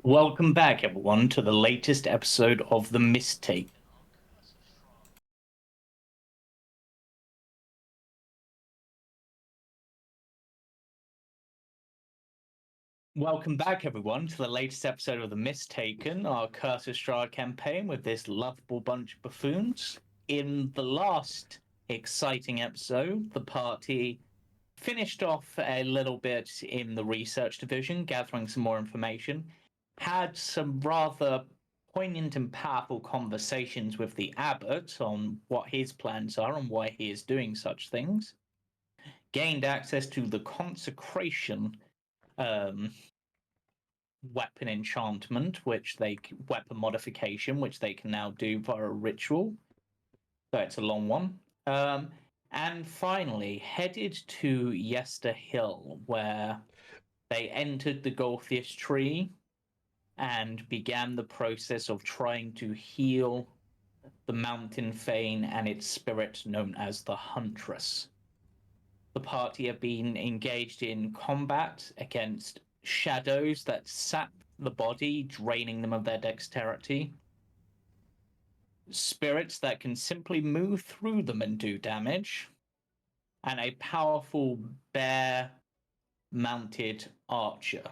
Welcome back, everyone, to the latest episode of The Mistake. Welcome back, everyone, to the latest episode of The Mistaken, our Curse of Strahd campaign with this lovable bunch of buffoons. In the last exciting episode, the party finished off a little bit in the research division, gathering some more information, had some rather poignant and powerful conversations with the abbot on what his plans are and why he is doing such things, gained access to the consecration um, weapon enchantment, weapon modification, which they can now do via a ritual. So it's a long one. And finally, headed to Yester Hill, where they entered the Golthius tree and began the process of trying to heal the mountain Fane and its spirit known as the Huntress. The party have been engaged in combat against shadows that sap the body, draining them of their dexterity, spirits that can simply move through them and do damage, and a powerful bear mounted archer,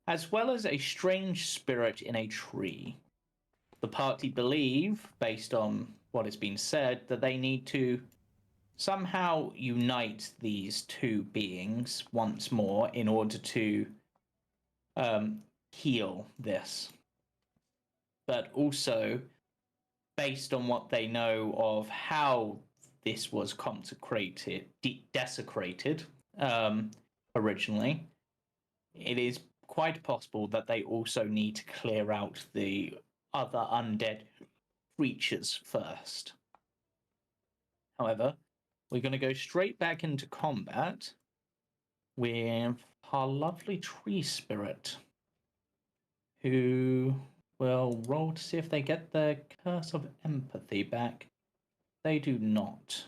as well as a strange spirit in a tree. The party believe, based on what has been said, that they need to somehow unite these two beings once more in order to heal this. But also, based on what they know of how this was consecrated, desecrated originally, it is quite possible that they also need to clear out the other undead creatures first. However, we're going to go straight back into combat with our lovely tree spirit, who will roll to see if they get their Curse of Empathy back. They do not.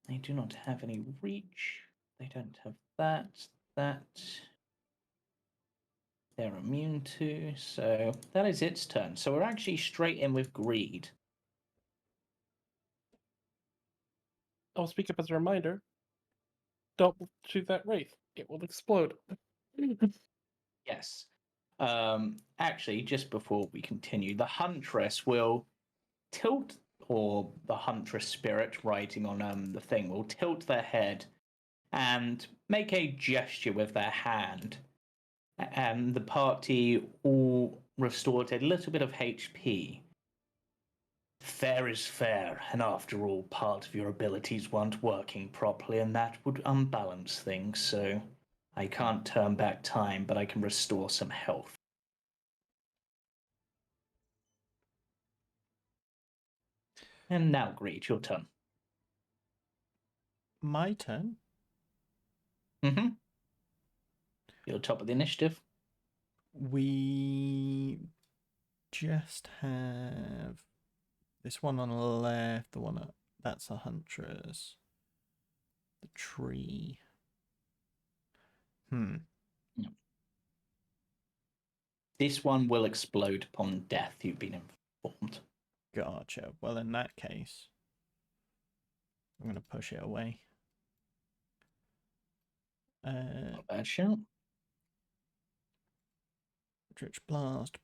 They do not have any reach. They don't have that. They're immune to. So that is its turn. So we're actually straight in with Greed. I'll speak up as a reminder. Don't shoot that wraith. It will explode. Yes. Actually, just before we continue, the Huntress will tilt, or the Huntress spirit riding on the thing will tilt their head and make a gesture with their hand. And the party all restored a little bit of HP. Fair is fair, and after all, part of your abilities weren't working properly, and that would unbalance things, so I can't turn back time, but I can restore some health. And now, Greed, your turn. My turn? Mm-hmm. You're top of the initiative. We just have this one on the left, the one that's a huntress. The tree. This one will explode upon death, you've been informed. Gotcha. Well, in that case, I'm going to push it away. Not a bad shout. Eldritch Blast.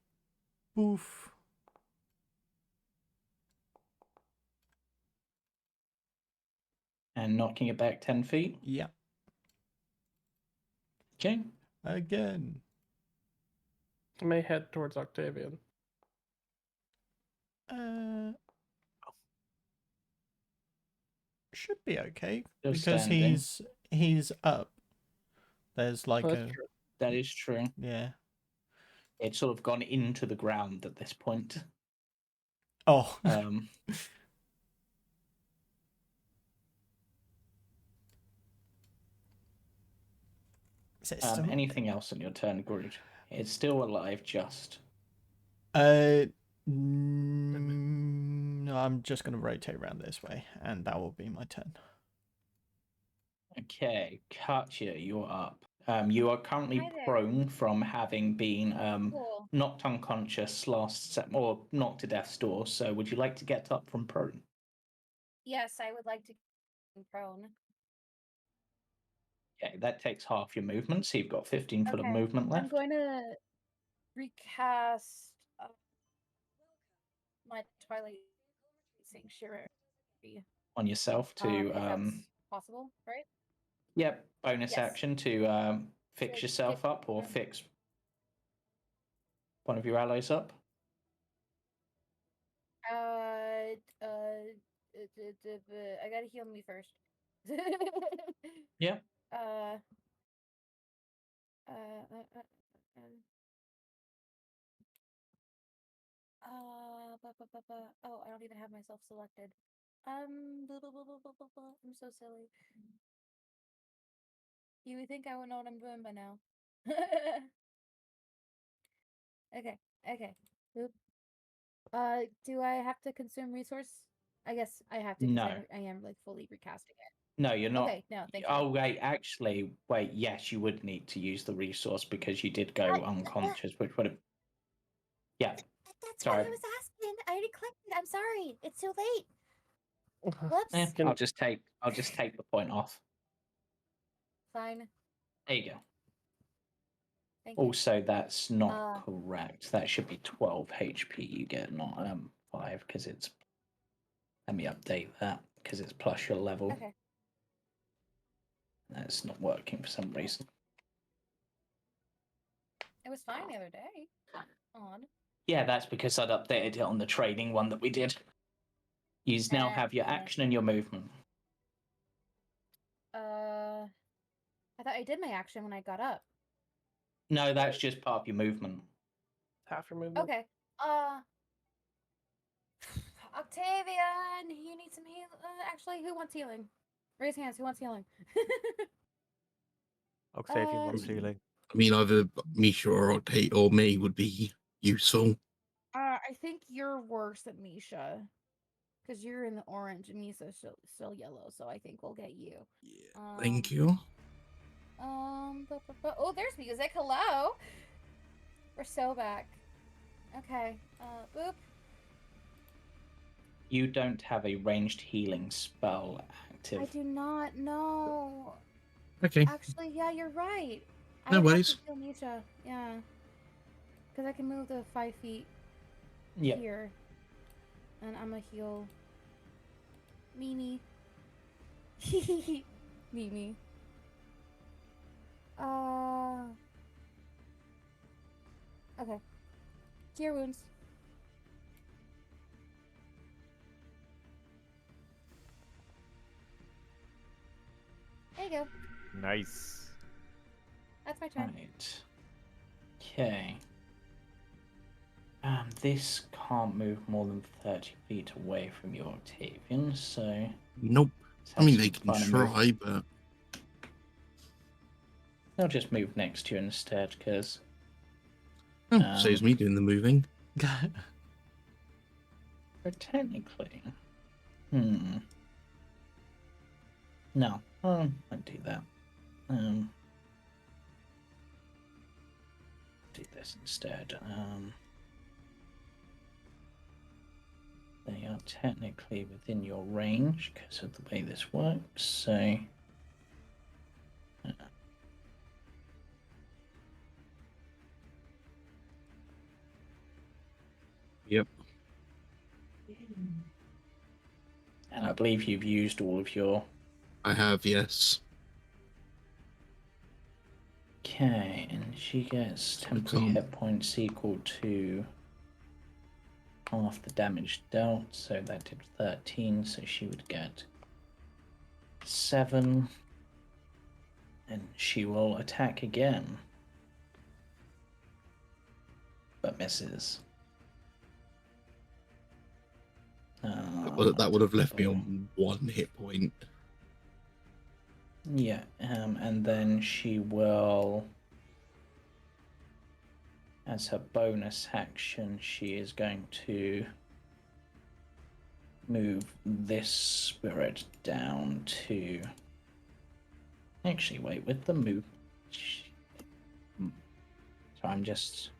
Boof. And knocking it back 10 feet. Yeah. Okay. Again. I may head towards Octavian. Should be okay Still because standing. he's up. There's like That's true. That is true. Yeah. It's sort of gone into the ground at this point. Oh. Anything else on your turn, Groot? It's still alive, just. No, I'm just going to rotate around this way, and that will be my turn. Okay, Katia, you're up. You are currently Hi there. prone from having been Cool. knocked unconscious or knocked to death's door. So, would you like to get up from prone? Yes, I would like to get prone. Okay, that takes half your movement, so you've got 15 foot of Okay. movement left. I'm going to recast my Twilight Sanctuary. On yourself to If that's possible, right? yep, bonus Yes. action to fix To yourself get up or prone. fix one of your allies up. I gotta heal me first. Yeah. Uh, oh, I don't even have myself selected. I'm so silly. You would think I would know what I'm doing by now. Okay, okay. Oop. Do I have to consume resource? I guess I have to because No. I am like fully recasting it. No, you're not. Okay, no, thank you. Oh, wait, actually, wait, yes, you would need to use the resource because you did go unconscious, which would have. Yeah. That's Sorry. what I was asking. I already clicked it. I'm sorry. It's too late. Eh, Whoops. I'll just take the point off. Fine. There you go. Thank you. Also, that's not correct. That should be 12 HP you get, not 5, because it's. Let me update that because it's plus your level. Okay. That's not working for some reason. It was fine the other day. Odd. Yeah, that's because I'd updated it on the training one that we did. You now have your action and your movement. I thought I did my action when I got up. No, that's just part of your movement. Half your movement. Okay. Octavian, you need some heal. Actually, who wants healing? Raise hands. Who wants healing? Octavian wants healing. I mean, either Misha or Octate or me would be useful. I think you're worse than Misha. Because you're in the orange and Misha's still yellow, so I think we'll get you. Yeah, thank you. Oh, there's music. Hello. We're so back. Okay. Boop. You don't have a ranged healing spell active. I do not know. Okay. Actually, yeah, you're right. No I would worries. have to heal Misha. Yeah. Because I can move the 5 feet Yep. here. And I'm going to heal Mimi. Mimi. Okay. Cure wounds. There you go. Nice. That's my turn. Right. Okay. This can't move more than 30 feet away from you, Octavian, so... Nope. let's I have mean, some they can fun and move. try, but They'll just move next to you instead, because... saves me doing the moving. But technically... No, I won't do that. Do this instead. They are technically within your range because of the way this works, so... Yep. And I believe you've used all of your... I have, yes. Okay, and she gets temporary hit points equal to half the damage dealt, so that did 13, so she would get 7. And she will attack again. But misses. That would have left me on 1 hit point. Yeah, and then she will, as her bonus action, she is going to move this spirit down to... Actually, wait, with the move... So I'm just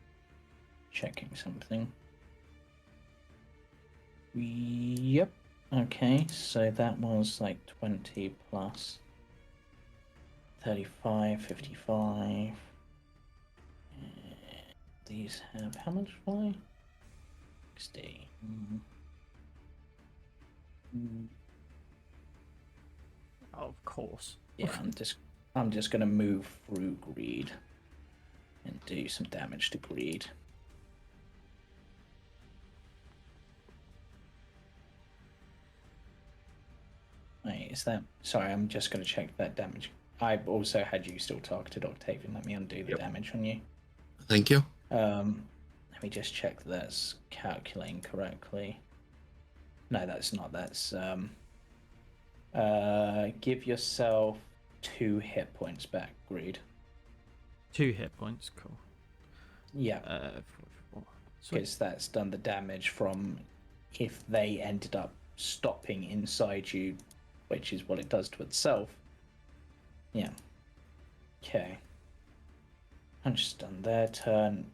checking something. Yep. Okay, so that was like 20 plus 35, 55. These have how much fly? 60. Of course. Yeah, I'm just gonna move through greed and do some damage to greed. Wait, is that? Sorry, I'm just gonna check that damage. I also had you still targeted, Octavian. Let me undo the damage on you. Thank you. Let me just check that that's calculating correctly. No, that's not. That's give yourself 2 hit points back, greed. 2 hit points, cool. Yeah. 44. Because that's done the damage from if they ended up stopping inside you, which is what it does to itself. Yeah. Okay. I'm just done their turn.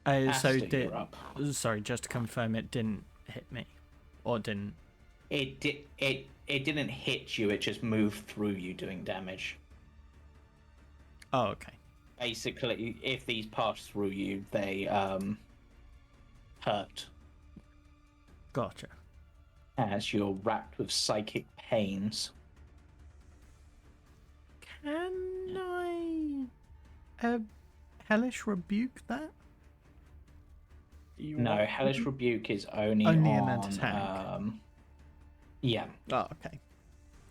So Aster, did you're up. sorry, just to confirm, it didn't hit me, or didn't? It didn't hit you. It just moved through you, doing damage. Oh, okay. Basically, if these pass through you, they hurt. Gotcha. As you're racked with psychic pains. Can I hellish rebuke that? Do you No, want Hellish to? Rebuke is only Only an on attack. yeah. Oh, okay.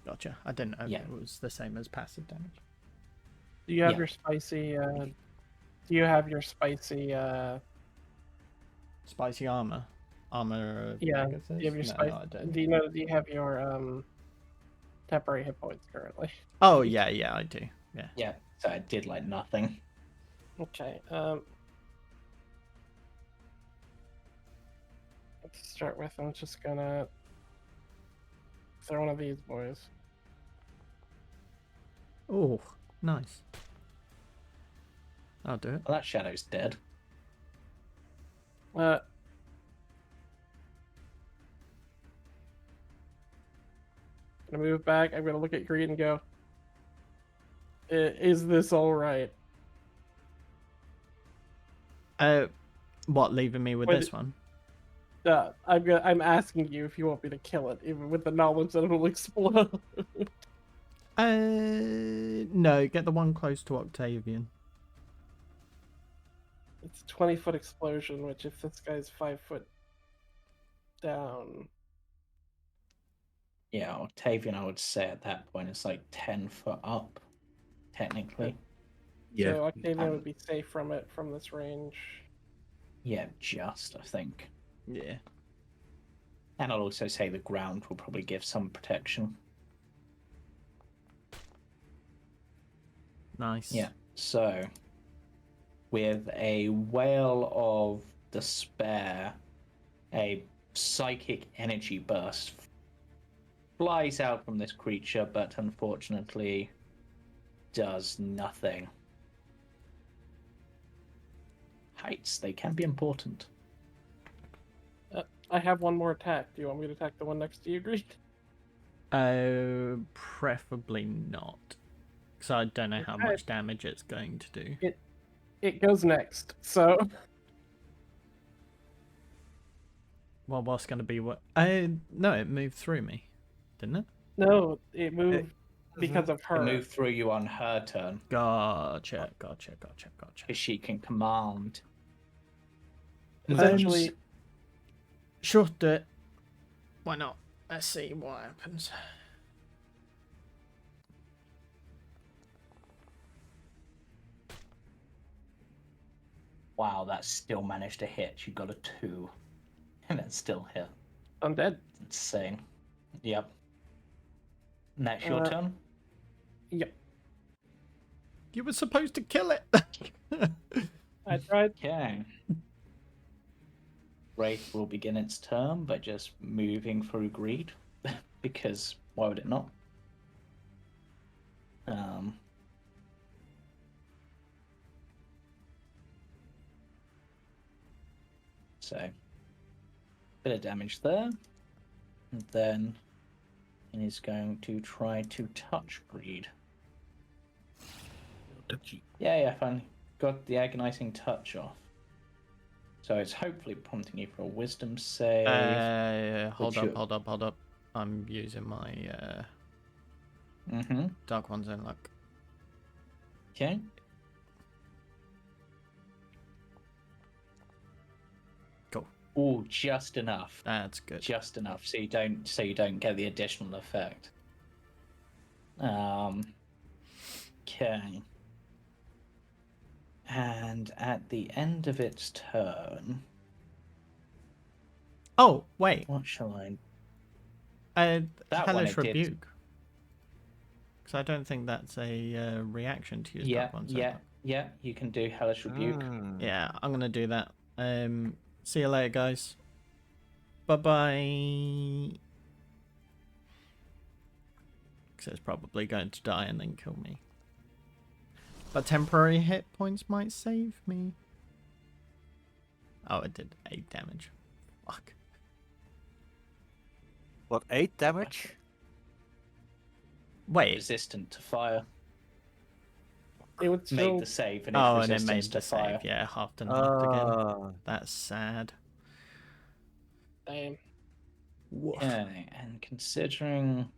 Gotcha. I didn't know if Yeah. it was the same as passive damage. Do you have Yeah. your spicy? Do you have your spicy? Spicy armor. Armor. Yeah. Pegasus? Do you have your No, spicy? I don't. Do you know? Do you have your temporary hit points currently? Oh yeah, I do. Yeah. Yeah. So it did like nothing. Okay. To start with, I'm just gonna throw one of these boys. Oh, nice. I'll do it. Well, that shadow's dead. Gonna move back. I'm gonna look at Greed and go, "Is this all right?" What, leaving me with Wait, this one? I'm asking you if you want me to kill it, even with the knowledge that it will explode. No, get the one close to Octavian. It's a 20-foot explosion, which if this guy's 5 foot down, Yeah, Octavian, I would say at that point it's like 10 foot up, technically. Yeah. so Octavian would be safe from it from this range. Yeah, just, I think. Yeah. And I'll also say the ground will probably give some protection. Nice. Yeah, so with a wail of despair, a psychic energy burst flies out from this creature, but unfortunately does nothing. Heights, they can be important. I have one more attack. Do you want me to attack the one next to you, Greed? Preferably not. Because I don't know how Okay. much damage it's going to do. It goes next, so Well, what's going to be what? No, it moved through me, didn't it? no, it moved because of It her. move through you on her turn, Gotcha. because she can command. Essentially, Sure, do it. Why not? Let's see what happens. Wow, that still managed to hit. You got a 2. And it still hit. I'm dead. Insane. Yep. Next your turn? Yep, You were supposed to kill it. I tried. Okay. Wraith will begin its turn by just moving through greed. Because why would it not? So, bit of damage there. And then he's going to try to touch Greed. Touchy. Yeah, fine. Got the agonizing touch off. So it's hopefully prompting you for a wisdom save. Hold up. I'm using my Dark One's Own Luck. Okay. Cool. Oh, just enough. That's good. Just enough, so you don't get the additional effect. Okay. And at the end of its turn, Oh, wait. what shall I? That one Hellish it did. Rebuke. Because I don't think that's a reaction to use Yeah, Dark One's Own Luck. yeah. You can do Hellish Rebuke. Yeah, I'm gonna do that. See you later, guys. Bye-bye. Because it's probably going to die and then kill me. But temporary hit points might save me. Oh, it did 8 damage. Fuck. What, 8 damage? Wait. Resistant to fire. It would still. Made the save and Oh, it's and it resistant made to the fire. save. Yeah, halved and halved again. Ah. That's sad. Damn. Okay, and considering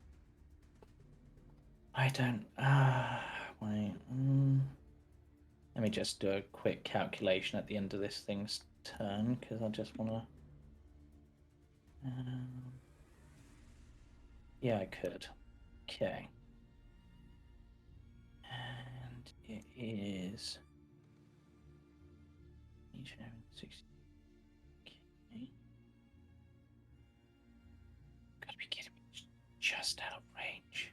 I don't wait. Let me just do a quick calculation at the end of this thing's turn because I just want to. Yeah, I could. Okay. And it is. Okay. Gotta be kidding me. It's just out of range.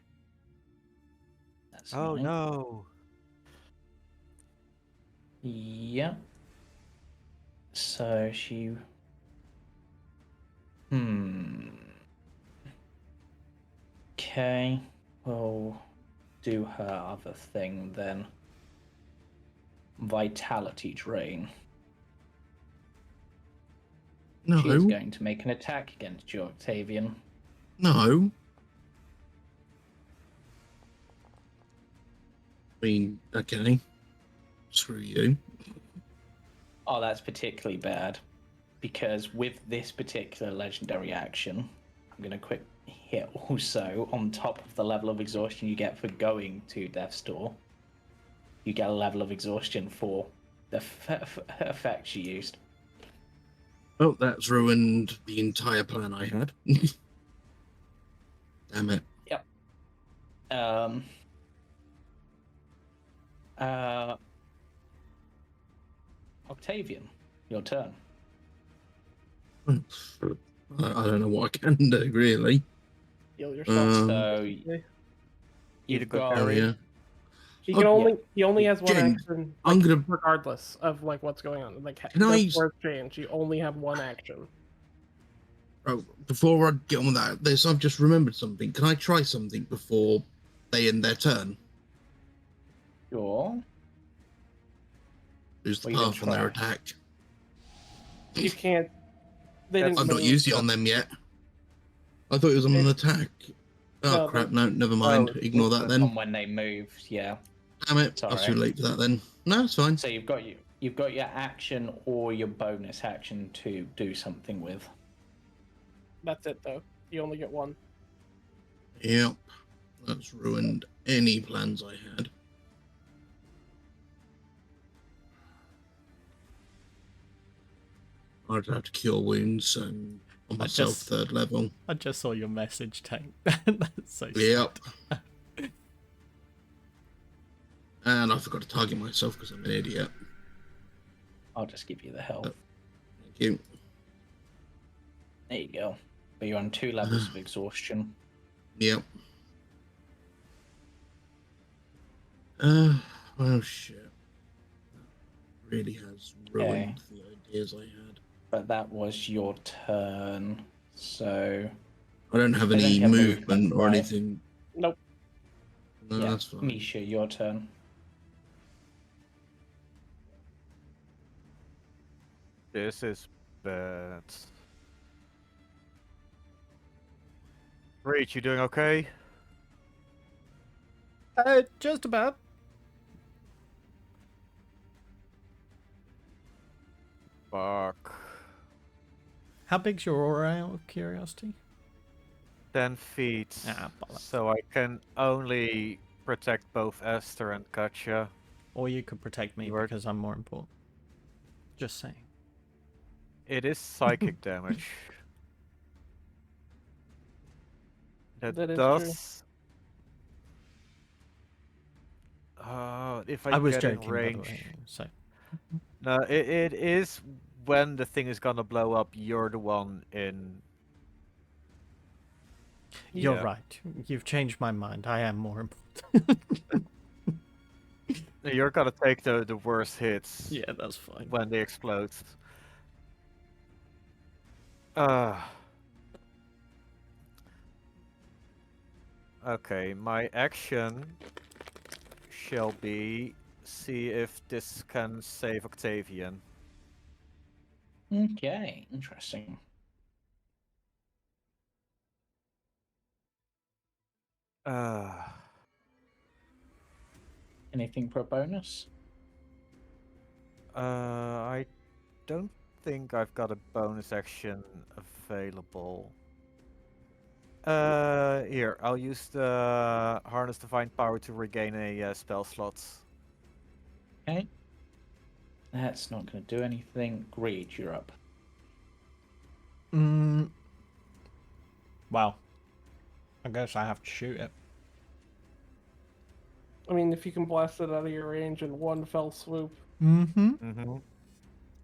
That's Oh annoying. no. Yeah. So she. Okay. We'll do her other thing then. Vitality drain. No. She is going to make an attack against you, Octavian. No. I mean, okay. Screw you. Oh, that's particularly bad. Because with this particular legendary action, I'm going to quick hit also on top of the level of exhaustion you get for going to Death's Door. You get a level of exhaustion for the effect she used. Oh, that's ruined the entire plan I had. Damn it. Yep. Octavian, your turn. I don't know what I can do, really. Heal yourself. So Eat a you've good got. Oh, berry. yeah. He can Oh, only he only has one Jen, action. I'm like, gonna- regardless of like what's going on. Like Can I- the change. You only have one action. Oh, before I get on with that, I've just remembered something. Can I try something before they end their turn? Sure. Lose the What are you gonna path on their try? attack. You can't. They didn't. I've not move, used it so- on them yet. I thought it was on an attack. Oh, No, crap. No, never mind. no, Ignore that then. On when they moved, yeah. Damn it. It's I was alright. too late for that then. No, it's fine. So you've got your action or your bonus action to do something with. That's it though. You only get one. Yep. That's ruined any plans I had. I'd have to cure wounds and on myself just- 3rd level. I just saw your message, Tank. That's so Yep. And I forgot to target myself because I'm an idiot. I'll just give you the health. Thank you. There you go. But you're on 2 levels of exhaustion. Yep. Well, shit. That really has ruined the ideas I had. But that was your turn. So I don't have They any don't have movement movement, or right? anything. Nope. No, yeah, that's fine. Misha, your turn. This is bit. Reach, you doing okay? Just about. Fuck. How big's your aura out of curiosity? 10 feet. Ah, bollocks. So I can only protect both Aster and Katia. Or you could protect me You are- because I'm more important. Just saying. It is psychic damage. That is does. If I was get in joking, by the range. way. So No, it is when the thing is gonna blow up. You're the one in. you're Yeah. right. You've changed my mind. I am more important. You're gonna take the worst hits. Yeah, that's fine. When they explode. Okay, my action shall be see if this can save Octavian. Okay, interesting. Anything for a bonus? I don't think I've got a bonus action available. Here, I'll use the Harness Divine Power to regain a spell slot. Okay. That's not going to do anything. Greed, you're up. Wow. I guess I have to shoot it. I mean, if you can blast it out of your range in one fell swoop. Mm-hmm. Mm-hmm.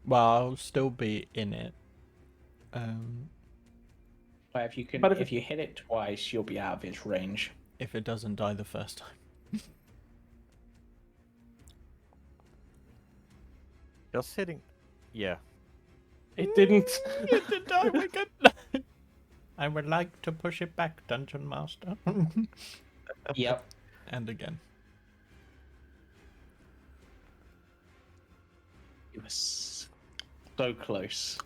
Well, I'll still be in it. But if you can, But if if you hit it twice, you'll be out of its range. If it doesn't die the first time. Just hitting. Yeah. it didn't. It did die. We could... I would like to push it back, Dungeon Master. Yep. And again. It was so close.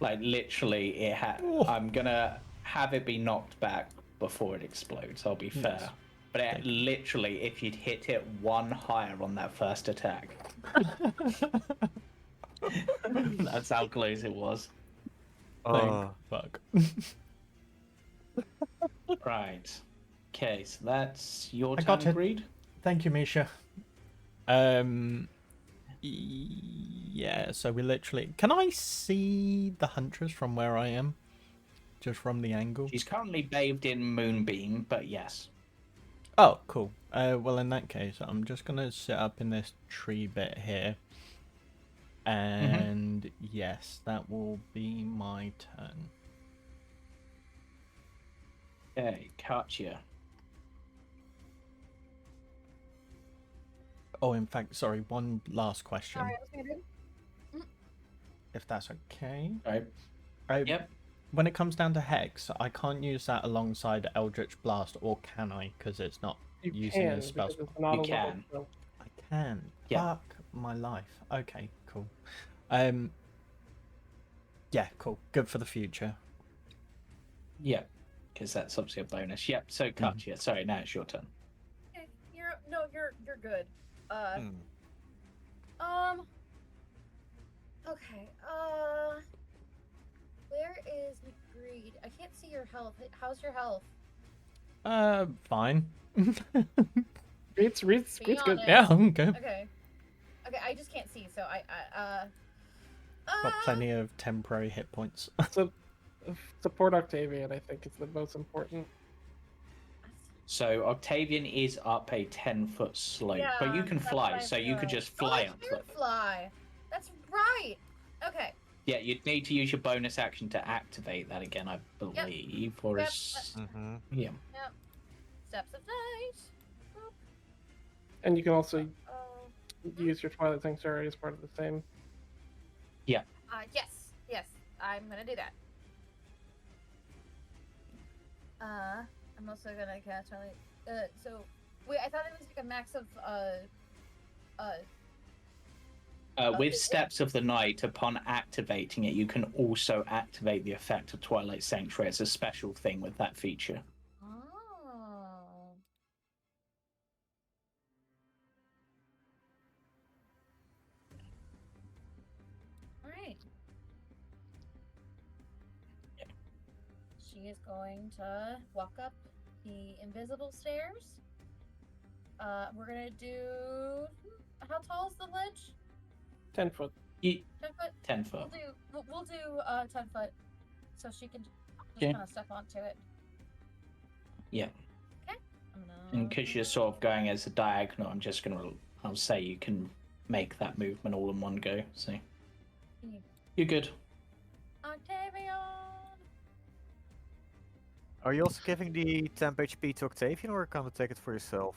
Like literally, it had. Oh. I'm gonna have it be knocked back before it explodes. I'll be fair. Yes. But it literally, if you'd hit it one higher on that first attack, that's how close it was. Thank fuck. Right. Okay, so that's your I got turn, it. Greed. Thank you, Misha. Yeah, so we literally... Can I see the Huntress from where I am? Just from the angle? She's currently bathed in moonbeam, but yes. Oh, cool. Well, in that case, I'm just going to sit up in this tree bit here. And yes, that will be my turn. Okay, Katia. Oh, in fact, sorry, one last question. Sorry, I was gonna do. If that's okay. Right. Yep. When it comes down to Hex, I can't use that alongside Eldritch Blast, or can I? Because it's not You using can, a spell. because it's not You a level can. spell. I can. Yeah. Fuck my life. Okay, cool. Yeah, cool. Good for the future. Yep. Because that's obviously a bonus. Yep. So Katia, sorry, now it's your turn. Okay, you're good. Hmm. Okay. Where is McGreed? I can't see your health. How's your health? Fine. Reed's good. honest. Yeah, I'm good. Okay. Okay, I just can't see, so Got plenty of temporary hit points. So, support Octavian, I think, is the most important. So Octavian is up a 10-foot slope, but you can that's fly, what I so you could feel. just fly I up can it. fly. That's right. Okay. Yeah, you'd need to use your bonus action to activate that again, I believe. Or Yep. is Mm-hmm. yeah. Steps of night. Boop. And you can also Oh. use your Twilight Sanctuary as part of the same. Yes, I'm gonna do that. I'm also gonna cast Twilight. So wait, I thought it was like a max of With Steps of the Night, upon activating it, you can also activate the effect of Twilight Sanctuary. It's a special thing with that feature. Oh. Alright. She is going to walk up the invisible stairs. We're gonna do. How tall is the ledge? 10 foot. 10 foot. 10 foot. We'll do 10 foot, so she can just Okay. kind of step onto it. Yeah. Okay. And because you're sort of going as a diagonal, I'll say you can make that movement all in one go. So you're good. Octavian. Are you also giving the temp HP to Octavian, or can you take it for yourself?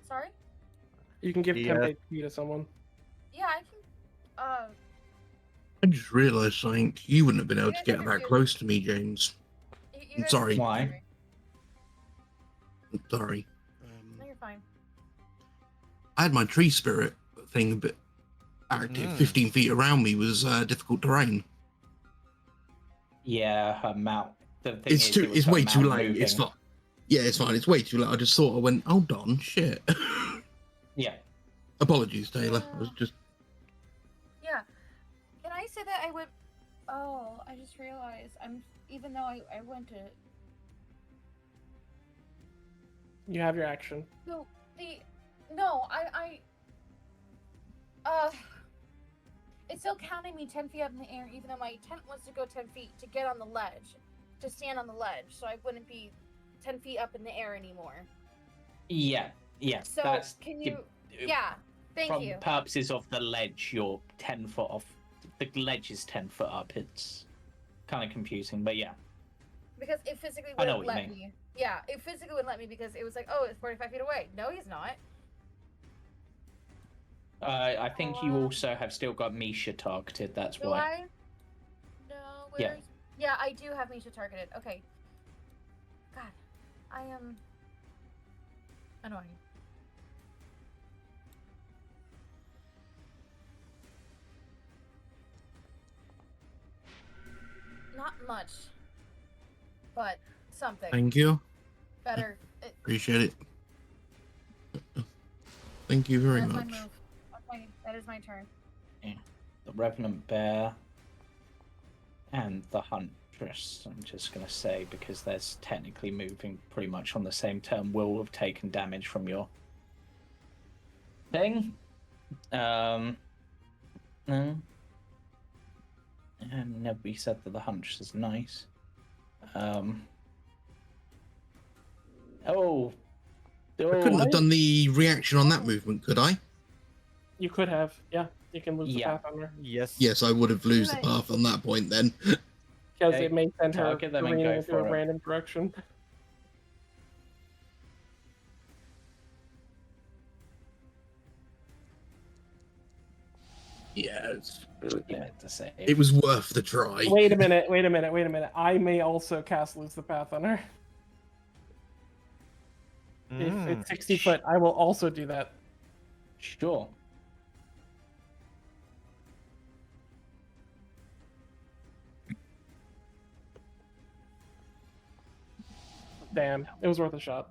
Sorry. You can give The, 10 HP to someone. Yeah, I can. I just realised something. You wouldn't have been able You to guys get have that your- close to me, James. You I'm guys sorry. can- Why? I'm sorry. No, you're fine. I had my tree spirit thing a bit active. 15 feet around me was difficult terrain. Yeah, her mount. The thing It's is, too. it was It's her way too mount late. It's moving. fine. Yeah, it's fine. It's way too late. I just sort of went, hold on, shit. Yeah. Apologies, Taylor. I was just. Yeah. Can I say that I went? Oh, I just realized even though I went to. You have your action. No, it's still counting me 10 feet up in the air, even though my intent was to go 10 feet to get on the ledge, to stand on the ledge, so I wouldn't be 10 feet up in the air anymore. Yeah. Yeah. So that's can you? Yeah. Thank from you. purposes of the ledge, you're 10 foot off. The ledge is 10 foot up. It's kind of confusing, but yeah. Because it physically I know wouldn't what you let mean. me. Yeah, it physically wouldn't let me because it was like, oh, it's 45 feet away. No, he's not. I think you also have still got Misha targeted. That's Do why. I? No, Yeah. where's... Yeah, I do have Misha targeted. Okay. God, I am... annoying. Not much. But something. Thank you. Better. Appreciate it. Thank you very That's much. my move. Okay, that is my turn. The Revenant Bear and the Huntress, I'm just going to say, because there's technically moving pretty much on the same turn, will have taken damage from your thing. No. And nobody said that the Huntress is nice. Oh. I couldn't have What? done the reaction on that movement, could I? You could have. Yeah, you can lose Yeah. the path on her. Yes. Yes, I would have lose the Right. path on that point then. Because Okay, it may send her target them and careening go into for a it. random direction. Yeah, Yeah, to say. it was worth the try. Wait a minute. I may also cast Lose the Path on her. If it's 60 foot, I will also do that. Sure. Damn, it was worth a shot.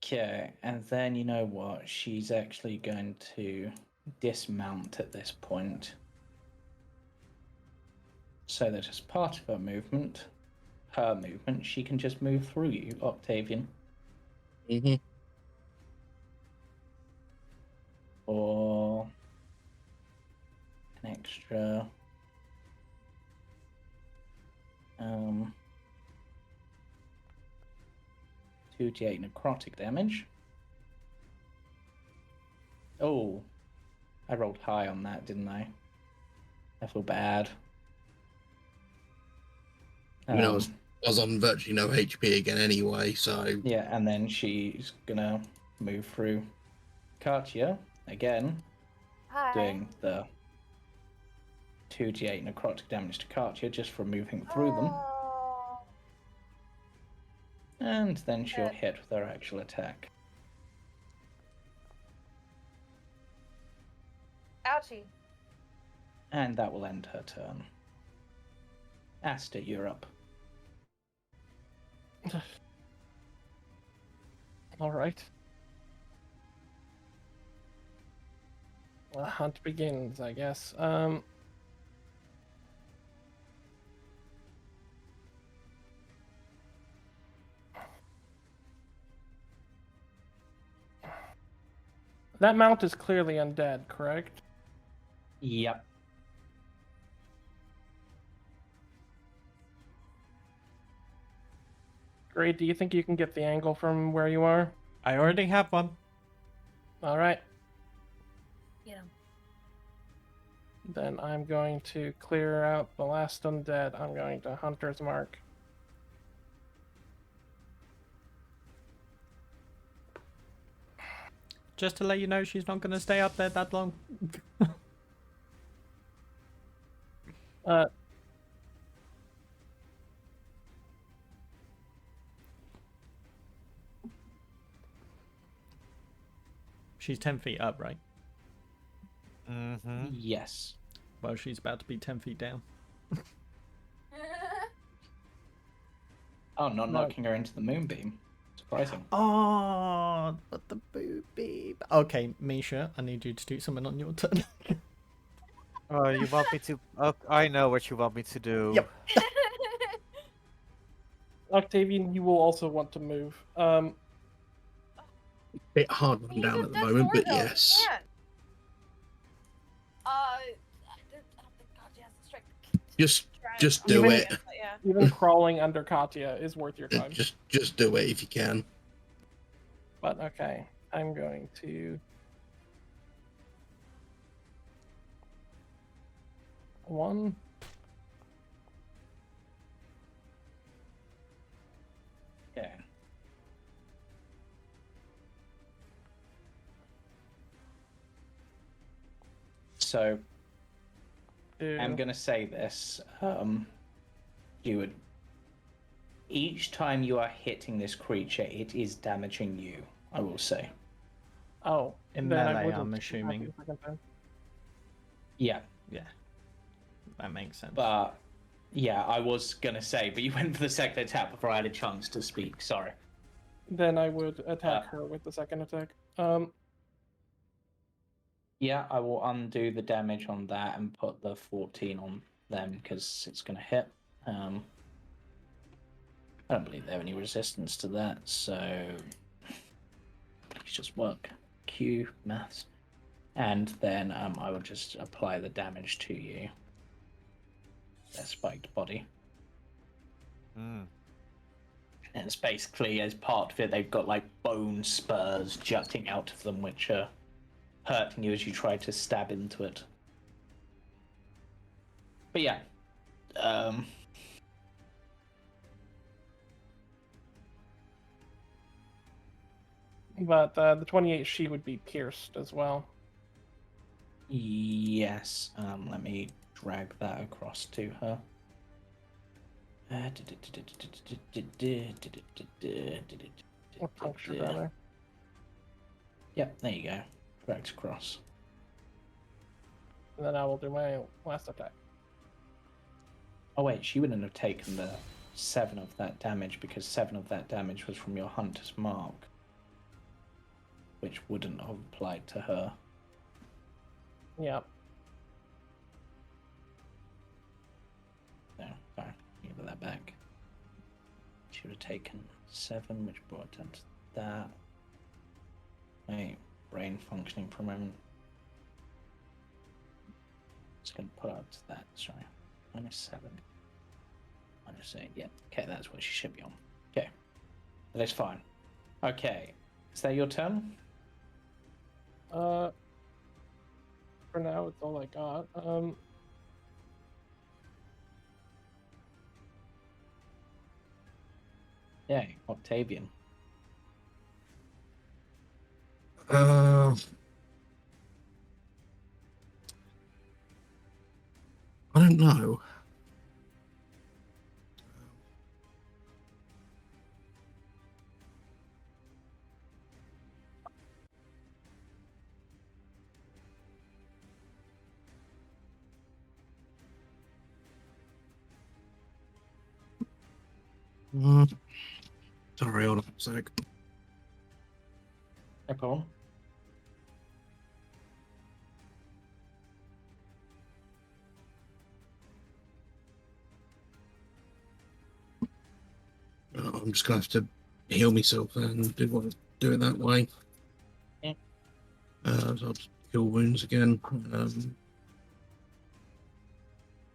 Okay, and then you know what? She's actually going to dismount at this point. So that as part of her movement, she can just move through you, Octavian. Mm-hmm. Or an extra 2d8 necrotic damage. Oh, I rolled high on that, didn't I? I feel bad. I mean, I was on virtually no HP again anyway, so Yeah, and then she's gonna move through Katia again, Hi. doing the 2d8 necrotic damage to Katia just for moving through them. Oh. And then she'll Okay. hit with her actual attack. Ouchie. And that will end her turn. Aster, you're up. All right. The hunt begins, I guess. That mount is clearly undead, correct? Yep. Great. Do you think you can get the angle from where you are? I already have one. All right. You know. Then I'm going to clear out the last undead. I'm going to Hunter's Mark. Just to let you know, she's not going to stay up there that long. Uh, She's 10 feet up, right? Mm-hmm. Yes. Well, she's about to be 10 feet down. Oh, not No. knocking her into the moonbeam. Surprising. Oh, but the booby. Okay, Misha, I need you to do something on your turn. Oh, you want me to? Oh, I know what you want me to do. Yep. Octavian, you will also want to move. Bit hard one He's down a at the dead moment, but sword, though. yes. He can. I don't think Katia has the strength. Just do Even- it. Yeah. Even crawling under Katia is worth your time. Just do it if you can. But okay, I'm going to... One. Yeah. So Two. I'm gonna say this. You would. Each time you are hitting this creature, it is damaging you. I will say. Oh, In then I melee, wouldn't I'm have assuming. the second time. Yeah, Yeah, that makes sense. but yeah, I was gonna say, but you went for the second attack before I had a chance to speak. Sorry. Then I would attack her with the second attack. Yeah, I will undo the damage on that and put the 14 on them because it's gonna hit. I don't believe they have any resistance to that, so let's just work. Q maths. And then I will just apply the damage to you. Their spiked body. Mm. And it's basically, as part of it, they've got like bone spurs jutting out of them, which are hurting you as you try to stab into it. But yeah. But the 28, she would be pierced as well. Yes. Let me drag that across to her. What puncture rather? Yep, there you go. Dragged across. And then I will do my last attack. Oh wait, she wouldn't have taken the 7 of that damage because 7 of that damage was from your hunter's mark, which wouldn't have applied to her. Yep. No, sorry, give that back. She would have taken 7, which brought it down to that. My brain functioning for a moment. Just gonna put up to that, sorry. -7. -8, yeah. Okay, that's what she should be on. Okay. That's fine. Okay. Is that your turn? For now, it's all I got. Yeah, Octavian. I don't know. Sorry, hold on a sec. No problem. I'm just gonna have to heal myself and do it that way. Yeah. So I'll just heal wounds again.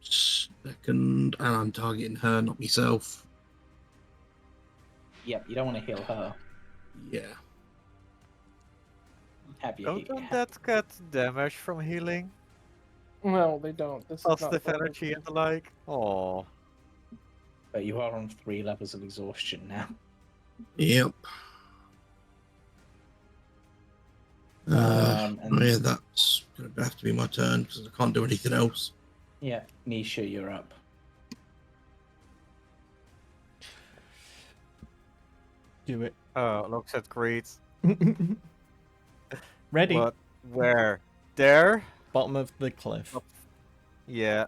Second, and I'm targeting her, not myself. Yep, you don't want to heal her. Yeah. Have you Don't undeads get damage from healing? No, they don't. This is not Positive for energy everything. and the like? Oh. But you are on 3 levels of exhaustion now. Yep. And Yeah, that's gonna have to be my turn because I can't do anything else. yeah, Misha, you're up. Do it. Looks at Greed. Ready. What? Where? There? Bottom of the cliff. Up. Yeah.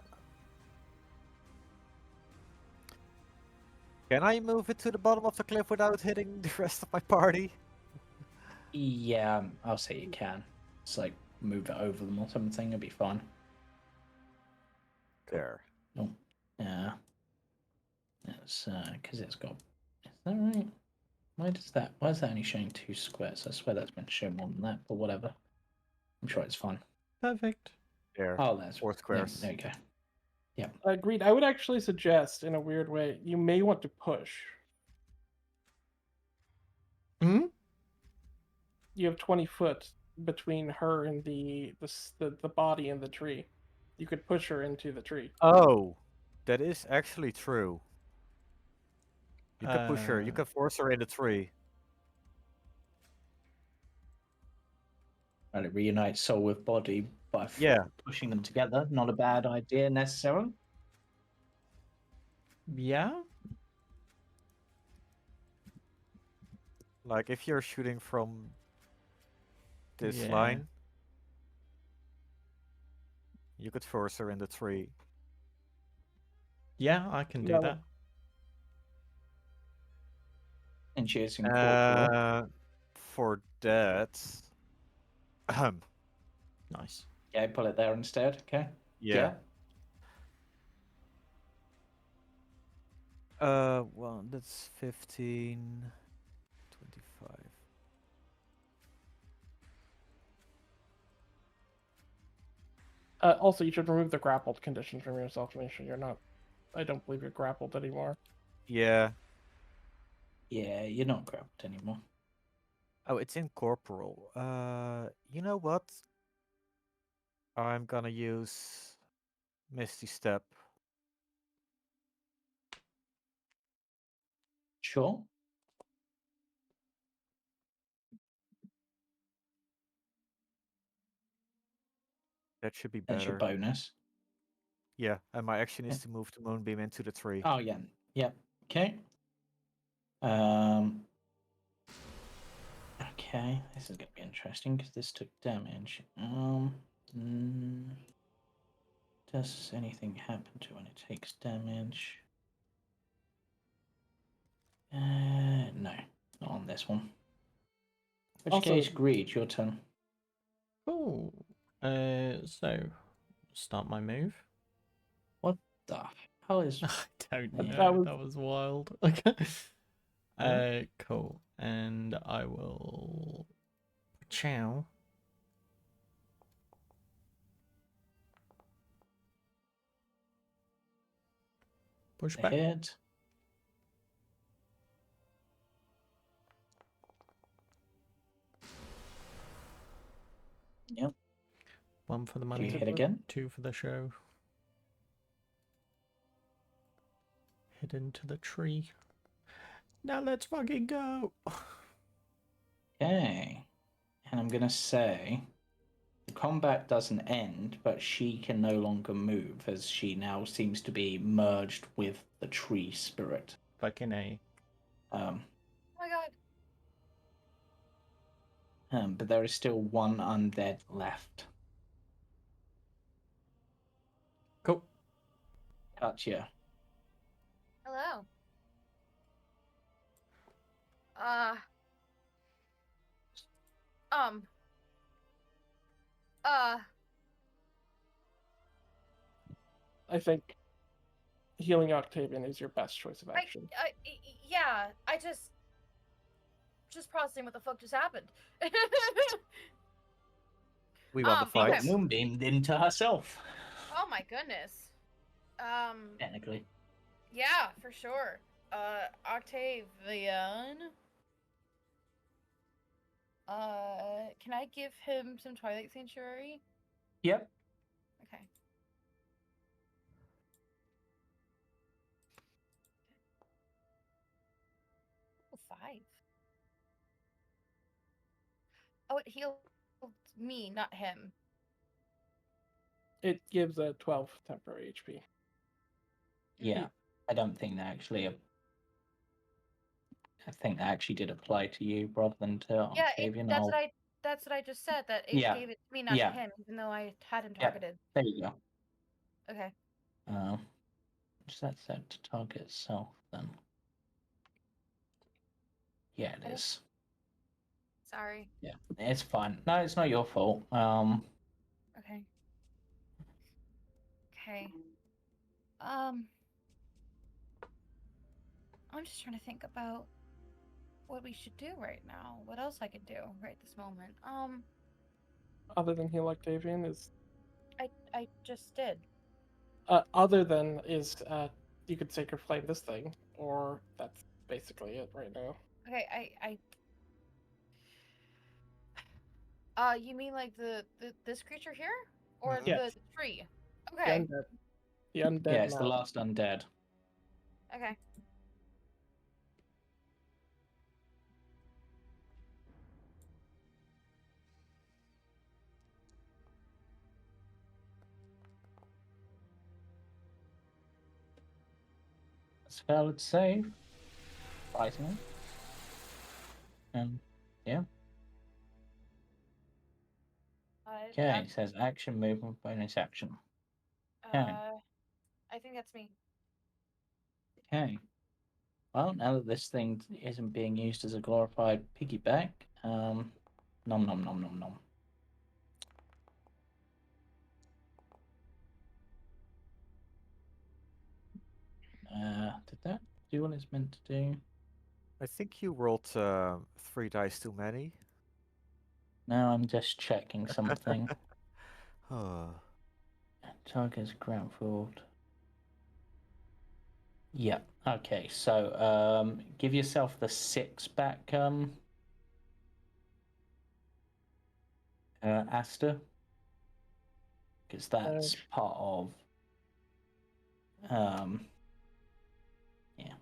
Can I move it to the bottom of the cliff without hitting the rest of my party? Yeah, I'll say you can. It's like move it over them or something, it'll be fine. There. Oh, yeah. That's because it's got. Is that right? Why is that only showing 2 squares? I swear that's been shown more than that, but whatever. I'm sure it's fine. Perfect. There. Oh, that's 4 squares. There you go. Agreed. I would actually suggest, in a weird way, you may want to push. Hmm? You have 20 foot between her and the body and the tree. You could push her into the tree. Oh, that is actually true. You can push her. You Uh, can force her in the tree. And it reunites soul with body by Yeah. pushing them together. Not a bad idea necessarily. yeah? Like if you're shooting from this Yeah. line, you could force her in the tree. Yeah, I can do No. that. And she is incorporeal. For that, Nice. Yeah, pull it there instead. Okay. yeah. Well, that's 15, 25. Also, you should remove the grappled condition from yourself to make sure you're not. I don't believe you're grappled anymore. Yeah. Yeah, you're not grappled anymore. Oh, it's incorporeal. You know what? I'm gonna use Misty Step. Sure. That should be That's your better. bonus. Yeah, and my action Yeah. is to move the moonbeam into the tree. Oh yeah. Yep. Okay. Um. Okay, this is gonna be interesting because this took damage. Does anything happen to when it takes damage? No, not on this one. In which Also- case, Greed, your turn. Cool. So start my move. What the hell is? I don't Yeah. know. That That was wild. Okay. Yeah. Cool. And I will chow. Push back. Ahead. Yep. 1 for the Do money. you hit again? 2 for the show. Hit into the tree. Now let's fucking go. Okay. And I'm gonna say the combat doesn't end, but she can no longer move as she now seems to be merged with the tree spirit. Fucking A. Um, Oh my god. but there is still 1 undead left. Cool. Katia. Hello. Uh. Um. Uh. I think healing Octavian is your best choice of action. Yeah. I just processing what the fuck just happened. We won the Okay. fight. Got moonbeamed into herself. Oh my goodness. Technically. Yeah, for sure. Octavian. Can I give him some Twilight Sanctuary? Yep. Okay. Oh, 5. Oh, it healed me, not him. It gives a 12 temporary HP. Yeah. I don't think that actually. I think that actually did apply to you rather than to Yeah, Octavian. that's what I just said. That it Yeah. gave it to me, not Yeah. to him, even though I had him Yeah. targeted. There you go. Okay. Is that set to target itself then? Yeah, it Okay. is. Sorry. Yeah, it's fine. No, it's not your fault. Okay. Okay. I'm just trying to think about what we should do right now. What else I could do right this moment. Other than heal Octavian is I just did. other than is you could Sacred Flame this thing, or that's basically it right now. Okay, you mean like this creature here, or Mhm. Yes. the tree? The Okay. undead. The undead. Yeah, it's the now. last undead. Okay. It's a valid save. Surprisingly. Yeah. Okay, That, it says action, movement, bonus action. Okay. I think that's me. Okay. Well, now that this thing isn't being used as a glorified piggyback, nom nom nom nom nom. Did that do what it's meant to do? I think you rolled 3 dice too many. No, I'm just checking something. Oh. Target's grappled. Yeah. Okay. So, give yourself the 6 back. Aster, because that's part of. Yeah.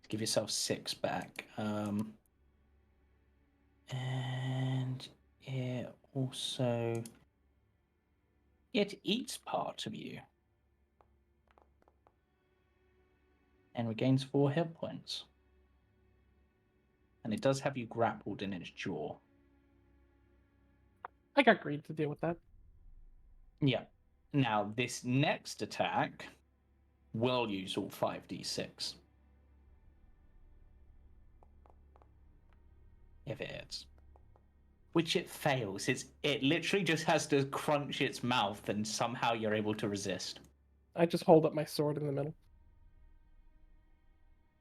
Give yourself 6 back. And it also. It eats part of you. And regains 4 hit points. And it does have you grappled in its jaw. I got Greed to deal with that. Yeah. Now, this next attack will use all 5d6. If it hits. Which it fails. It literally just has to crunch its mouth and somehow you're able to resist. I just hold up my sword in the middle.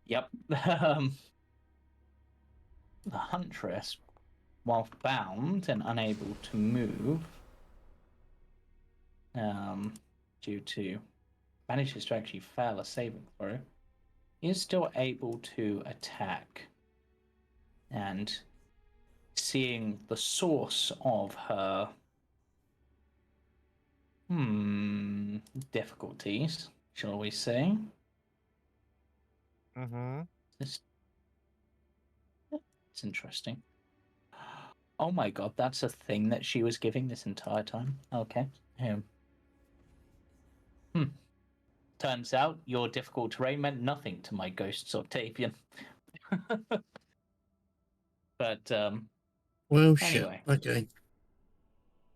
Yep. The Huntress, while bound and unable to move, due to manages to actually fail a saving throw, is still able to attack. And seeing the source of her difficulties, shall we say? Mm-hmm. It's interesting. Oh my god, that's a thing that she was giving this entire time. Okay. Turns out your difficult terrain meant nothing to my ghosts, Octavian. But Well, shit. anyway, Okay.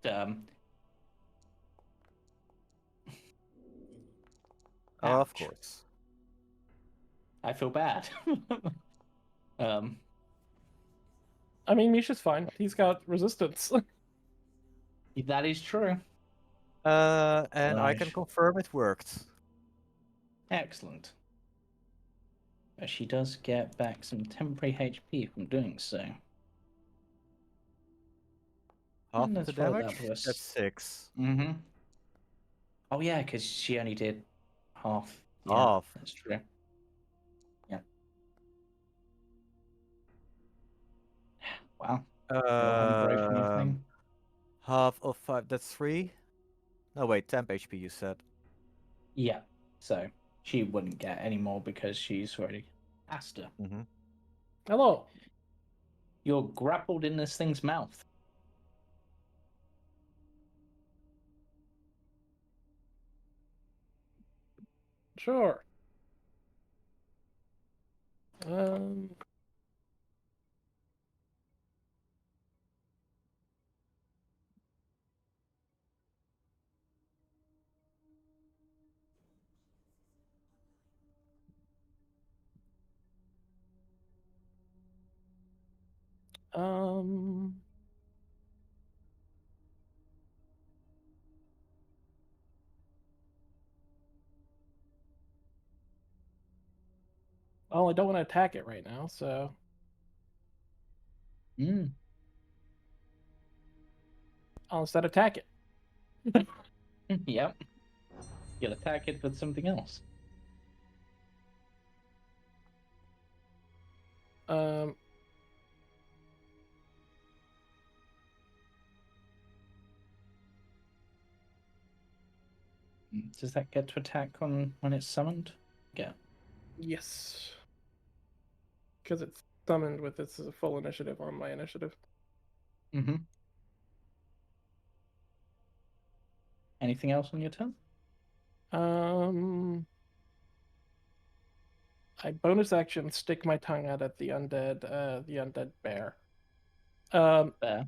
Oh, of ouch. course. I feel bad. I mean, Misha's fine. He's got resistance. That is true. And I can Nice. confirm it worked. Excellent. But she does get back some temporary HP from doing so. Half And of the let's roll damage? that to us. That's 6. Mm-hmm. Oh yeah, because she only did half. Yeah, Half. that's true. Yeah. Wow. Well, haven't broken anything. Half of 5, that's 3? No, wait, temp HP you said. Yeah. So she wouldn't get any more because she's already Aster. Mm-hmm. Hello. You're grappled in this thing's mouth. Sure. Um. Um. Well, I don't want to attack it right now, so Mm. I'll instead attack it. Yep. You'll attack it with something else. Um. Does that get to attack on when it's summoned? Yeah. Yes. Because it's summoned with its full initiative on my initiative. Mm-hmm. Anything else on your turn? I bonus action stick my tongue out at the undead bear. There.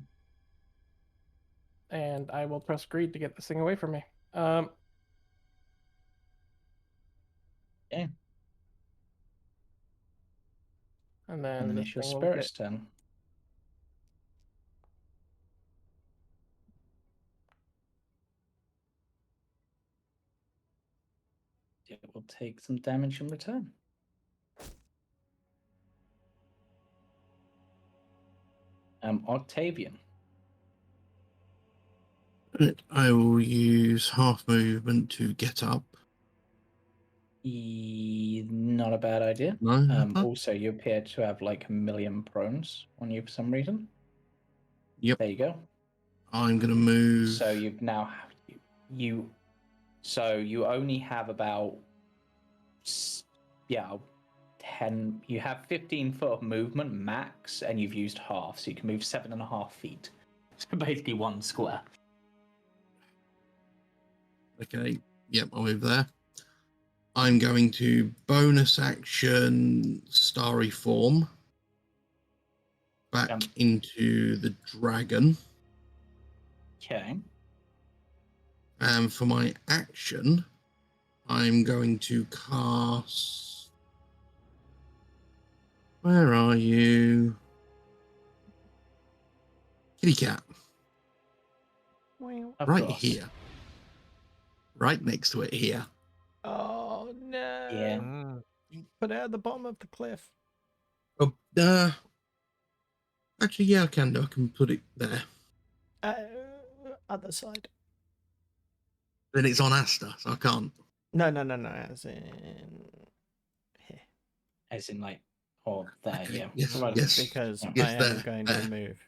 And I will press greed to get this thing away from me. Okay. And then And then this it's your thing will get. spirit's turn. It will take some damage in return. Octavian. I will use half movement to get up. Not a bad idea. No. Also, you appear to have like a million prones on you for some reason. Yep. There you go. I'm gonna move. So you've now so you only have about 10. You have 15 foot of movement max, and you've used half, so you can move 7.5 feet. So basically one square. Okay. Yep, I'll move there. I'm going to bonus action starry form back into the dragon. Okay. And for my action, I'm going to cast. Where are you? Kitty cat. Of Right course. here. Right next to it here. Oh no! Yeah. You put it at the bottom of the cliff. Oh, actually, yeah, I can do. I can put it there. Other side. Then it's on Aster, so I can't. No. As in here. As in like, or there, Okay, yeah. yes, Right. yes. Because Yeah. Yes, I am there, going there. to move.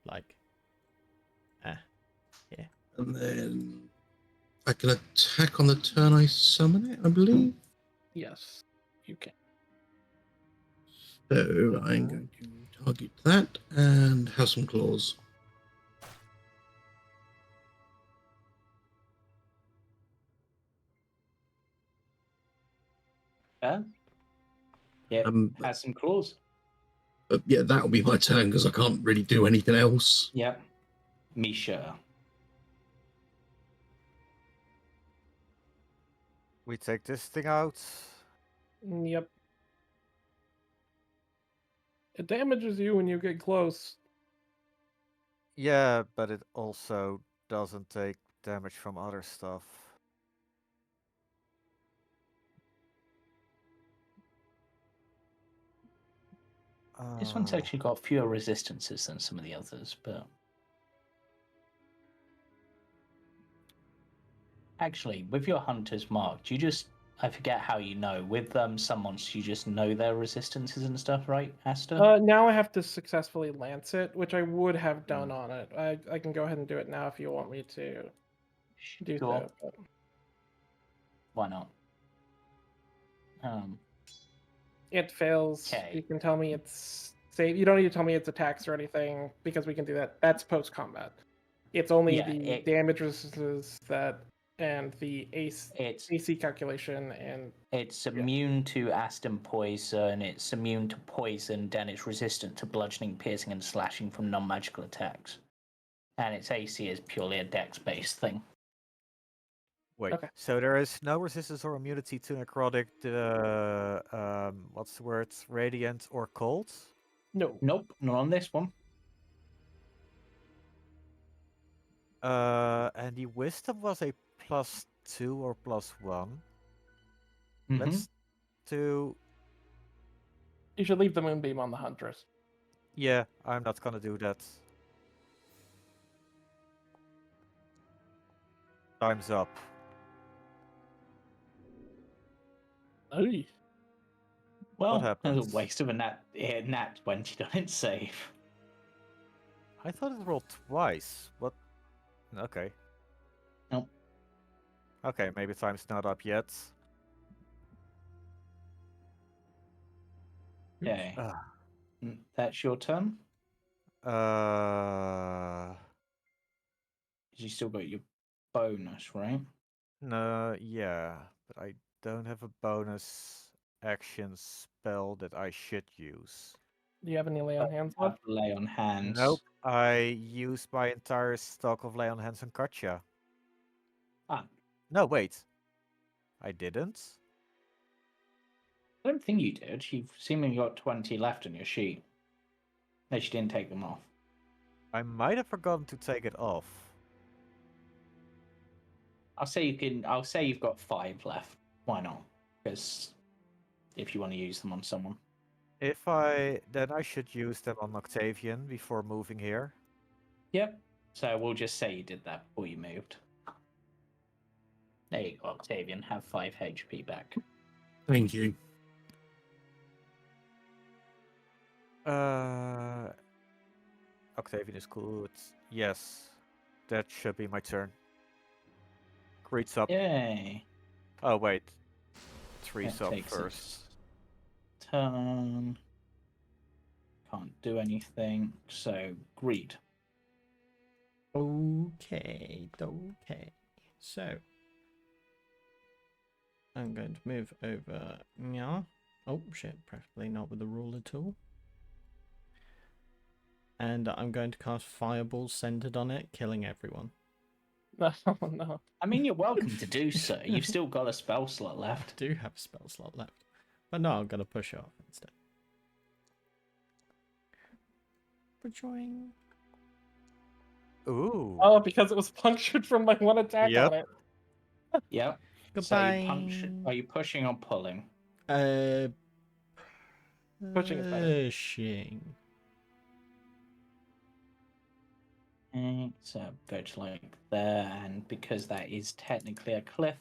Like. And then I can attack on the turn I summon it, I believe. Yes, you can. So I'm going to target that and have some claws. Yeah. Has some claws. But yeah, that'll be my turn because I can't really do anything else. Yep. Misha. We take this thing out. Yep. It damages you when you get close. Yeah, but it also doesn't take damage from other stuff. This one's actually got fewer resistances than some of the others, but actually, with your hunter's mark, do you just, I forget how you know. With some monsters, you just know their resistances and stuff, right, Aster? Now I have to successfully lance it, which I would have done on it. I can go ahead and do it now if you want me to do Sure. so. But... Why not? It fails. Okay. You can tell me it's save. You don't need to tell me it's attacks or anything because we can do that. That's post combat. It's only Yeah, the damage resistances that and the it's AC calculation and it's immune to Aston poison. It's immune to poison, and it's resistant to bludgeoning, piercing, and slashing from non-magical attacks. And its AC is purely a dex-based thing. Wait, Okay. so there is no resistance or immunity to necrotic, what's the word? Radiant or cold? no. Nope, not on this one. And the wisdom was a +2 or +1. Mhm. Let's do. You should leave the moonbeam on the huntress. Yeah, I'm not gonna do that. Time's up. Oy. Well, What that was happens? a waste of a nat 20 on its save. I thought it rolled twice. What? Okay. Nope. Okay, maybe time's not up yet. Okay. Ah. That's your turn. Uh, You still got your bonus, right? no, yeah, but I don't have a bonus action spell that I should use. Do you have any lay on hands Have left? lay on hands. Nope, I used my entire stock of lay on hands on Katia. Ah, No, wait, I didn't. I don't think you did. You've seemingly got 20 left on your sheet. Unless you didn't take them off. I might have forgotten to take it off. I'll say you've got 5 left. Why not? Because if you want to use them on someone. Then I should use them on Octavian before moving here. Yep. So we'll just say you did that before you moved. There you go, Octavian. Have 5 HP back. Thank you. Octavian is good. Yes, that should be my turn. Greets up. Yay. Oh wait, 3's That up takes first. its turn. Can't do anything. So greed. Okay. So I'm going to move over. Yeah. Oh shit! Preferably not with the ruler tool. And I'm going to cast fireballs centered on it, killing everyone. No, no. I mean, you're welcome to do so. You've still got a spell slot I left. do have a spell slot left, but no, I'm gonna push it off instead. Rejoin. Ooh. Oh, because it was punctured from my one attack Yep. on it. Yep. Goodbye. So are you pushing or pulling? Pushing is better. Pushing. So go to like there, and because that is technically a cliff,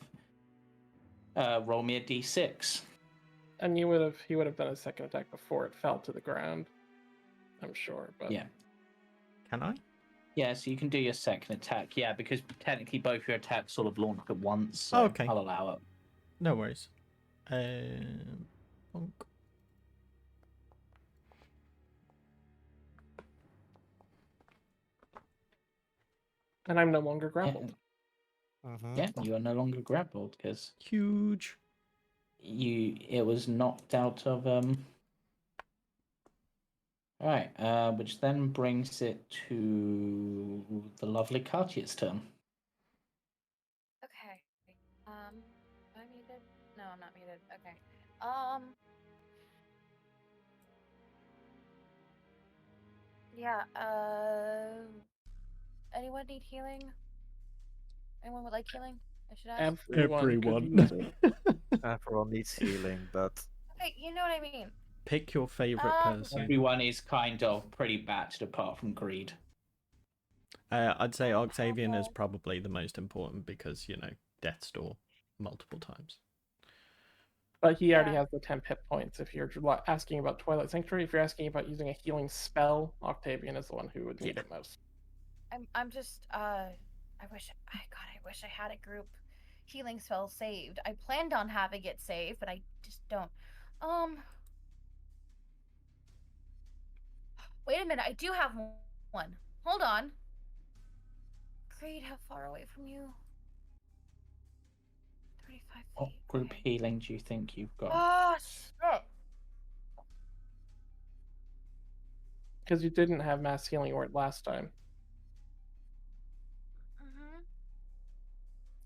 roll me a d6. And he would have done a second attack before it fell to the ground. I'm sure, but Yeah. Can I? Yeah, so you can do your second attack. Yeah, because technically both your attacks sort of launched at once. So Okay. I'll allow it. No worries. Bonk. and I'm no longer grappled. Yeah, you are no longer grappled because Huge. it was knocked out of Alright, which then brings it to the lovely Katia's turn. Okay. Am I muted? No, I'm not muted. Okay. Yeah. Anyone need healing? Anyone would like healing? I should ask. Everyone could use it. Everyone needs healing, but Okay, you know what I mean. Pick your favorite person. Everyone is kind of pretty battered apart from Greed. I'd say Octavian is probably the most important because, death's door multiple times. But he already Yeah. has the 10 hit points. If you're asking about Twilight Sanctuary, if you're asking about using a healing spell, Octavian is the one who would need it most. I'm just I wish I had a group healing spell saved. I planned on having it saved, but I just don't. Wait a minute, I do have one. Hold on. Great, how far away from you? 35 feet. What group okay. healing do you think you've got? Oh shit. Because you didn't have mass healing word last time. Mhm.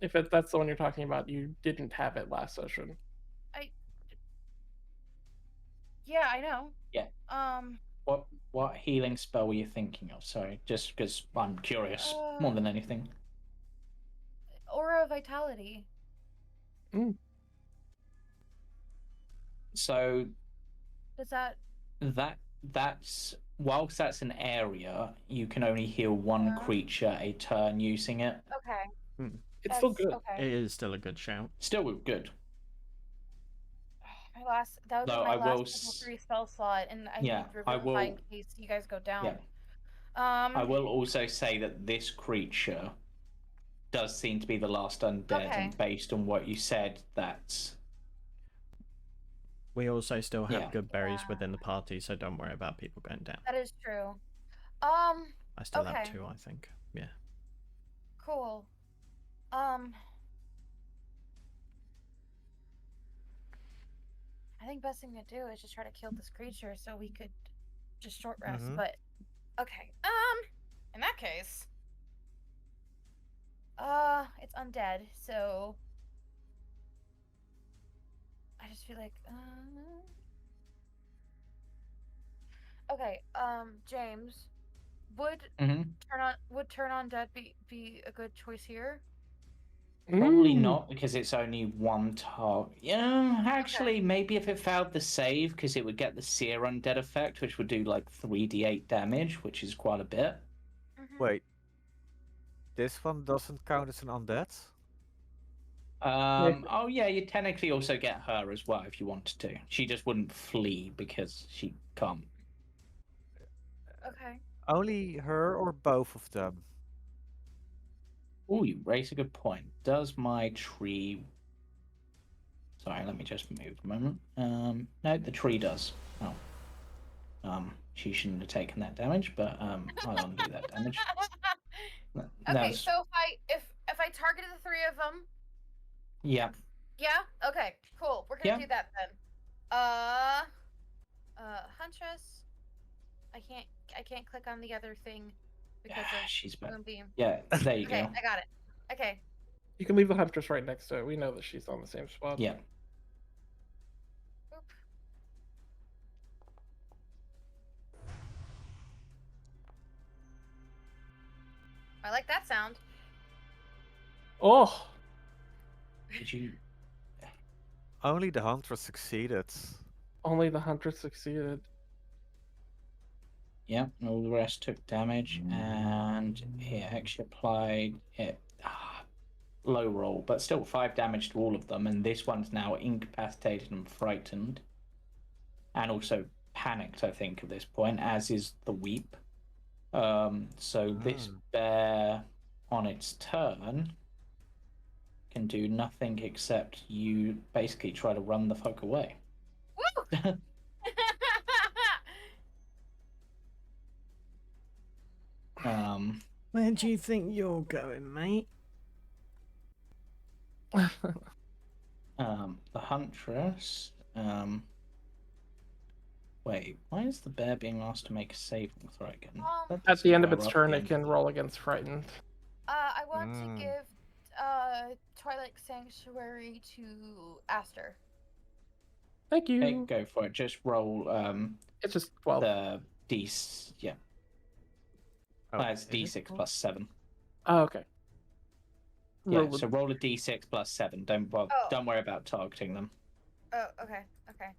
If that's the one you're talking about, you didn't have it last session. Yeah, I know. Yeah. What healing spell were you thinking of? Sorry, just because I'm curious more than anything. Aura of Vitality. So Does that that's whilst that's an area, you can only heal one creature a turn using it. okay? It's still That's good. okay. It is still a good shout. Still good. That would be Though my I will last level 3 spell slot, and I Yeah, need I Revivify will. in case you guys go down. Yeah. I will also say that this creature does seem to be the last undead, Okay. and based on what you said, that's We also still have Yeah. good berries Yeah. within the party, so don't worry about people going down. That is true. I still have okay. 2, I think. Yeah. Cool. I think best thing to do is just try to kill this creature so we could just short rest. Mhm. But okay. In that case, it's undead, so I just feel like okay. James, would turn on dead be a good choice here? probably not, because it's only one target. Yeah, actually, Okay. maybe if it failed the save, because it would get the seer undead effect, which would do like 3d8 damage, which is quite a bit. Mhm. Wait. This one doesn't count as an undead? Oh yeah, you technically also get her as well if you wanted to. She just wouldn't flee because she can't. Okay. Only her or both of them? Oh, you raise a good point. Does my tree? Sorry, let me just move a moment. No, the tree does. Oh. She shouldn't have taken that damage, but I'll undo that damage. Okay, so if I targeted the 3 of them. Yeah. Yeah. Okay. Cool. We're gonna do that then. Huntress. I can't click on the other thing because of she's back. Moonbeam. Yeah, there you Okay, go. I got it. Okay. You can leave the Huntress right next to it. We know that she's on the same spot. Yeah. Oop. I like that sound. Oh. Did you? Only the hunter succeeded. Only the Huntress succeeded. Yeah, all the rest took damage, and he actually applied it. Low roll, but still 5 damage to all of them, and this one's now incapacitated and frightened, and also panicked, I think, at this point, as is the Weep. So this bear, on its turn, can do nothing except you basically try to run the fuck away. Woo! Where do you think you're going, mate? The Huntress. Wait, why is the bear being asked to make a saving throw again? At the end of its turn, it can roll against Frightened. I want to give Twilight Sanctuary to Aster. Thank you. Okay, go for it. Just roll. It's just 12. The D. Yeah. Oh, That's is it d6 more? plus 7. Oh, okay. Yeah, Roll so roll a d6 plus 7. Don't worry about targeting them. Oh, okay, okay.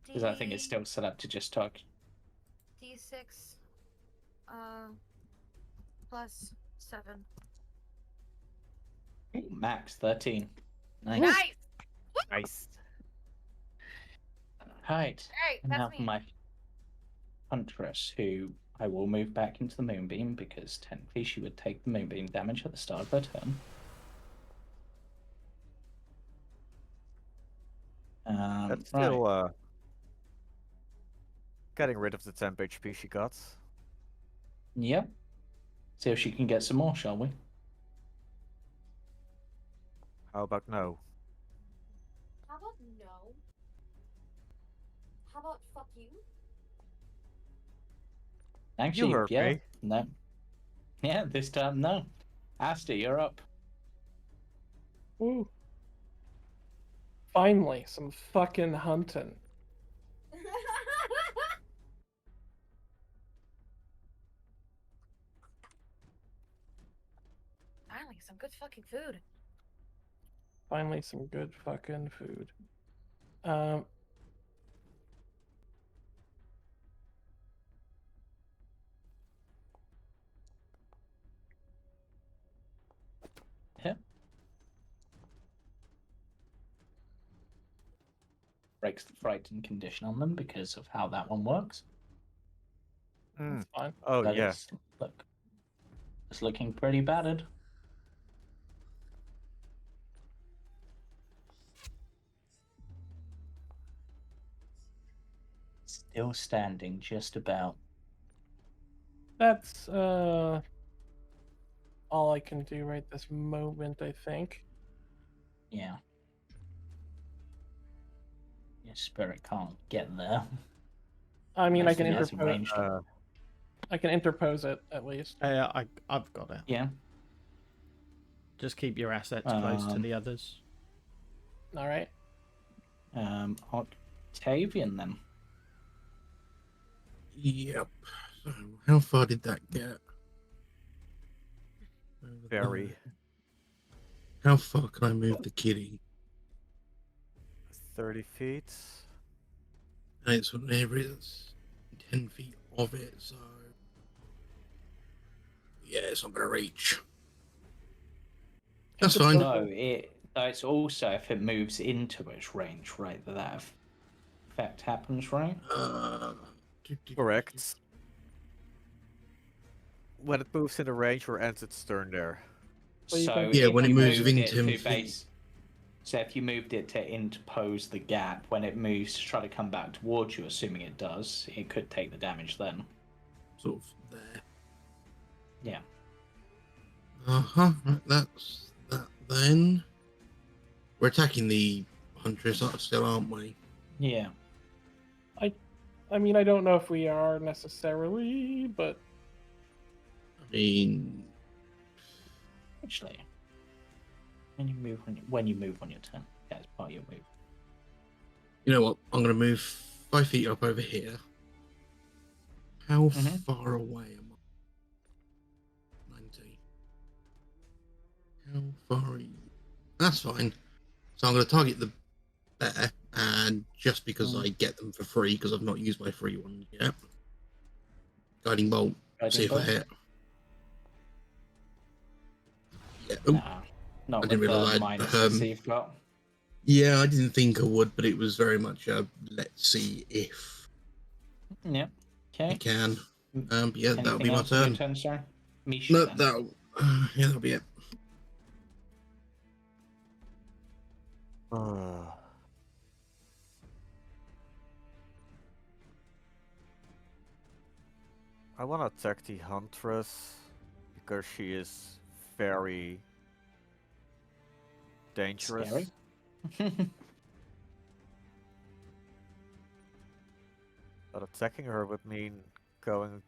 Because I think it's still set up to just target. D6, plus 7. Ooh, max 13. Nice. Nice. Nice. Right. Alright, And that's now for me. my Huntress, who I will move back into the Moonbeam because technically she would take the Moonbeam damage at the start of her turn. That's Right. still getting rid of the 10 HP she got. Yep. See if she can get some more, shall we? How about no? How about no? How about fuck you? Actually, heard yeah. me. No. Yeah, this time, no. Aster, you're up. Ooh. Finally, some fucking hunting. Finally, some good fucking food. Finally, some good fucking food. Um. Yeah. Breaks the frightened condition on them because of how that one works. That's fine. Oh, But yeah. it's looking pretty battered. Still standing, just about. That's all I can do right this moment, I think. Yeah. Your spirit can't get there. I mean, I Unless can it has interpose. ranged. I can interpose it at least. I've got it. Yeah. Just keep your assets close to Um, the others. All right. Octavian then. Yep. So, how far did that get? Over Very. there. How far can I move the kitty? 30 feet. And it's an area that's 10 feet of it, so. Yeah, it's not going to reach. That's fine. No, it's also if it moves into its range, right? That effect happens, right? Correct. When it moves in the range or ends its turn there. Well, you So can- Yeah, if when it you moves moved within it 10 to feet. base, so if you moved it to interpose the gap, when it moves to try to come back towards you, assuming it does, it could take the damage then. Sort of there. Yeah. Uh-huh. Right, that's that then. We're attacking the Huntress still, aren't we? Yeah. I mean, I don't know if we are necessarily, but I mean, Actually, when you move on your turn, that's part of your move. you know what? I'm going to move 5 feet up over here. How Mhm. far away am I? 90. How far are you? That's fine. So I'm going to target the bear, and just because I get them for free, because I've not used my free one yet. Guiding bolt. See if I hit. Yeah. Oh, Nah, not I with didn't realise the I'd, minuses you've got. yeah, I didn't think I would, but it was very much a let's see if Yeah. I Okay. can. But yeah, that'll Anything be my else on your turn. turn, sir? Misha. No, then. that'll be it. I want to attack the Huntress because she is very dangerous. Scary. But attacking her would mean going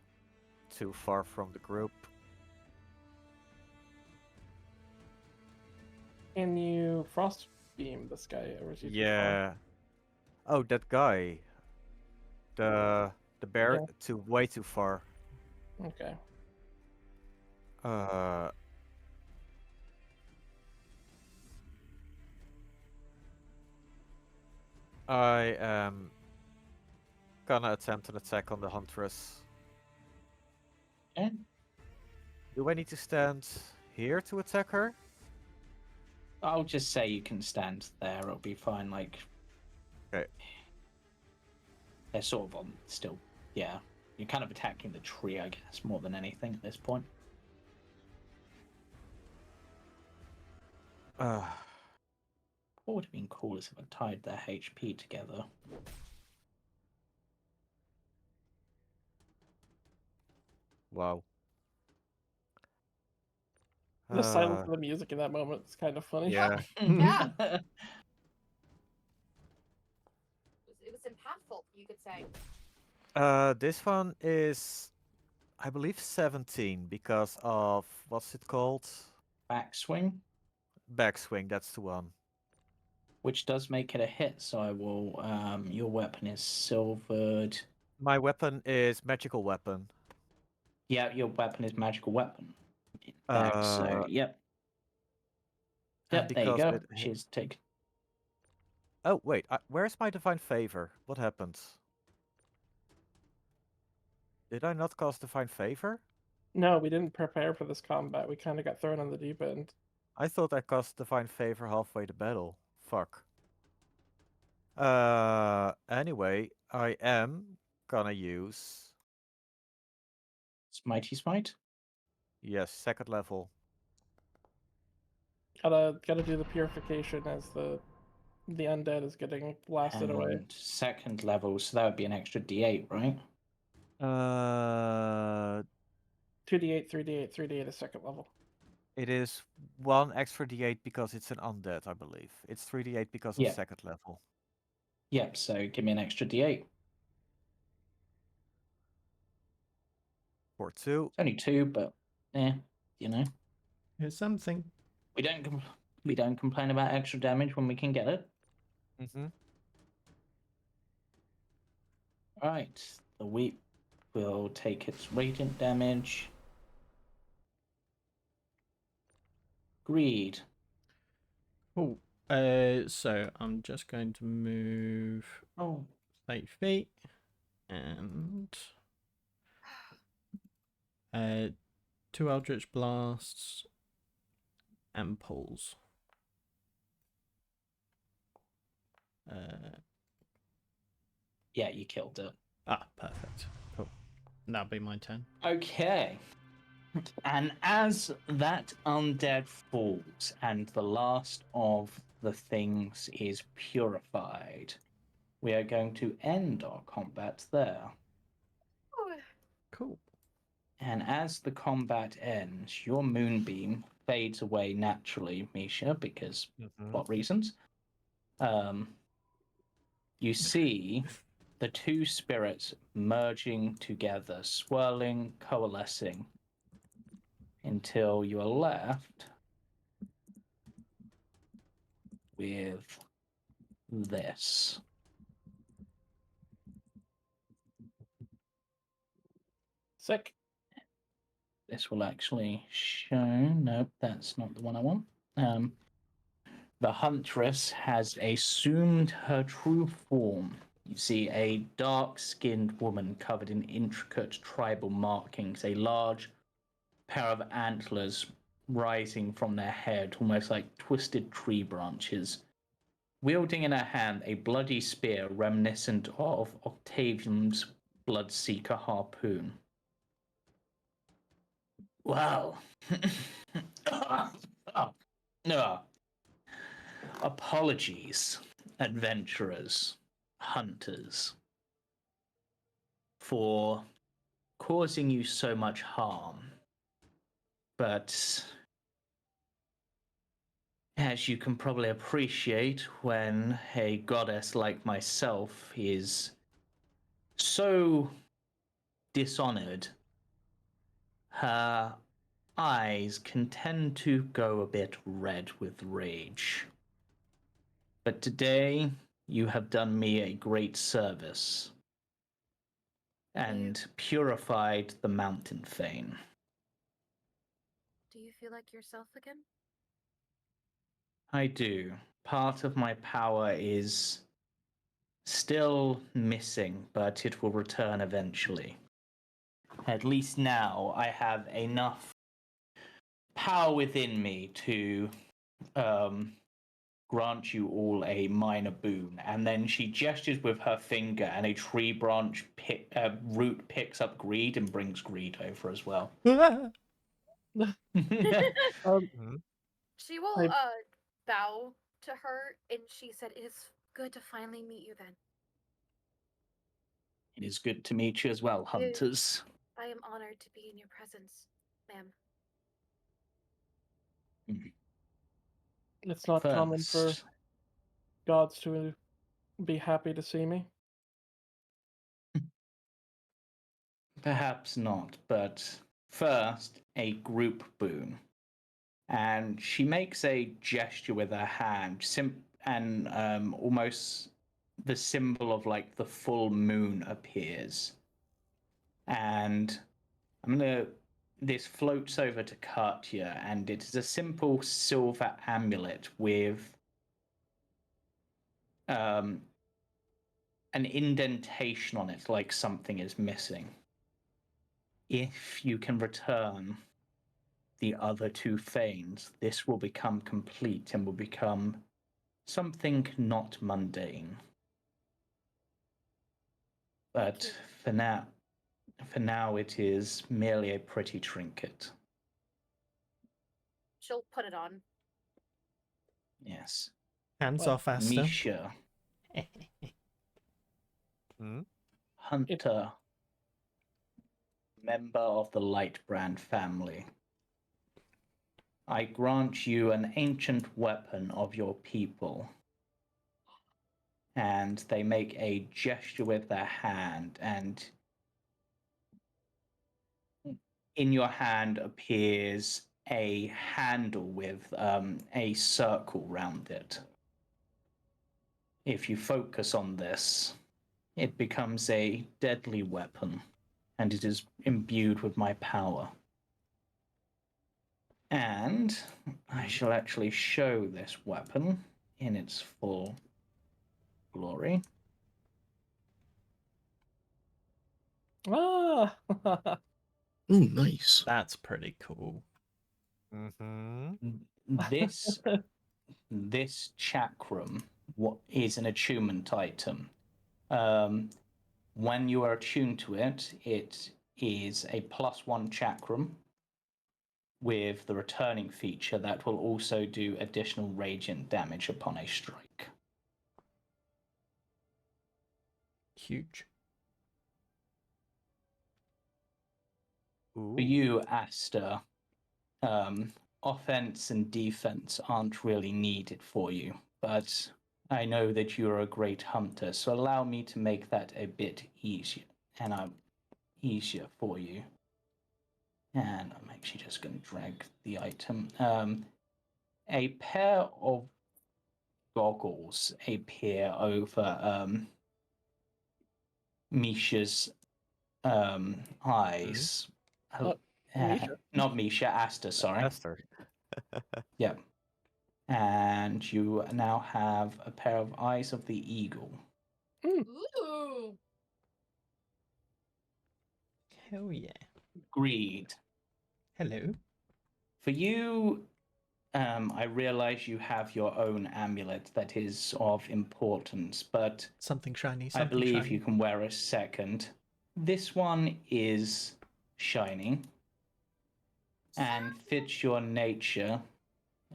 too far from the group. can you frost beam this guy, or is he too far? Yeah. Oh, that guy. The bear Yeah. way too far. Okay. Uh, I am gonna attempt an attack on the huntress. Okay. Do I need to stand here to attack her? I'll just say you can stand there. It'll be fine. Like, Okay. they're sort of on still. Yeah, you're kind of attacking the tree, I guess, more than anything at this point. What would have been cool is if I tied their HP together. Wow. The silence of the music in that moment is kind of funny. Yeah. Yeah. It was impactful, you could say. This one is, I believe, 17 because of what's it called? Backswing, Backswing. That's the one. which does make it a hit. So I will. Your weapon is silvered. My weapon is magical weapon. Yeah, your weapon is magical weapon. Back, so yep. and Yep, there you because go. it hit- She's taken. Oh wait, where's my divine favor? What happened? Did I not cast divine favor? No, we didn't prepare for this combat. We kind of got thrown on the deep end. I thought I cast divine favor halfway the battle. Fuck. Anyway, I am gonna use, Mighty Smite. yes, 2nd level. Gotta do the purification as the undead is getting blasted away. And 2nd level, so that would be an extra D8, right? 2d8, 3d8, 3d8 is 2nd level. It is 1 extra d8 because it's an undead, I believe. It's 3d8 because of Yeah. 2nd level. Yep, so give me an extra D8. For 2. It's only 2, but you know. Here's something. We don't complain about extra damage when we can get it. Mm-hmm. Right. The weep will take its radiant damage. Greed. Cool. So I'm just going to move Oh. 8 feet and 2 Eldritch Blasts and pulls. Yeah, you killed it. Perfect. Cool. That'll be my turn. Okay. And as that undead falls and the last of the things is purified, we are going to end our combat there. Cool. And as the combat ends, your moonbeam fades away naturally, Misha, because plot reasons. You see the two spirits merging together, swirling, coalescing, until you are left with this. Sick. This will actually show. Nope, that's not the one I want. The huntress has assumed her true form. You see a dark-skinned woman covered in intricate tribal markings, a large pair of antlers rising from their head, almost like twisted tree branches, wielding in her hand a bloody spear reminiscent of Octavian's Bloodseeker harpoon. Wow. No. Apologies, adventurers, hunters, for causing you so much harm. But as you can probably appreciate, when a goddess like myself is so dishonored, her eyes can tend to go a bit red with rage. But today, you have done me a great service and purified the mountain thane. Do you feel like yourself again? I do. Part of my power is still missing, but it will return eventually. At least now I have enough power within me to grant you all a minor boon. And then she gestures with her finger, and a tree branch root picks up greed and brings greed over as well. Um, She will I- bow to her, and she said, "It is good to finally meet you then. It is good to meet you as well, hunters. I am honored to be in your presence, ma'am." it's not common for First, gods to be happy to see me. perhaps not, but first, a group boon. And she makes a gesture with her hand, and almost the symbol of like the full moon appears. And this floats over to Katia, and it is a simple silver amulet with an indentation on it, like something is missing. If you can return the other two fanes, this will become complete and will become something not mundane. But for now it is merely a pretty trinket. She'll put it on. Yes. Hands Well, off, Aster. Misha, Hmm? hunter, member of the Lightbrand family. I grant you an ancient weapon of your people. And they make a gesture with their hand, and in your hand appears a handle with a circle round it. If you focus on this, it becomes a deadly weapon, and it is imbued with my power. And I shall actually show this weapon in its full glory. Ah, Oh, nice. That's pretty cool. Mm-hmm. This chakram is an attunement item. When you are attuned to it, it is a +1 chakram with the returning feature that will also do additional radiant damage upon a strike. Huge. Ooh. For you, Aster, offense and defense aren't really needed for you, but I know that you're a great hunter, so allow me to make that a bit easier, easier for you. And I'm actually just going to drag the item. A pair of goggles appear over Misha's eyes. Misha? Not Misha, Aster, sorry. Aster. Yep. And you now have a pair of eyes of the eagle. Ooh. Hell yeah. Greed. Hello. For you, I realize you have your own amulet that is of importance, but Something shiny, I something believe shiny. you can wear a second. This one is shiny and fits your nature,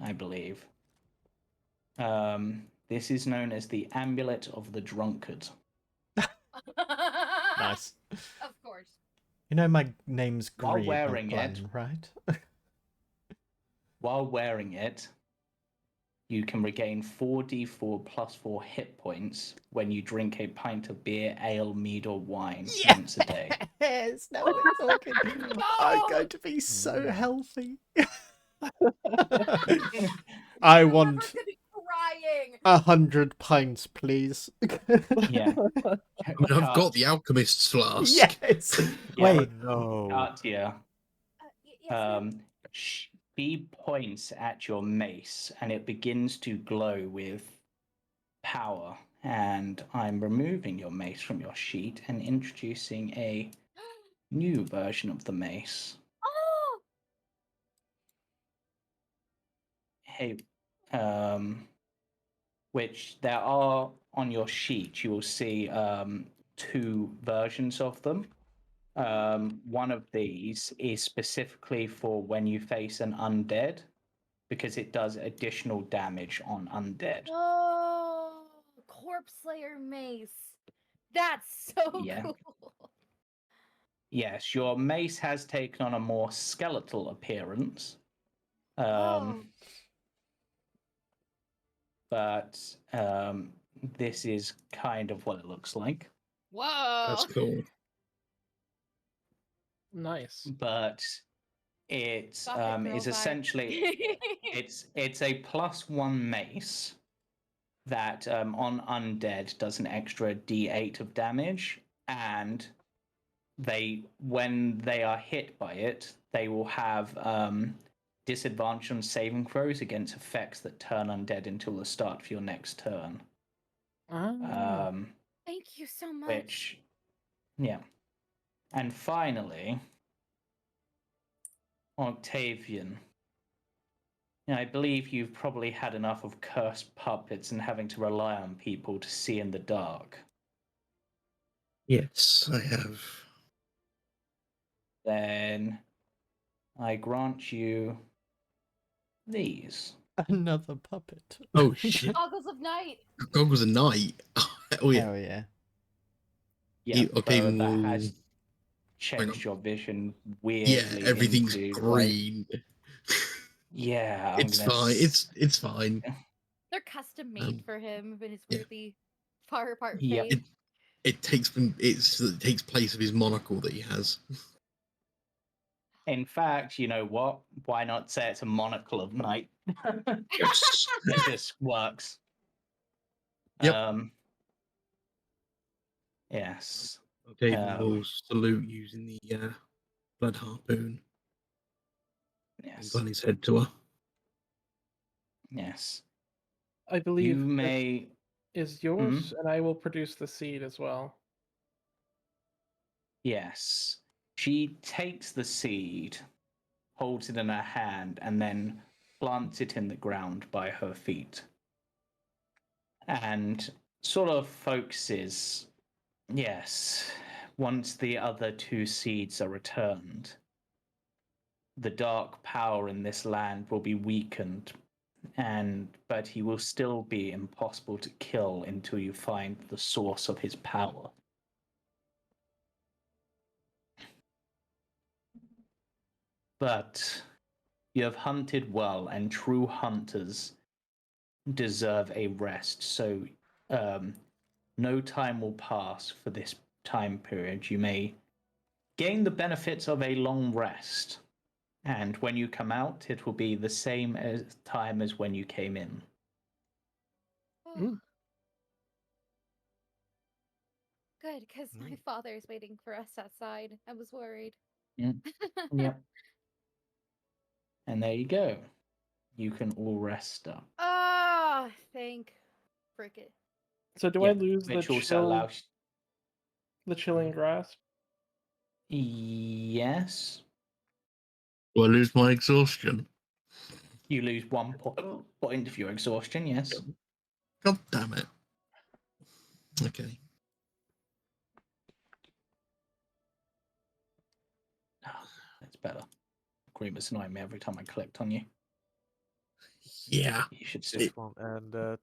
I believe. This is known as the Amulet of the Drunkard. Nice. Of course. You know my name's While Greed, not wearing it- Glutton, right? While wearing it, you can regain 4d4 plus 4 hit points when you drink a pint of beer, ale, mead, or wine once a day. Yes, now we're talking. I'm going to be so Yeah. healthy. I You're want never gonna be crying. 100 pints, please. Yeah. I mean, I've got the alchemist's flask. Yes. Yeah. Wait. Oh no. Katia, Yes, ma'am. He points at your mace and it begins to glow with power. And I'm removing your mace from your sheet and introducing a new version of the mace. Oh, Hey, which there are on your sheet. You will see two versions of them. One of these is specifically for when you face an undead, because it does additional damage on undead. oh, Corpse Slayer mace. That's so Yeah. cool. Yes, your mace has taken on a more skeletal appearance. Oh, But this is kind of what it looks like. whoa. That's cool. Nice. But it Gothic girl is vibe. essentially it's a +1 mace that on undead does an extra d8 of damage, and when they are hit by it, they will have disadvantage on saving throws against effects that turn undead until the start of your next turn. Ah. Thank you so much. Which, yeah. And finally, Octavian. I believe you've probably had enough of cursed puppets and having to rely on people to see in the dark. Yes, I have. Then I grant you these. Another puppet. Oh shit! Goggles of Night. Goggles a night. Oh yeah. Hell yeah. Yeah, Okay, so that well, has hang changed on. your vision Yeah, weirdly everything's into green. yeah, It's fine. It's fine. They're custom made for him and his yeah. weirdly far apart Yep. face. It takes place of his monocle that he has. In fact, you know what? Why not say it's a monocle of night? Yes. This works. Yep. Yes. Okay, we'll salute using the blood harpoon and Yes. gun his head to her. Yes. I believe You this may. is yours, and I will produce the seed as well. Yes. She takes the seed, holds it in her hand, and then plants it in the ground by her feet. And sort of focuses, yes, once the other two seeds are returned, the dark power in this land will be weakened, but he will still be impossible to kill until you find the source of his power. But you have hunted well, and true hunters deserve a rest. So no time will pass for this time period. You may gain the benefits of a long rest. And when you come out, it will be the same time as when you came in. Mm. Good, because my father's waiting for us outside. I was worried. Yep. And there you go. You can all rest up. Ah, thank frickin'. So do I lose which also allows. the chilling grasp? Yes. Do I lose my exhaustion? You lose 1 point of your exhaustion, yes. God damn it. Okay. That's better. Grimace annoying me every time I clicked on you. Yeah. You should This one ended.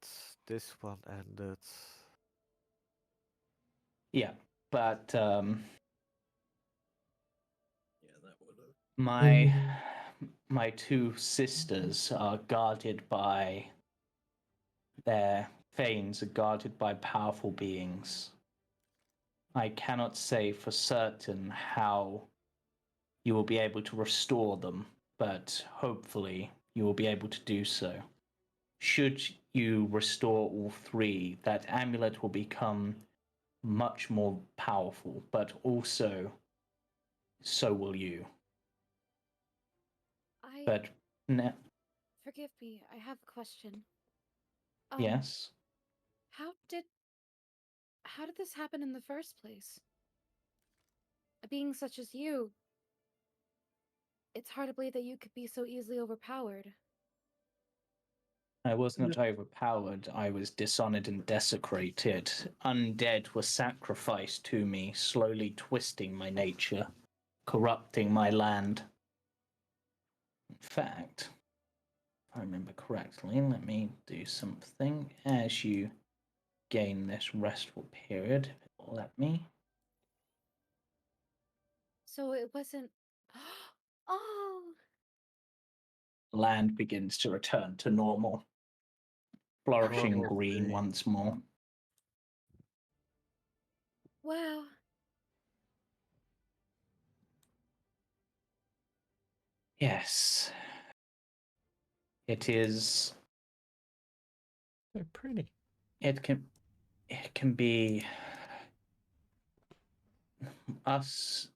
This one ended. Yeah, but Yeah, that would have. my two sisters are guarded by their fanes are guarded by powerful beings. I cannot say for certain how you will be able to restore them, but hopefully you will be able to do so. Should you restore all three, that amulet will become much more powerful, but also so will you. But No, Forgive me, I have a question. yes. How did this happen in the first place? A being such as you, it's hard to believe that you could be so easily overpowered. I wasn't overpowered. I was dishonored and desecrated. Undead were sacrificed to me, slowly twisting my nature, corrupting my land. In fact, if I remember correctly, let me do something. As you gain this restful period, let me. So it wasn't. Oh! Land begins to return to normal, flourishing Oh, green okay. once more. Wow. Yes. It is. So pretty. It can be us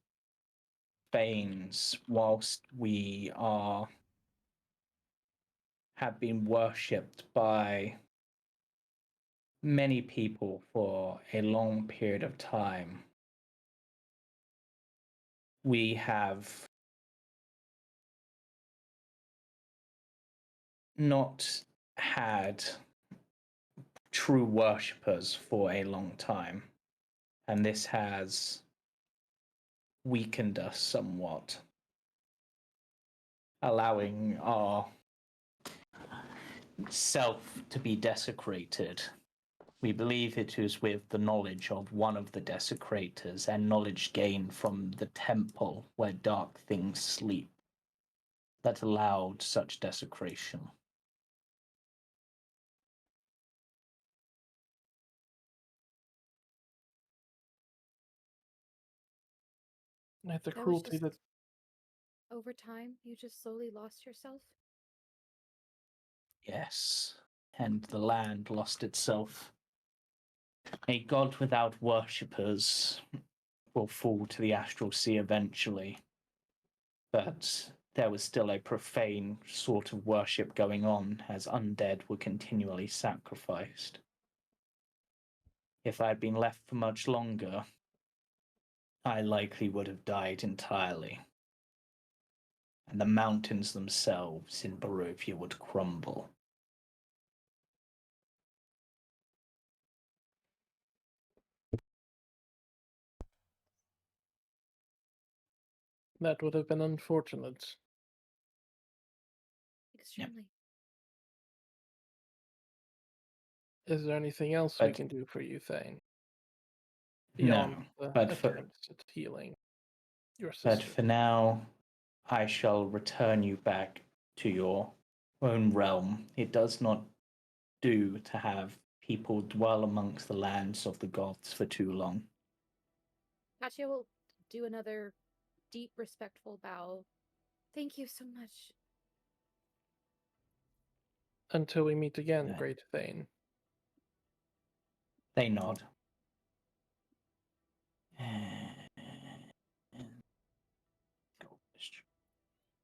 Banes, whilst we have been worshipped by many people for a long period of time. We have not had true worshippers for a long time, and this has weakened us somewhat, allowing our self to be desecrated. We believe it is with the knowledge of one of the desecrators and knowledge gained from the temple where dark things sleep that allowed such desecration. And the That was cruelty just that over time, you just slowly lost yourself? Yes, and the land lost itself. A god without worshippers will fall to the astral sea eventually, but there was still a profane sort of worship going on as undead were continually sacrificed. If I had been left for much longer, I likely would have died entirely, and the mountains themselves in Barovia would crumble. would have been unfortunate. Extremely. Is there anything else we But can do for you, Thane? no, Beyond the but attempts at healing your but sister? for now, I shall return you back to your own realm. It does not do to have people dwell amongst the lands of the gods for too long. Katia will do another deep, respectful bow. Thank you so much. Until we meet again, Yeah. great Thane. They nod.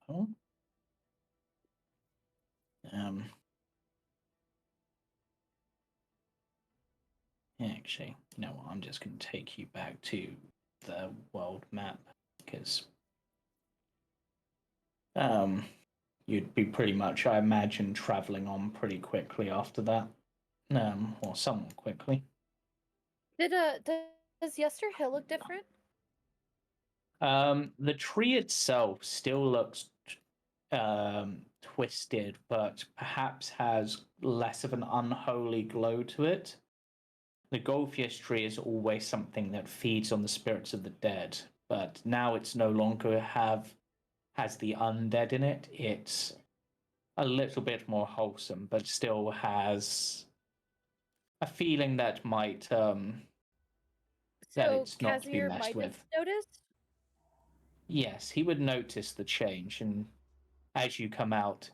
Oh. Actually, you know what? I'm just going to take you back to the world map because you'd be pretty much, I imagine, traveling on pretty quickly after that, or somewhat quickly. Does Yester Hill look different? The tree itself still looks twisted, but perhaps has less of an unholy glow to it. The Golfius tree is always something that feeds on the spirits of the dead, but now it's no longer has the undead in it. It's a little bit more wholesome, but still has a feeling that might that So it's not to be Casimir messed might have with. noticed? Yes, he would notice the change, and as you come out,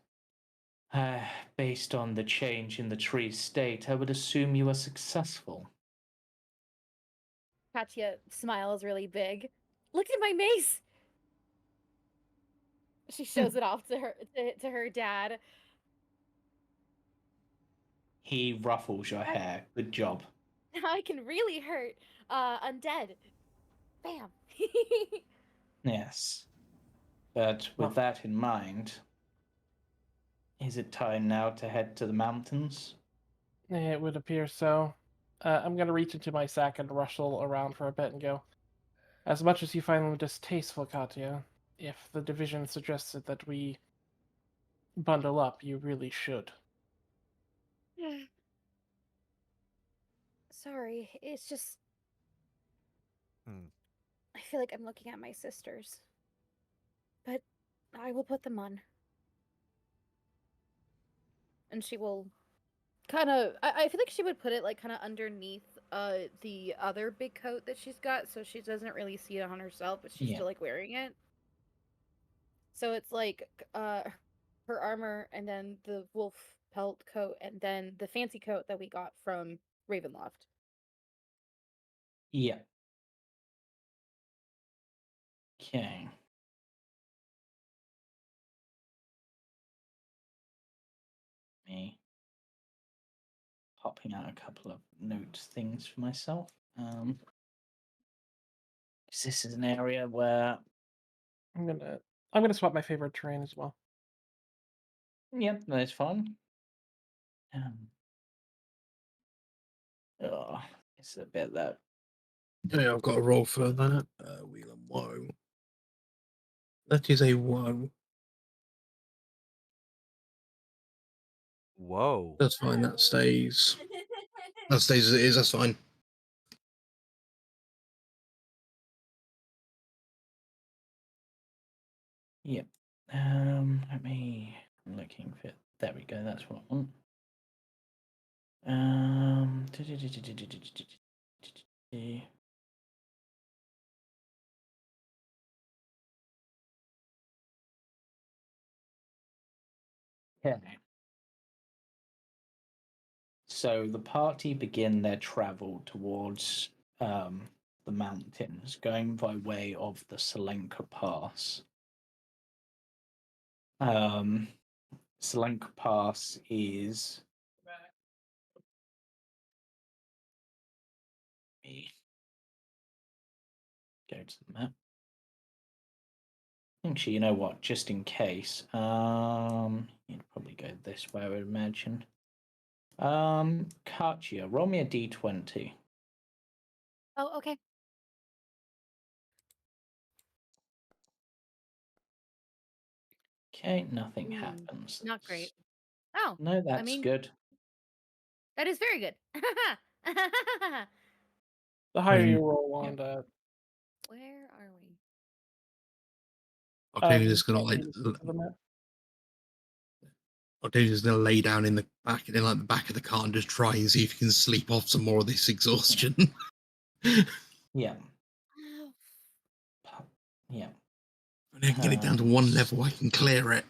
based on the change in the tree's state, I would assume you are successful. Katia smiles really big. Look at my mace! She shows it off to her dad. He ruffles your hair. Good job. Now I can really hurt undead. Bam. Yes. But with that in mind, is it time now to head to the mountains? It would appear so. I'm gonna reach into my sack and rustle around for a bit and go. As much as you find them distasteful, Katia, if the division suggested that we bundle up, you really should. Sorry, it's just Hmm. I feel like I'm looking at my sisters. But I will put them on. And she will kind of I feel like she would put it like kind of underneath the other big coat that she's got so she doesn't really see it on herself, but she's Yeah. still like wearing it. So it's like her armor and then the wolf pelt coat and then the fancy coat that we got from Ravenloft. Yeah. Okay. Me popping out a couple of note things for myself. 'Cause this is an area where, I'm gonna swap my favorite terrain as well. yeah, that's fine. Oh, it's a bit that. Yeah, I've got a roll for that. Wheel and woe. That is a woe. Whoa. That's fine. That stays. That stays as it is. That's fine. Yep. Let me. I'm looking for. There we go. That's what I want. Okay. So the party begin their travel towards the mountains, going by way of the Selenka Pass. Selenka Pass is go to the map. Actually, you know what? Just in case, you'd probably go this way, I would imagine. Katia, roll me a d20. Oh, okay. Okay, nothing Hmm, happens. not great. Oh, No, that's I mean, good. that is very good. The higher you mean, roll on Yep. that, Where are we? Octavian's gonna can't like. see the map. Octavian's gonna lay down in the back, in like the back of the car, and just try and see if he can sleep off some more of this exhaustion. Yeah. Oh, Yeah. When I can get it down to one level, I can clear it.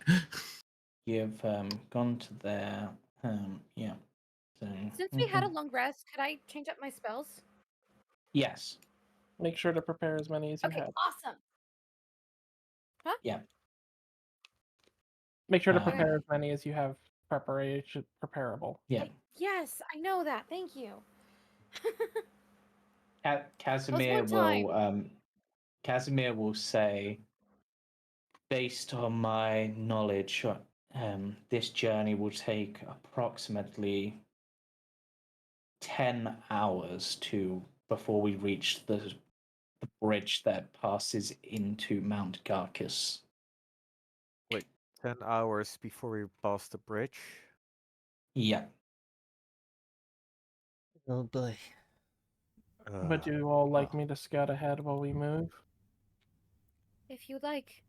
You've gone to there. Yeah. So, since we had a long rest, could I change up my spells? yes. Make sure to prepare as many as you Okay, have. awesome. Huh? Yeah. Make sure to Um, prepare as many as you have preparable. Yeah. Yes, I know that. Thank you. Casimir will say, based on my knowledge, this journey will take approximately 10 hours before we reach the bridge that passes into Mount Garcus. Wait, 10 hours before we pass the bridge? Yeah. Oh boy. Would Uh, you all like Oh. me to scout ahead while we move? If you'd like.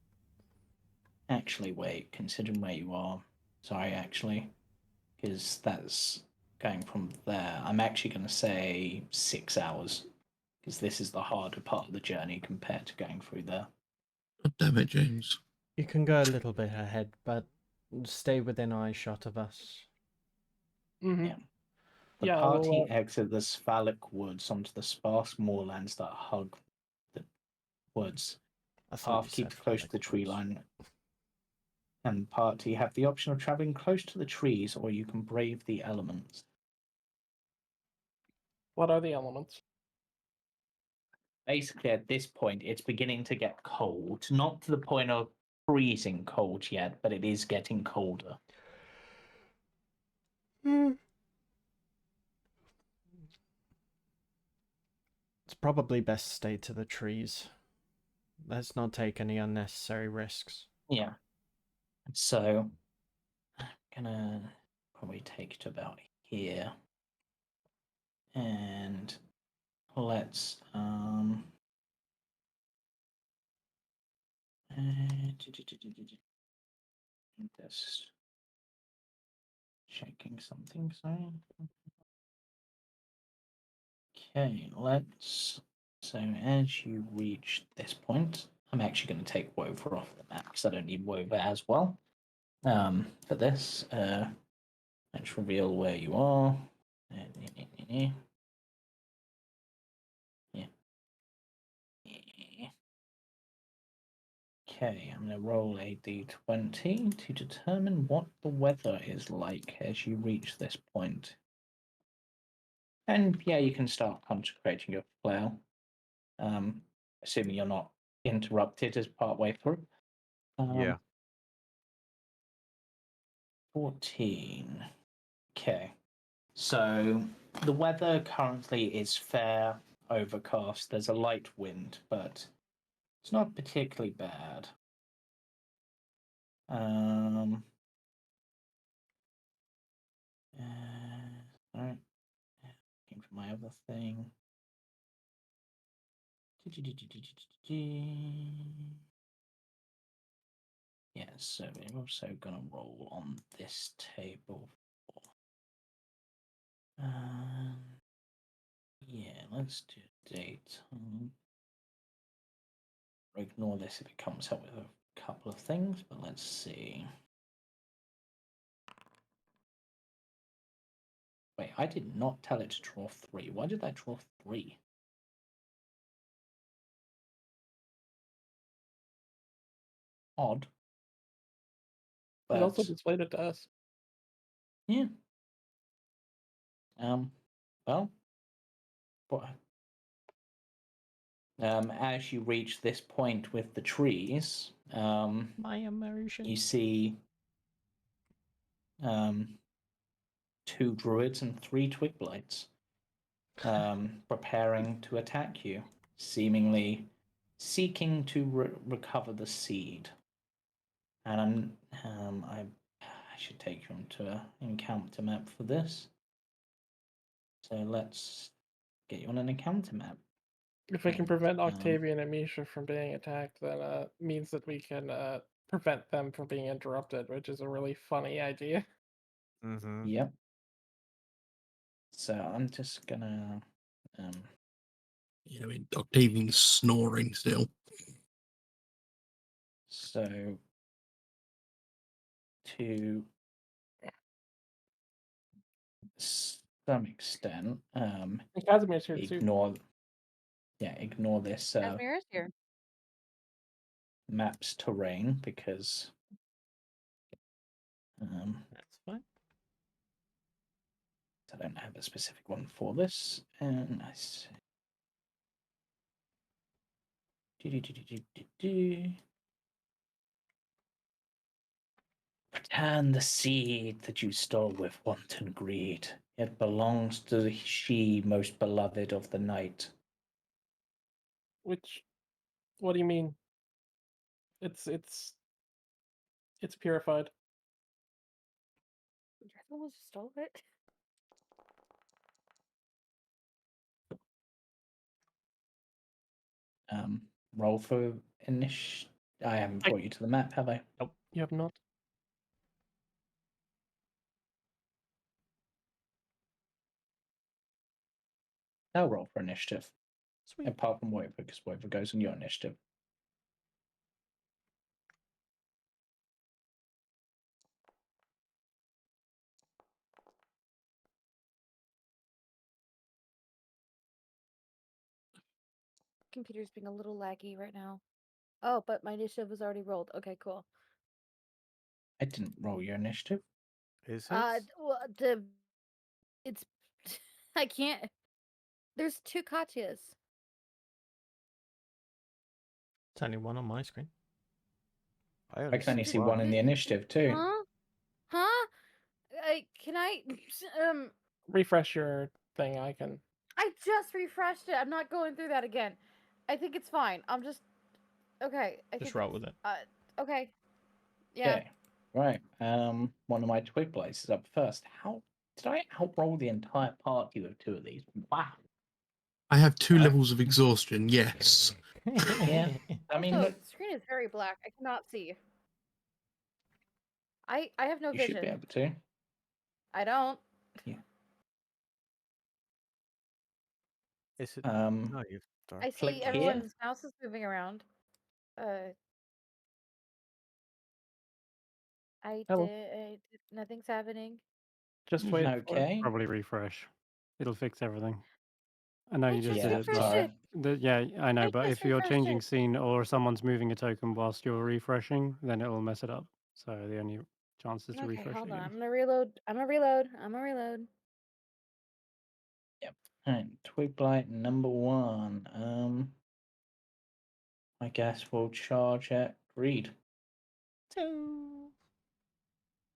Actually, wait, considering where you are. Sorry, actually. Because that's going from there. I'm actually going to say 6 hours. Because this is the harder part of the journey compared to going through there. God damn it, James. You can go a little bit ahead, but stay within eye shot of us. Mm-hmm. Yeah. The Yeah, party exit the Sphalic woods onto the sparse moorlands that hug the woods. I thought you Path keeps said close to the phallic tree woods. line. And the party have the option of traveling close to the trees, or you can brave the elements. What are the elements? Basically, at this point, it's beginning to get cold. Not to the point of freezing cold yet, but it is getting colder. It's probably best stay to the trees. Let's not take any unnecessary risks. Yeah. So, I'm gonna probably take it about here. And let's just checking something, sorry. Okay, let's. So as you reach this point, I'm actually going to take Wover off the map because I don't need Wover as well. For this, let's reveal where you are. Yeah. Okay, I'm going to roll a d20 to determine what the weather is like as you reach this point. And yeah, you can start consecrating your flail, assuming you're not interrupted as partway through. Yeah. 14. Okay. So the weather currently is fair, overcast. There's a light wind, but it's not particularly bad. Alright. Looking for my other thing. Yeah, so we're also gonna roll on this table. Yeah, let's do date. Ignore this if it comes up with a couple of things, but let's see. Wait, I did not tell it to draw 3. Why did I draw 3? Odd. It also But displayed it to us. yeah. Well, as you reach this point with the trees, My immersion. you see 2 druids and 3 twig blights preparing to attack you, seemingly seeking to recover the seed. And I should take you onto an encounter map for this. So let's get you on an encounter map. If we can And, prevent Octavian and Misha from being attacked, then means that we can prevent them from being interrupted, which is a really funny idea. Mm-hmm. Yep. So I'm just gonna Yeah, I mean, Octavian's snoring still. so to some extent, And Casimir's here too. ignore this Casimir is here. map's terrain because That's fine. I don't have a specific one for this. And I see. Return the seed that you stole with wanton greed. It belongs to the she most beloved of the night. Which, what do you mean? It's purified. You're the one who stole it. Roll for initiative. I haven't brought you to the map, have I? Nope, you have not. I'll roll for initiative. Sweet. Apart from Wover, because Wover goes on your initiative. Computer's being a little laggy right now. Oh, but my initiative was already rolled. Okay, cool. I didn't roll your initiative. Is it? Well, it's I can't. There's 2 Katias. It's only one on my screen. I can only see one. one in the initiative too. Huh? Huh? Can I? Refresh your thing. I can. I just refreshed it. I'm not going through that again. I think it's fine. I'm just okay. I Just think roll with it. okay. Yeah. Okay. Right. One of my twig blights is up first. How did I outroll the entire party with 2 of these? Wow. I have 2 Right. levels of exhaustion. Yes. Yeah. I mean, Also, look, the screen is very black. I cannot see. I have no you should be vision. able to. I don't. Is it? Um, No, you've dark. I Click see here. everyone's mouse is moving around. Hello. Nothing's happening. Just wait for it. okay. Probably refresh. It'll fix everything. I know I you just just did it, refreshed but it. yeah, I know. I But just if you're refreshed changing it. scene or someone's moving a token whilst you're refreshing, then it will mess it up. So the only chance is to Okay, refresh hold on. again. I'm gonna reload. I'm gonna reload. Yep. Alright, twig blight number 1. I guess we'll charge at greed.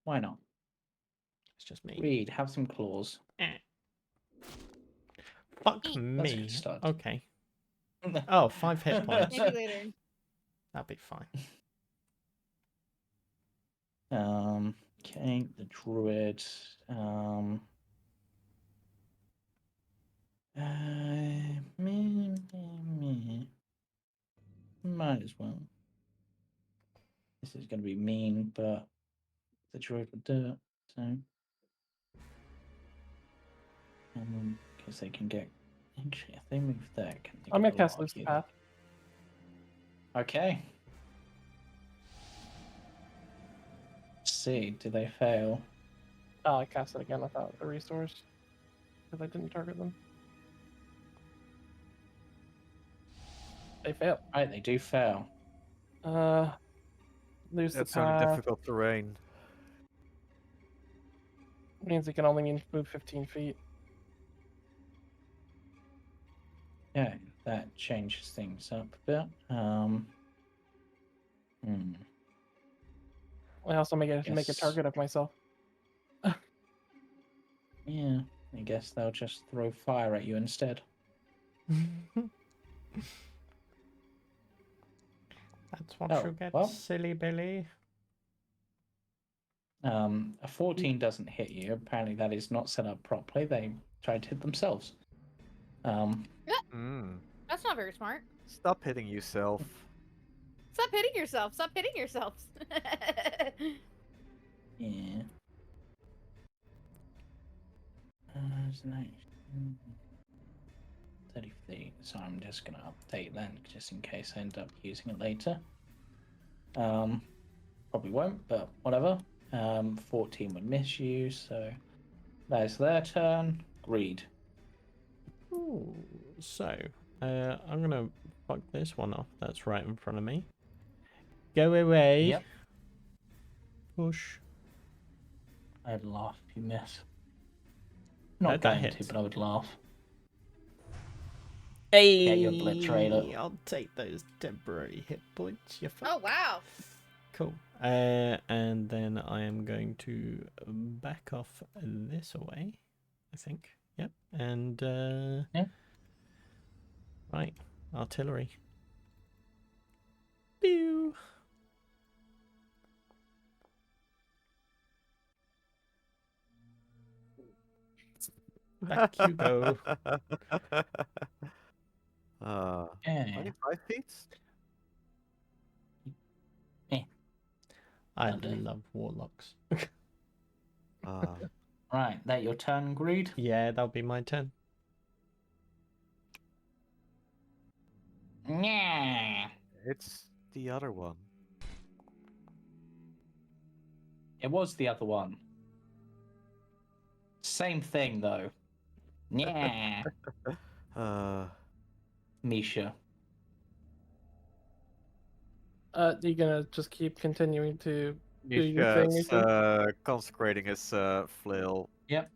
Why not? It's just me. Greed, have some claws. Fuck That's a me. good start. Okay. Oh, 5 hit points. Maybe later. That'd be fine. Okay, the druid. Me. Might as well. This is going to be mean, but the druid will do it. So, because they can get. Actually, if they move there, can they I'm get gonna a cast lot Loose here? Path. Okay. Let's see, do they fail? Oh, I cast it again without the resource because I didn't target them. They fail. Right, they do fail. Lose the That's only path difficult terrain. means it can only move 15 feet. Yeah, that changes things up a bit. I also make a Yes. target of myself. Yeah, I guess they'll just throw fire at you instead. That's what Oh, you get, well. silly Billy. A 14 doesn't hit you. Apparently, that is not set up properly. They tried to hit themselves. That's not very smart. Stop hitting yourself. Stop hitting yourself. Stop hitting yourselves. Yeah. 30 feet. So I'm just gonna update that just in case I end up using it later. Probably won't, but whatever. 14 would miss you, so that's their turn. Greed. Ooh, so, I'm gonna fuck this one off. That's right in front of me. Go away. Yep. Push. I'd laugh if you miss. Not That going hits. to, but I would laugh. Hey, Get your Obliterator. I'll take those temporary hit points. You fuck. Oh wow. Cool. And then I am going to back off this away, I think. Yep. And Yeah. Right, artillery. Pew. Back you go. 25 feet? I Lovely. love warlocks. Right, that your turn, Greed? Yeah, that'll be my turn. Yeah. It's the other one. It was the other one. Same thing, though. Yeah. Misha. You gonna just keep continuing to Do your thing, Misha. Consecrating his flail. Yep.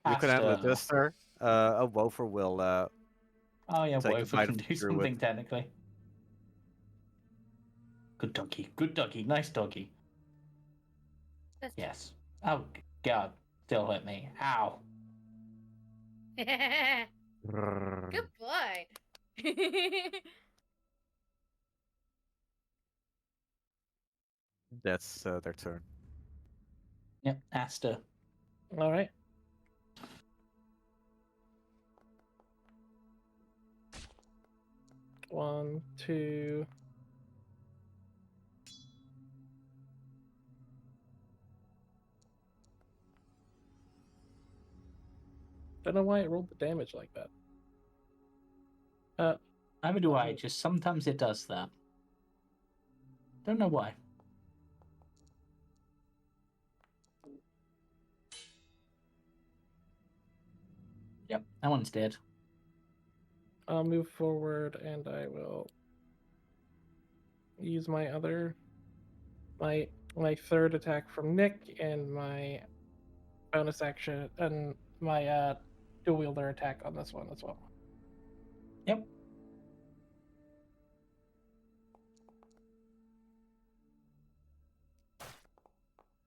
You can handle it, Aster. Aster. Wofer will Oh yeah, take a Wofer bite can of the do druid. something technically. Good doggy. Good doggy. Nice doggy. That's Yes. Oh god. Still hurt me. Ow. Good boy. That's their turn. Yep. Aster. All right. One, two. Don't know why it rolled the damage like that. Neither do I. Just sometimes it does that. Don't know why. Yep. That one's dead. I'll move forward and I will use my third attack from Nick and my bonus action and my dual wielder attack on this one as well. Yep.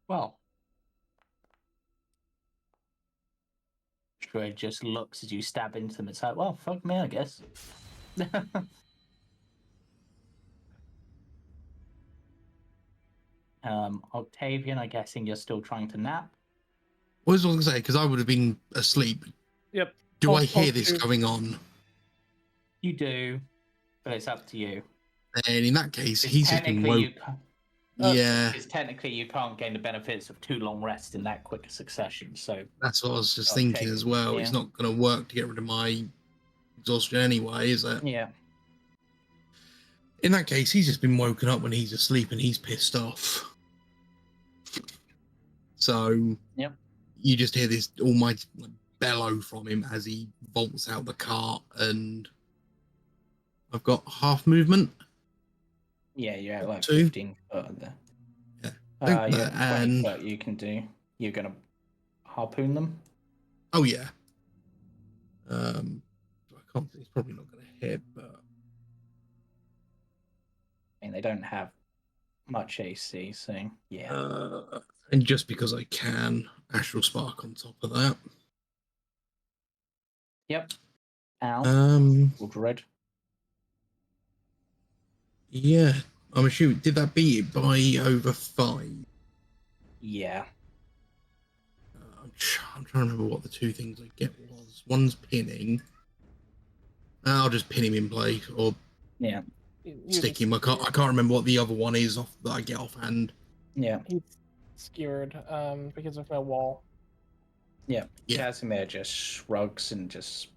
Well. Strahd just looks as you stab into them. It's like, well, fuck me, I guess. Octavian, I'm guessing you're still trying to nap. What was I going to say? Because I would have been asleep. Yep. Do I Pulse hear this 2. going on? You do, but it's up to you. And in that case, It's he's just been technically woke. you can't, Yeah, because technically you can't gain the benefits of too long rest in that quick succession. So that's what I was just Okay, thinking as well. yeah. It's not going to work to get rid of my exhaustion anyway, is it? yeah, In that case, he's just been woken up when he's asleep and he's pissed off. So Yep. you just hear this almighty bellow from him as he vaults out the cart, and I've got half movement. yeah, you're at like 2. 15 foot there. Yeah. Yeah, 20 And foot you can do. You're gonna harpoon them. oh yeah. I can't. It's probably not going to hit, but I mean, they don't have much AC, so yeah. and just because I can, Astral Spark on top of that. Yep. Ow. Dread. Yeah, I'm assuming. Did that beat it by over 5? Yeah. I'm trying to remember what the two things I get was. One's pinning. I'll just pin him in place, or Yeah. stick him. I can't remember what the other one is off that I get offhand. Yeah. He's skewered because of no wall. Yeah. Yeah. Casimir just shrugs and just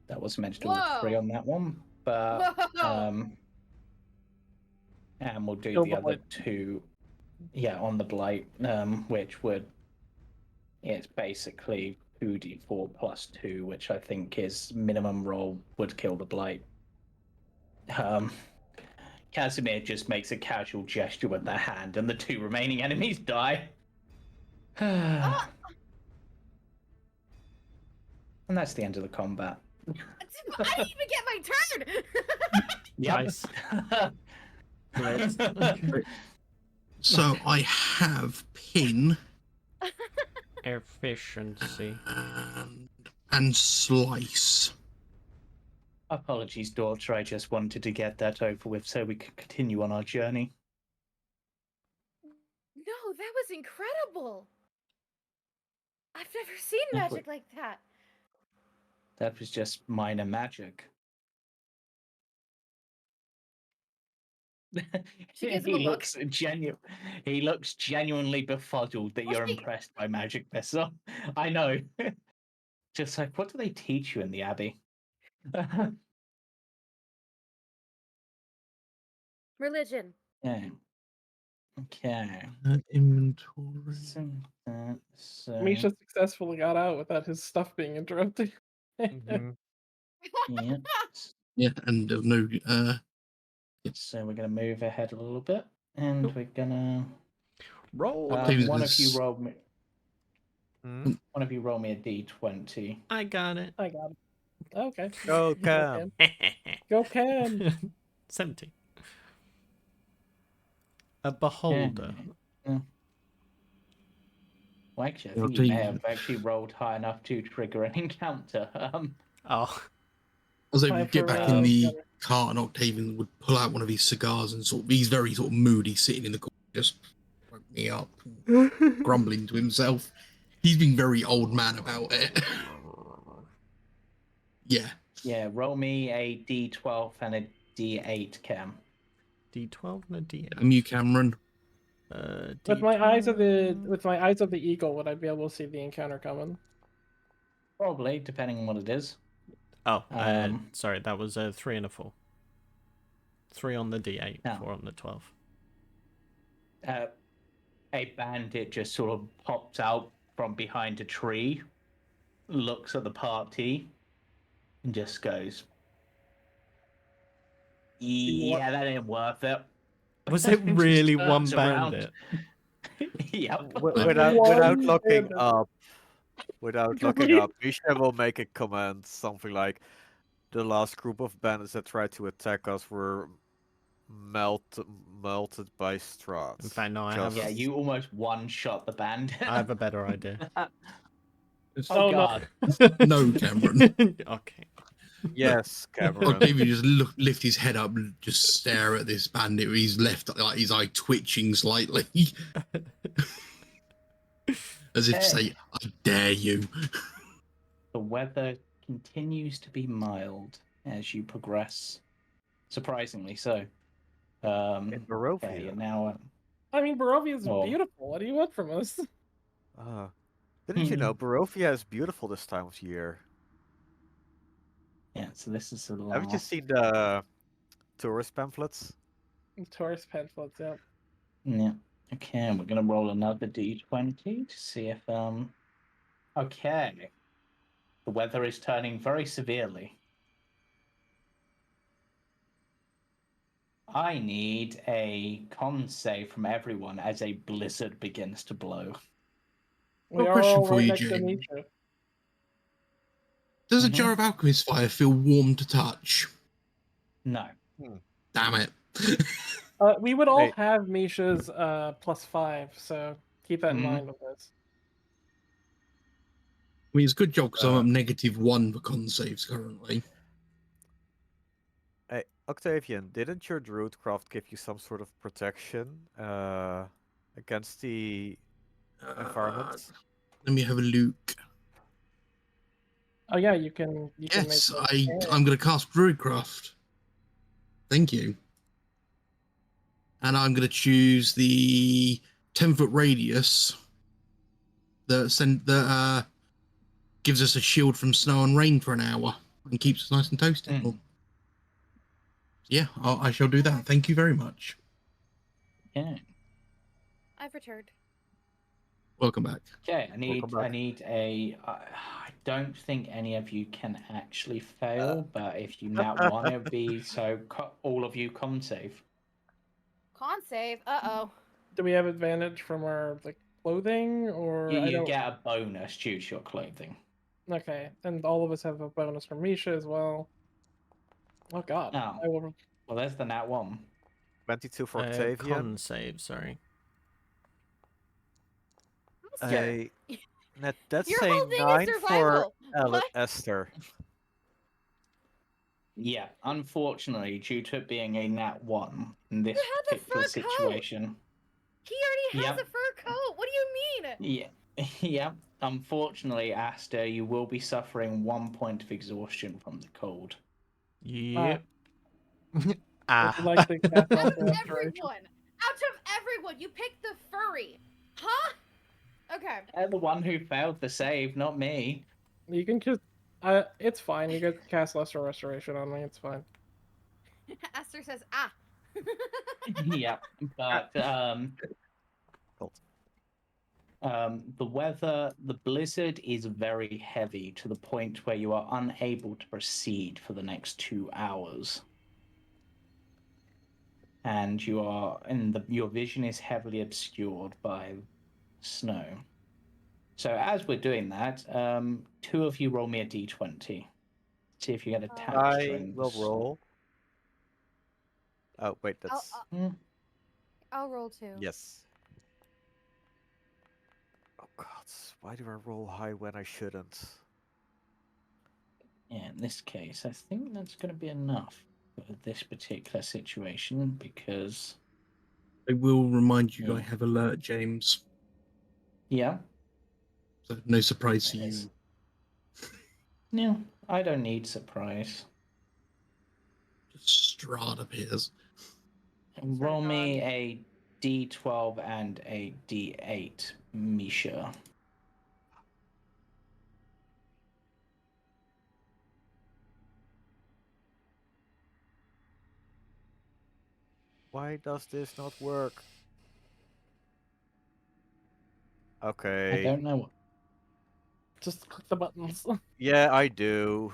that was meant to do all 3 Whoa. on that one, but Whoa. and we'll do Kill the the other blight. 2 on the blight, which would it's basically 2d4 plus 2, which I think is minimum roll would kill the blight. Casimir just makes a casual gesture with their hand, and the 2 remaining enemies die. Ah, And that's the end of the combat. I didn't even get my turn. Nice. Okay. So I have pin Efficiency. and slice. Apologies, daughter. I just wanted to get that over with so we could continue on our journey. No, that was incredible. I've never seen Yeah, magic like that. That was just minor magic. She gives him a He look. looks He looks genuinely befuddled that you're What's he- impressed by magic, Misha. I know. Just like, what do they teach you in the Abbey? Religion. Yeah. Okay. Inventory. So, Misha successfully got out without his stuff being interrupted. Mhm. yeah. Yeah, and no So we're gonna move ahead a little bit, and Cool. we're gonna Roll. Octavian's one gonna of you s- roll me. Hmm? One of you roll me a d20. I got it. I got it. Okay. Go, Go Cam. Go Cam. 70. A beholder. Yeah. Well, actually, I Yeah, think you may Octavian. have actually rolled high enough to trigger an encounter. Oh, As they Time would get for, back in uh, the cart, and Octavian would pull out one of his cigars and he's very sort of moody, sitting in the corner, just woke me up, grumbling to himself. He's been very old man about it. Yeah. yeah, roll me a d12 and a d8, Cam. D12 and a D8. I'm you, Cameron. With my eyes of the D12. eagle, would I be able to see the encounter coming? Probably, depending on what it is. Oh, Um, sorry, that was a 3 and a 4. 3 on the D8, No. 4 on the 12. A bandit just sort of pops out from behind a tree, looks at the party, and just goes, "Yeah, that ain't worth it." Was it And just really one turns around. bandit? Yep. Without One looking bandit. up, Misha will make a comment, something like, "The last group of bandits that tried to attack us were melted by Strahd." In fact, no, I Just- Yeah, you almost one-shot the bandit. I have a better idea. Oh, no. God. No, Cameron. Okay. Yes, Cameron. Octavian just lift his head up and just stare at this bandit with his left, like his eye twitching slightly, as if to say, "I dare you." The weather continues to be mild as you progress. Surprisingly so. In Okay, Barovia. you're now. I mean, Barovia is Oh. beautiful. What do you want from us? Didn't you know Barovia is beautiful this time of year? Yeah, so this is the last. Haven't you seen the tourist pamphlets? Tourist pamphlets, yeah. Yeah. Okay, we're gonna roll another d20 to see if Okay. The weather is turning very severely. I need a con save from everyone as a blizzard begins to blow. We Got a are question all for right you, next to James. Misha. Does a Mhm. jar of alchemist fire feel warm to touch? No. Damn it. We would all Wait. have Misha's +5, so keep that in Mhm. mind with this. I mean, it's a good job because I'm Uh, up -1 for con saves currently. Hey, Octavian, didn't your Druidcraft give you some sort of protection against the environment? Let me have a look. Oh yeah, you can Yes, make it I'm going to cast Druidcraft. Thank you. And I'm going to choose the 10-foot radius that gives us a shield from snow and rain for an hour and keeps us nice and toasted. Well, yeah, I shall do that. Thank you very much. Yeah. I've returned. Welcome back. Okay, I back. need a. I don't think any of you can actually fail, but if you nat one, it'd be so all of you con save. Con save. Uh-oh. Do we have advantage from our clothing, or I You don't? get a bonus due to your clothing. Okay, and all of us have a bonus from Misha as well. Oh God, Oh, I will. well, there's the nat one. 22 for Octavian. Con save, sorry. Aster, That's your a whole thing 9 is for survival. What? Esther. Yeah, unfortunately, due to it being a nat one in this You had the particular fur coat. situation. He already has Yep. a fur coat. What do you mean? Yeah, yeah. Unfortunately, Aster, you will be suffering 1 point of exhaustion from the cold. Yep. Would you like to cast Out of Lesser Restoration? everyone, you picked the furry. Huh? Okay. They're the one who failed the save, not me. You can just. It's fine. You guys cast Lesser Restoration on me. It's fine. Aster says, ah. Yeah, but the weather, the blizzard is very heavy to the point where you are unable to proceed for the next 2 hours. and you are your vision is heavily obscured by snow. So as we're doing that, two of you roll me a d20. See if you get attached I during will this. roll. Oh wait, I'll, that's I'll, I'll roll too. yes. Oh God, why do I roll high when I shouldn't? Yeah, in this case, I think that's going to be enough for this particular situation because. I will remind you, Yeah. I have alert, James. Yeah. So no surprise to Yes. you. No, I don't need surprise. Just Strahd appears. Roll me a d12 and a d8, Misha. Why does this not work? I Okay. don't know what. Just click the buttons. Yeah, I do.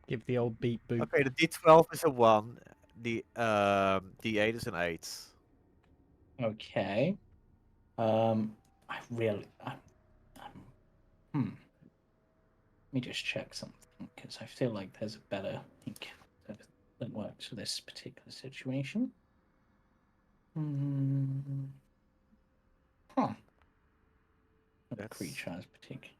Give the old beat boop. Okay, the D12 is a 1. The D8 is an 8. Okay. I really. Let me just check something because I feel like there's a better link that works for this particular situation. Huh. What creature is particular?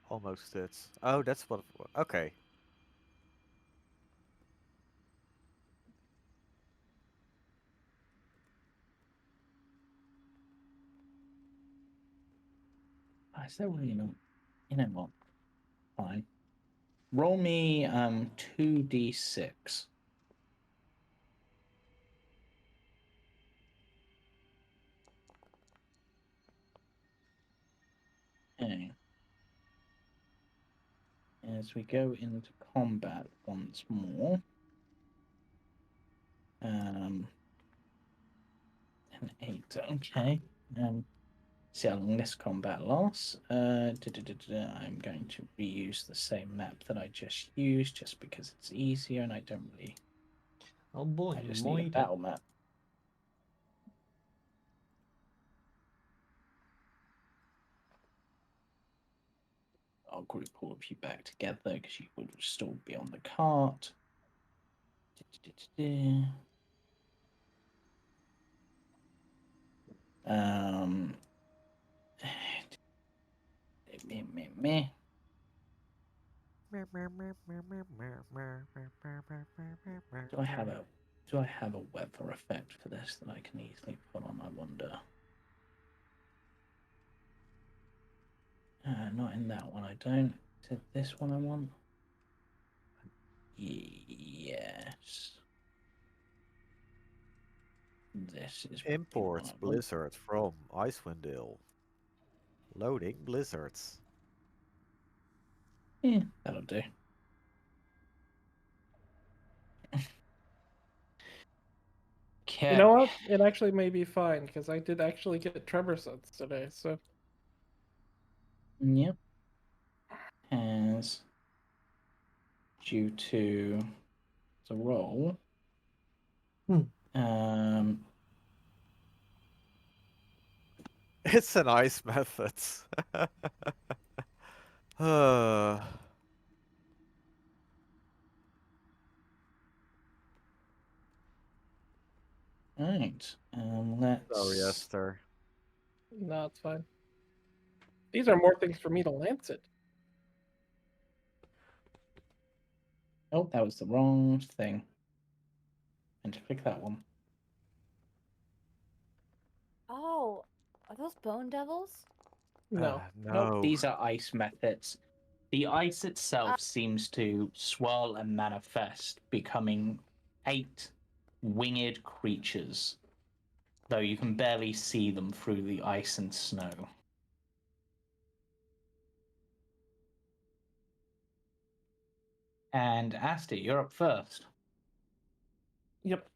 Almost it. Oh, that's what. Okay. Is there really not? You know what? Fine. Roll me 2d6. Okay. As we go into combat once more. An 8. Okay. See how long this combat lasts. I'm going to reuse the same map that I just used just because it's easier and I don't really. Oh boy, I just need a Moida. battle map. I'll group all of you back together because you would still be on the cart. Um, meh. Do I have a weather effect for this that I can easily put on? I wonder. Not in that one. I don't. Is it this one I want? Yes. This is the one Imports I want. Blizzard from Icewind Dale. Loading Blizzards. Yeah, that'll do. Okay. You know what? It actually may be fine because I did actually get tremor sense today. So Yep. As due to the roll. Um. It's an ice method. Right. Sorry, Let's. Aster. no, it's fine. These are more things for me to lancet. Oh, that was the wrong thing. And to pick that one. Oh, are those bone devils? No. Nope, No. these are ice methods. The ice itself seems to swirl and manifest, becoming 8 winged creatures, though you can barely see them through the ice and snow. And Aster, you're up first. Yep.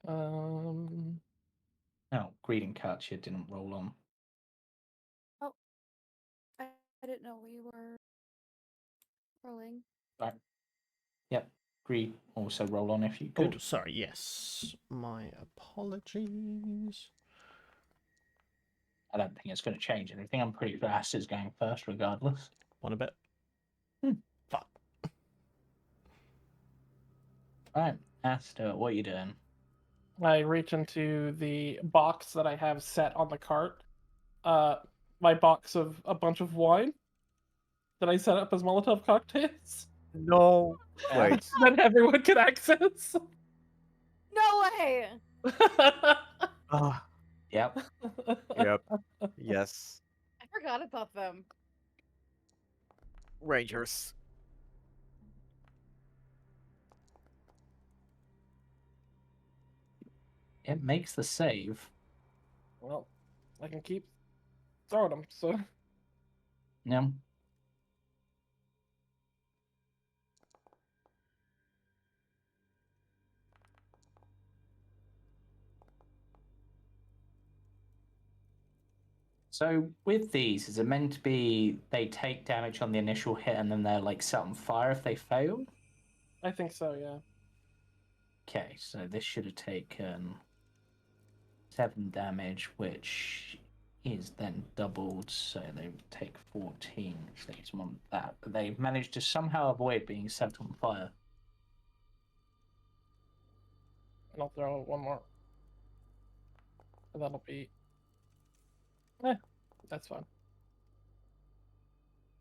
Um. Oh, greeting Katia didn't roll on. didn't know we were rolling. Right. Yep. Greed. Also roll on if you Oh, could. sorry. Yes, my apologies. I don't think it's going to change anything. I'm pretty sure Aster's going first, regardless. One a bit. Hmm. Fuck. Right, Aster, what are you doing? I reach into the box that I have set on the cart. My box of a bunch of wine that I set up as Molotov cocktails No. Yeah. Wait. that everyone can access. No way! Ah. Yep. Yep. Yes. I forgot about them. Rangers. It makes the save. Well, I can keep throwing them, so. Yeah. So with these, is it meant to be they take damage on the initial hit and then they're like set on fire if they fail? I think so, yeah. Okay, so this should have taken 7 damage, which is then doubled, so they would take 14, which leaves them on that. But they've managed to somehow avoid being set on fire. And I'll throw one more. And that'll be. That's fine.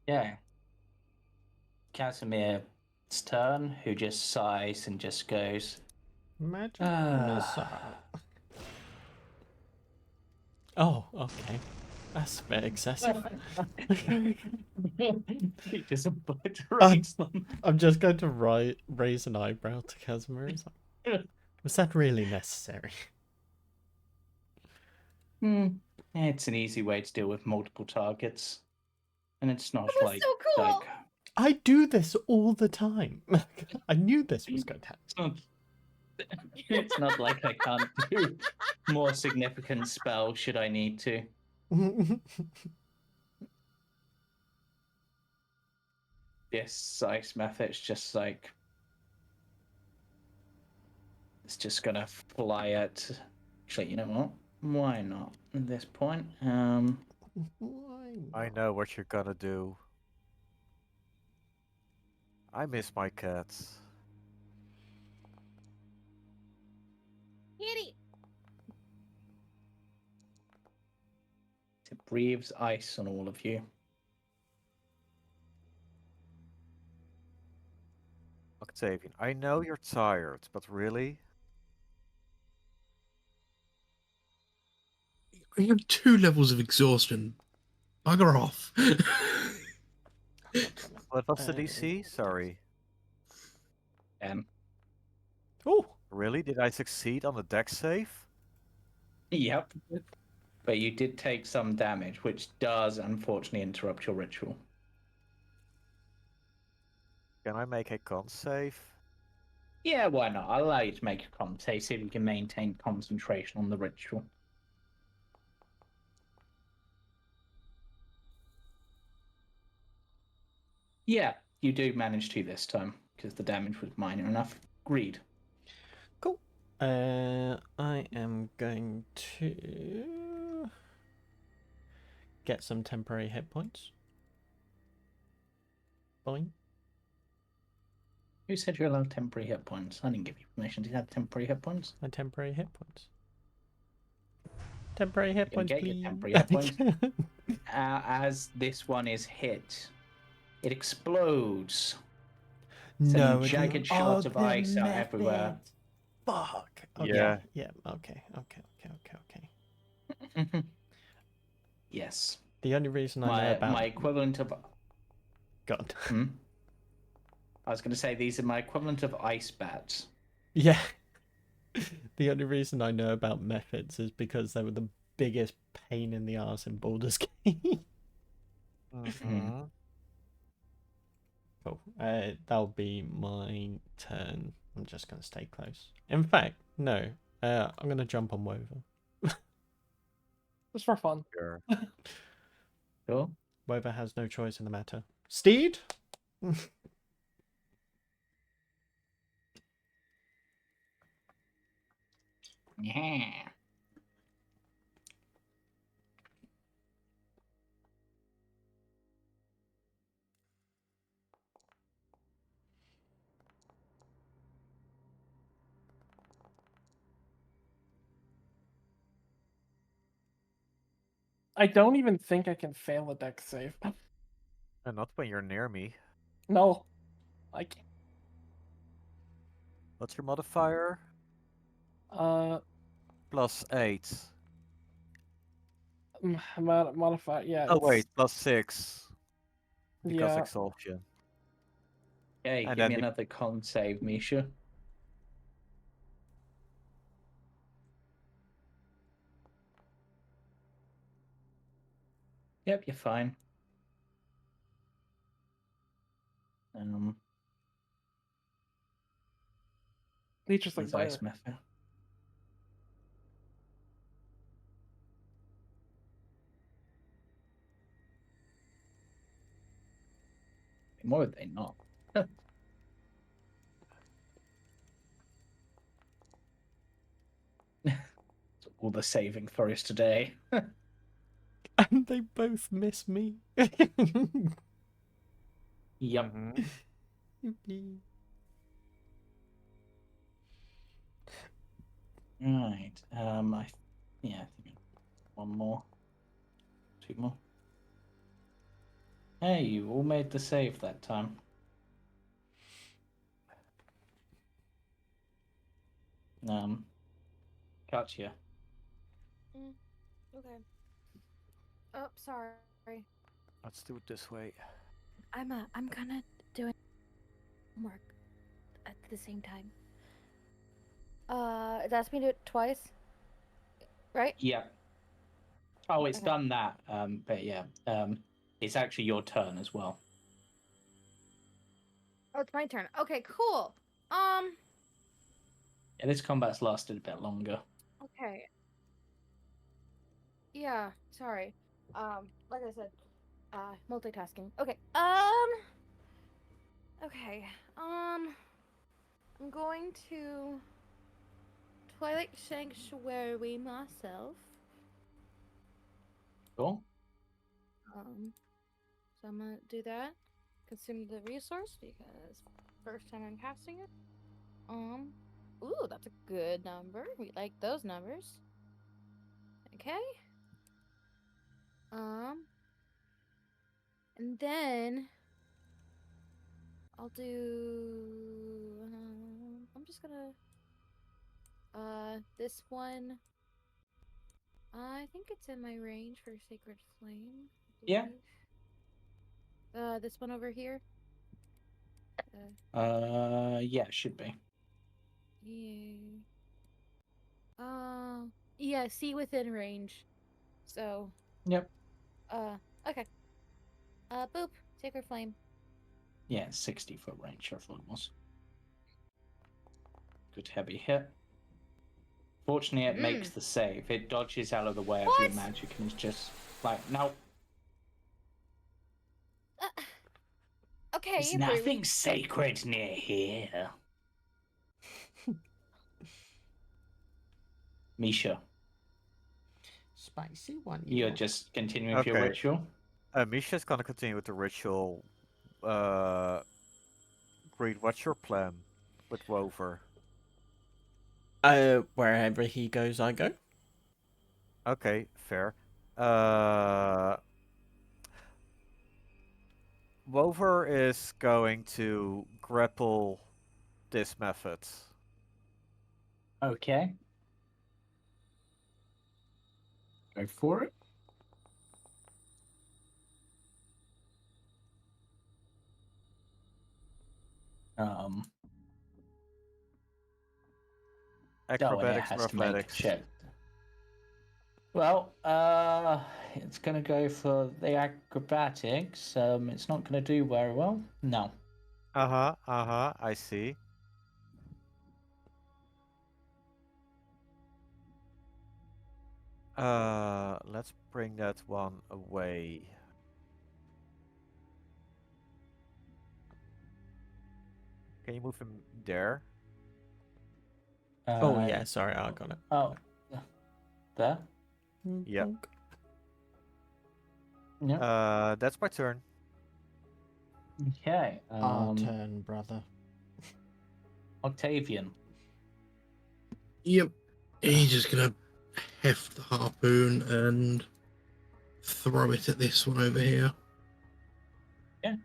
Yeah. Casimir's turn, who just sighs and just goes, Magic "Ah." missile. Oh, okay. That's a bit excessive. He just obliterates them. I'm just going to raise an eyebrow to Casimir. Was that really necessary? It's an easy way to deal with multiple targets. And it's not That was like, so cool! like I do this all the time. I knew this was going to happen. it's not like I can't do more significant spells should I need to. This ice method's just like it's just gonna fly at. Actually, you know what? Why not at this point? Why I not? know what you're gonna do. I miss my cats. Kitty! It breathes ice on all of you. Octavian, I know you're tired, but really? We have 2 levels of exhaustion. Bugger off. What was the DC? Sorry. Oh, Really? Did I succeed on the deck save? Yep. But you did take some damage, which does unfortunately interrupt your ritual. Can I make a con save? Yeah, why not? I'll allow you to make a con save, see if you can maintain concentration on the ritual. Yeah, you do manage to this time, because the damage was minor enough. Greed. cool. I am going to get some temporary hit points. Boing. Who said you're allowed temporary hit points? I didn't give you permission to have temporary hit points. My temporary hit points. Temporary hit You points, get your please. temporary hit points. As this one is hit, it explodes. No, Sending jagged shards of ice out everywhere. Fuck. Okay. Yeah. Yeah. Okay. Yes. The only reason I know about my equivalent of. God. I was going to say these are my equivalent of ice bats. Yeah. The only reason I know about methods is because they were the biggest pain in the ass in Baldur's Gate. Mm-hmm. Cool. That'll be my turn. I'm just going to stay close. In fact, no. I'm going to jump on Wover. Just for fun. Sure. Sure. Wover has no choice in the matter. Steed? Yeah. I don't even think I can fail a dex save. And not when you're near me. No, I can't. What's your modifier? +8. Modify. Yeah. Oh It's, wait, +6. Because Yeah. exhaustion. Okay, And give then me the- another con save, Misha. Yep, you're fine. He's just like These ice there. method. Why would they not? All the saving throws today. And they both miss me. Yep. Mhm. Right. I think one more. Two more. Hey, you all made the save that time. Katia. Okay. Oh, sorry. Let's do it this way. I'm kind of doing homework at the same time. It asked me to do it twice, right? Yeah. Oh, it's Okay. done that. But yeah. It's actually your turn as well. Oh, it's my turn. Okay, cool. Yeah, this combat's lasted a bit longer. Okay. Yeah, sorry. Like I said, multitasking. Okay. Okay. I'm going to Twilight Sanctuary myself. Cool. So I'm gonna do that. Consume the resource because first time I'm casting it. Ooh, that's a good number. We like those numbers. Okay. And then I'll do. I'm just gonna. This one. I think it's in my range for Sacred Flame. I Yeah. believe. This one over here. Yeah, it should be. Yeah. Yeah. See within range. So. Yep. Okay. Boop. Sacred Flame. Yeah, 60-foot range, I thought it was. Good heavy hit. Fortunately, it makes the save. It dodges out of the way of your What? magic and is just like, no. Okay. There's nothing sacred near here. Misha, Spicy one. you're just continuing with your Okay. ritual? Misha's gonna continue with the ritual. Greed, what's your plan with Rover? Wherever he goes, I go. Okay, fair. Rover is going to grapple this method. Okay. Go for it. Oh, and it Acrobatics has or to make a athletics? check. Well, it's going to go for the acrobatics. It's not going to do very well. No. I see. Let's bring that one away. Can you move him there? Oh yeah, sorry, I got it. Oh, there. Yeah. Bonk. Yeah. That's my turn. Okay. Our turn, brother. Octavian. Yep. He's just gonna heft the harpoon and throw it at this one over here. Yeah.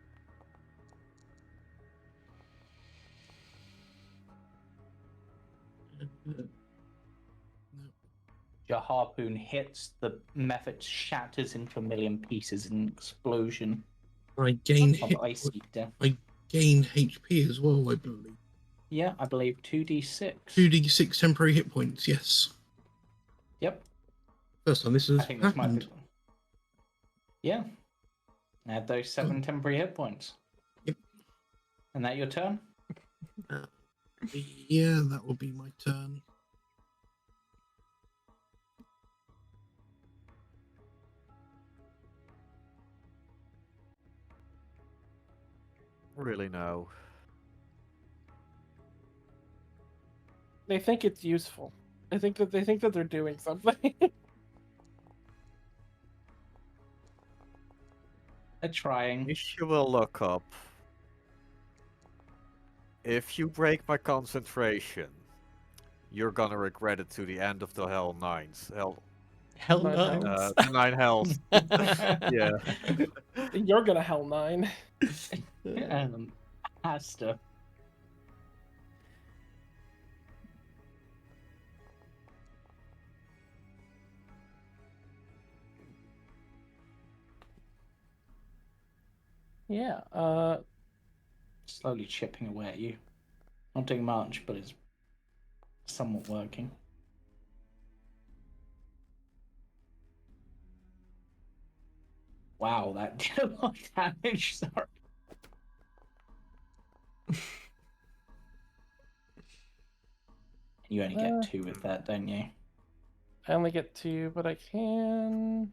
Your harpoon hits, the method shatters into a million pieces in an explosion I gain of icy death. I gain HP as well, I believe. Yeah, I believe 2d6. 2d6 temporary hit points, yes. Yep. First time this I has think this might happened. be. Yeah. Add those 7 temporary hit points. Yep. And that your turn? Yeah, that will be my turn. Really no. They think it's useful. I think that they think that they're doing something. They're trying. Misha will look up. If you break my concentration, you're gonna regret it to the end of the Hell Nines. Hell Nine no. hells. The 9 Hells. Yeah. You're gonna hell 9. Aster. Yeah. Slowly chipping away at you. Not doing much, but it's somewhat working. Wow, that did a lot of damage. Sorry. You only get 2 with that, don't you? I only get 2, but I can.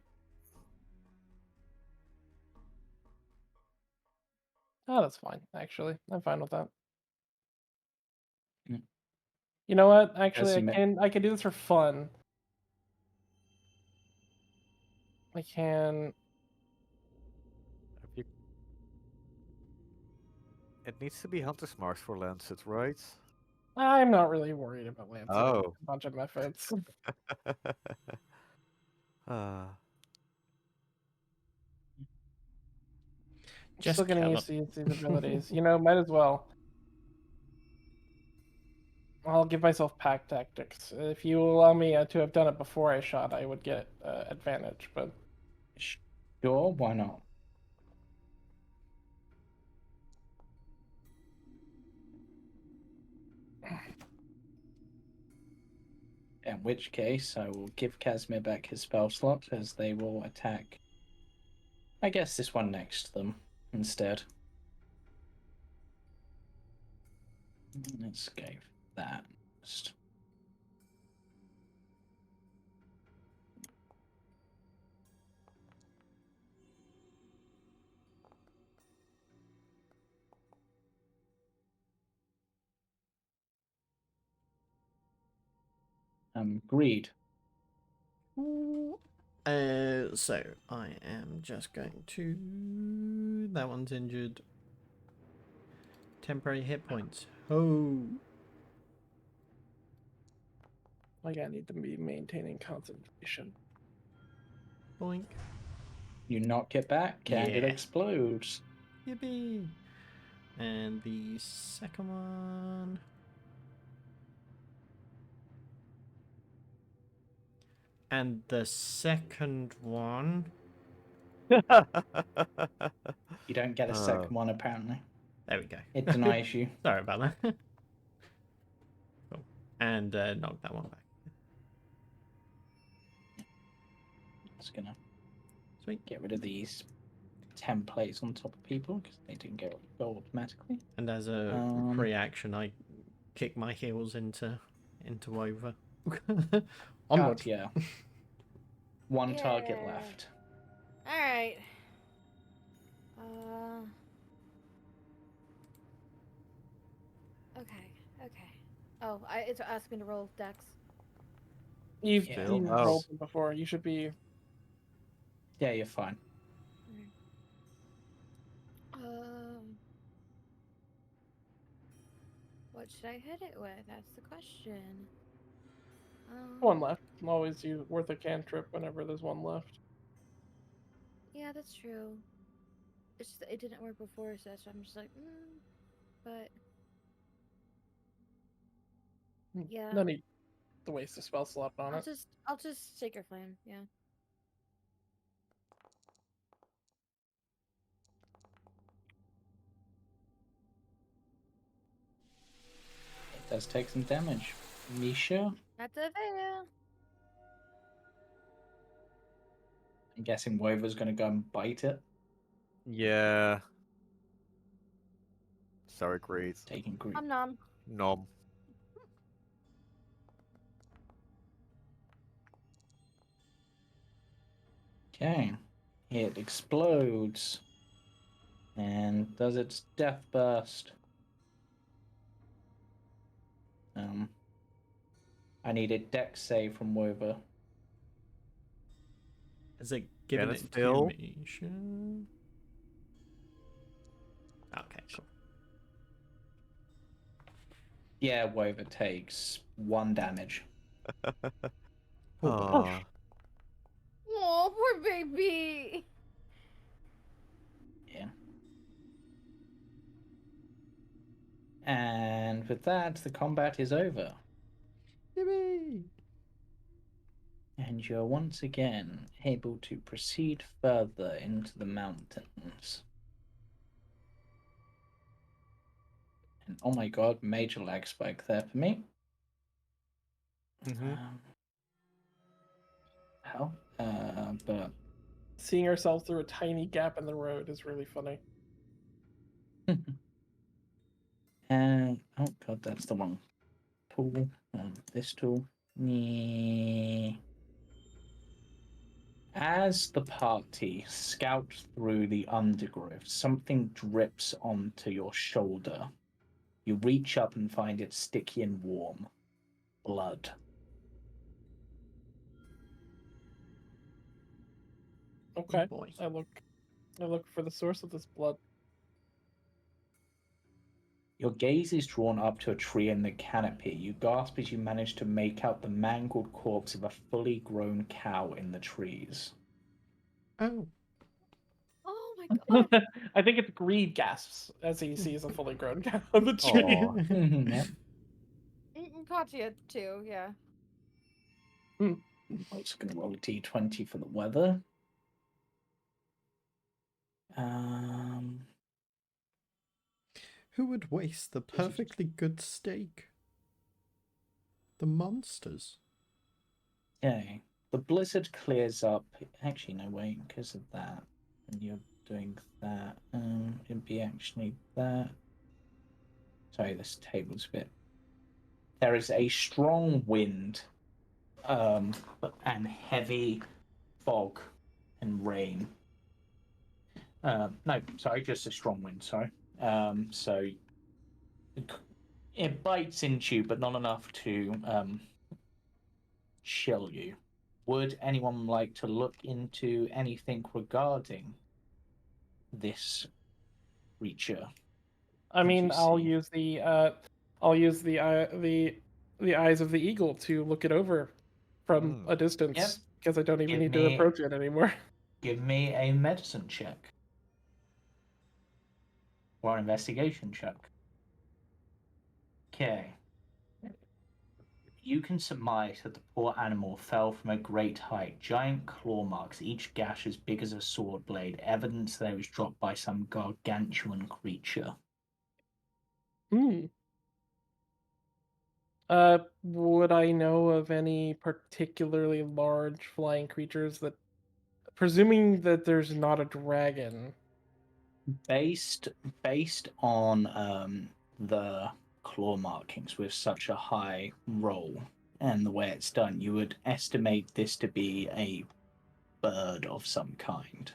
Oh, that's fine. Actually, I'm fine with that. Mm. You know what? Actually, As you I can do this for fun. I can. It needs to be Hunter's Marks for Lancet, right? I'm not really worried about Lancet. Oh. A bunch of methods. Just Still getting kill used to him. these abilities. You know, might as well. I'll give myself pack tactics. If you allow me to have done it before I shot, I would get advantage. But Sure, why not? In which case, I will give Casimir back his spell slot, as they will attack, I guess, this one next to them instead. Let's go for that first. Greed. So I am just going to. That one's injured. Temporary hit points. Oh. like I need to be maintaining concentration. Boink. You knock it back, and it Yeah. explodes. Yippee. And the second one. And the second one. You don't get a second one, apparently. There we go. It denies you. Sorry about that. Cool. And knock that one back. Just gonna Sweet. get rid of these templates on top of people because they didn't go automatically. And as a reaction, I kick my heels into over. Onward. Katia. One target Yeah. left. All right. Okay. Oh, it's asking me to roll dex. You've Yeah. Still? you've Oh. rolled them before. You should be. Yeah, you're fine. What should I hit it with? That's the question. One left. Always worth a cantrip whenever there's one left. Yeah, that's true. It's just that it didn't work before, so I'm just like, but yeah. No need to waste a spell slot on it. I'll just Sacred Flame. Yeah. It does take some damage. Misha, That's a fail. I'm guessing Wova's going to go and bite it, Yeah. Sorry, great. taking grief. I'm numb. Nom. Okay. It explodes and does its death burst. I need a dex save from Wova. Is it given it it to still? me? Sure. Okay, cool. Yeah, Wova takes 1 damage. Aw. Oh, poor baby. Yeah. And with that, the combat is over. Yippee! And you're once again able to proceed further into the mountains. And oh my god, major lag spike there for me. Mhm. Hell. But Seeing ourselves through a tiny gap in the road is really funny. and oh god, that's the wrong tool. This tool. As the party scout through the undergrowth, something drips onto your shoulder. You reach up and find it sticky and warm. Blood. Okay. Boy. I look for the source of this blood. Your gaze is drawn up to a tree in the canopy. You gasp as you manage to make out the mangled corpse of a fully grown cow in the trees. Oh. Oh my god. I think it's Greed gasps as he sees a fully grown cow on the tree. Aw. Yep. Katia too. Yeah. I'm also going to roll a d20 for the weather. Who would waste the perfectly good steak? The monsters. Okay. The blizzard clears up. Actually, no, wait, because of that. And you're doing that. It'd be actually that. Sorry, this table's a bit. There is a strong wind, and heavy fog and rain. No, sorry, just a strong wind. Sorry. So it bites into you, but not enough to chill you. Would anyone like to look into anything regarding this creature? I Did mean, you I'll see? use the eyes of the eagle to look it over from a distance Yep. because I don't even Give need to me- approach it anymore. Give me a medicine check or an investigation check. Okay. You can surmise that the poor animal fell from a great height. Giant claw marks, each gash as big as a sword blade, evidence that it was dropped by some gargantuan creature. Hmm. Would I know of any particularly large flying creatures that, presuming that there's not a dragon? Based on the claw markings with such a high roll and the way it's done, you would estimate this to be a bird of some kind.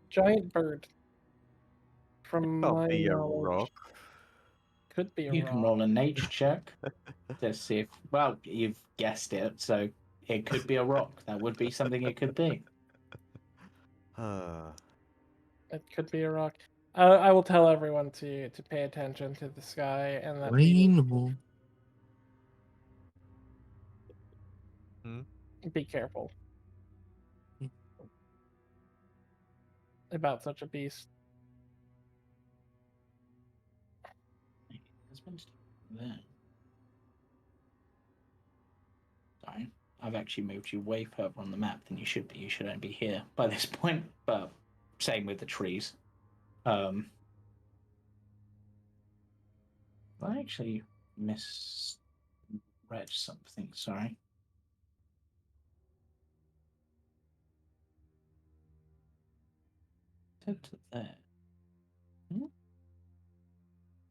Giant bird. From Can't my be a knowledge, rock. Could be a You rock. can roll a nature check to see if. Well, you've guessed it, so it could be a rock. That would be something it could be. It could be a rock. I will tell everyone to pay attention to the sky and that Rain or be careful about such a beast. Husband there. Sorry, I've actually moved you way further on the map than you should be. You should only be here by this point. But same with the trees. I actually misread something. Sorry. To there.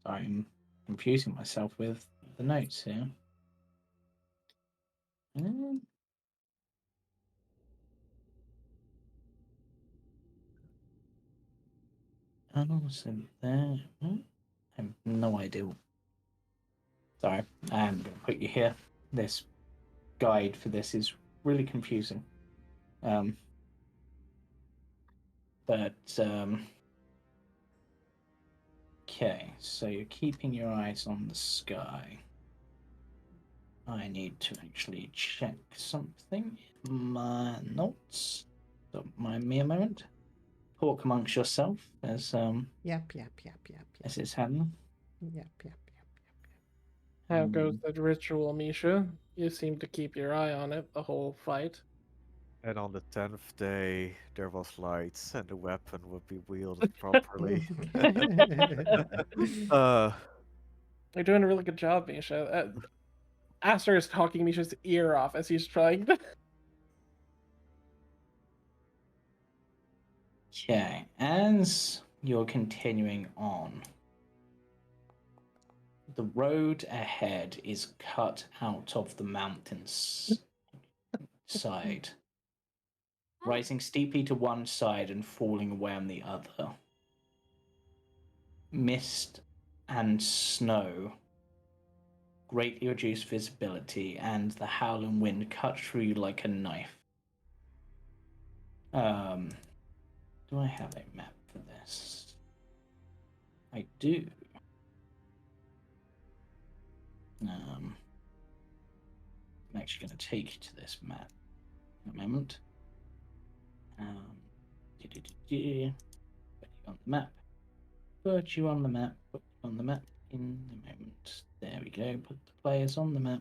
Sorry, I'm confusing myself with the notes here. So there. I have no idea. Sorry, I'm going to put you here. This guide for this is really confusing. Okay, so you're keeping your eyes on the sky. I need to actually check something in my notes. Don't mind me a moment. Talk amongst yourself as Yep. as it's happening. Yep. How goes the ritual, Misha? You seem to keep your eye on it the whole fight. And on the 10th day, there was lights, and the weapon would be wielded properly. You're doing a really good job, Misha. Aster is talking Misha's ear off as he's trying to. Okay, as you're continuing on, the road ahead is cut out of the mountains side, rising steeply to one side and falling away on the other. Mist and snow greatly reduce visibility, and the howling wind cut through you like a knife. Do I have a map for this? I do. I'm actually going to take you to this map in a moment. Put you on the map. Put you on the map. Put you on the map in a moment. There we go. Put the players on the map.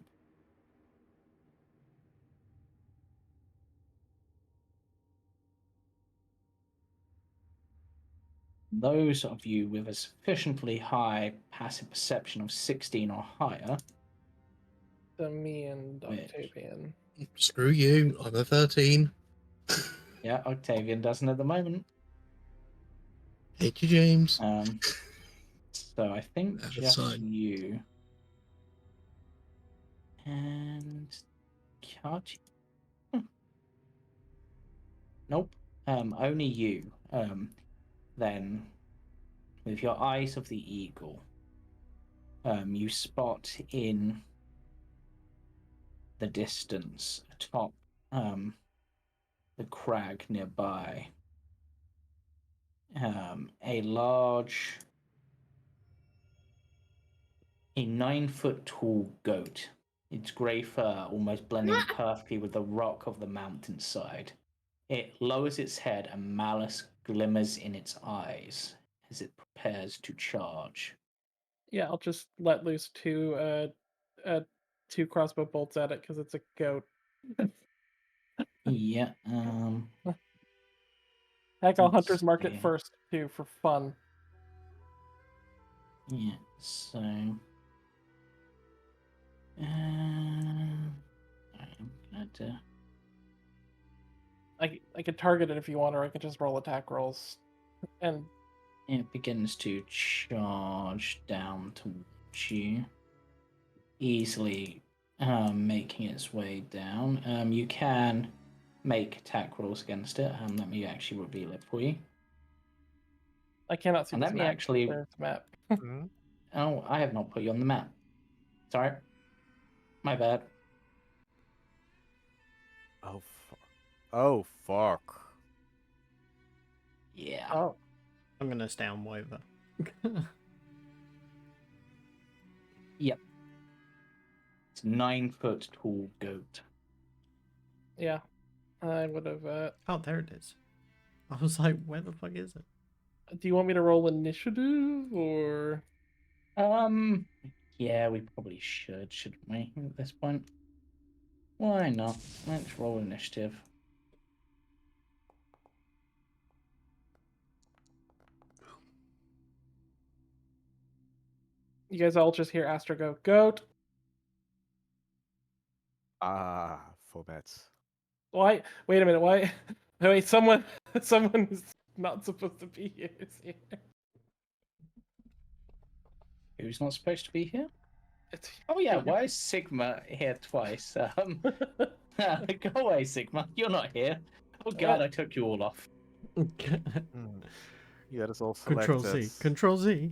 Those of you with a sufficiently high passive perception of 16 or higher. So me and Octavian. screw you, I'm a 13. Yeah, Octavian doesn't at the moment. Hate you, James. So I think That's just fine. you and Katia. Nope. Only you. Then, with your eyes of the eagle, you spot in the distance atop the crag nearby a 9-foot tall goat. Its grey fur almost blending perfectly with the rock of the mountainside. It lowers its head and malice glimmers in its eyes as it prepares to charge. Yeah, I'll just let loose two crossbow bolts at it because it's a goat. Yeah. Heck, I'll Let's hunter's mark it see. first too for fun. Yeah. So. I'm gonna have to. I could target it if you want, or I could just roll attack rolls. And It begins to charge down towards you, easily making its way down. You can make attack rolls against it. Let me actually reveal it for you. I cannot see And this let me map. actually. There's the map. Oh, I have not put you on the map. Sorry. My bad. Oh, oh, fuck. Yeah. Oh, I'm gonna stay on Wover. Yep. It's 9-foot tall goat. yeah. I would have. Oh, there it is. I was like, where the fuck is it? Do you want me to roll initiative or? Yeah, we probably shouldn't we, at this point? Why not? Let's roll initiative. You guys all just hear Aster go, goat. Ah, 4 bets. Why? Wait a minute. Why? Wait, someone who's not supposed to be here is here. Who's not supposed to be here? It's, Oh yeah, why is Sigma here twice? Go away, Sigma. You're not here. Oh god, I took you all off. Yeah, that's all Control selected. Z. Control Z.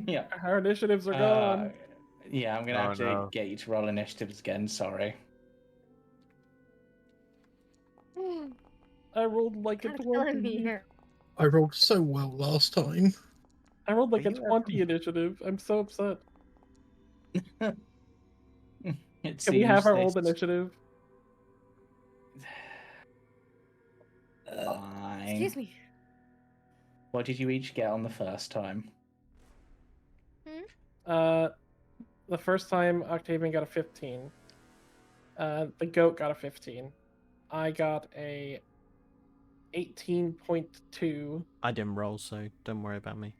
Yeah. Our initiatives are gone. Yeah, I'm gonna Oh, have to no. get you to roll initiatives again. Sorry. I rolled like a Kind of killing 20. me here. I rolled so well last time. I rolled like Are a you 20 initiative. I'm so upset. It Can seems we have our this old initiative? fine. Excuse me. What did you each get on the first time? The first time Octavian got a 15. The goat got a 15. I got a 18.2. I didn't roll, so don't worry about me.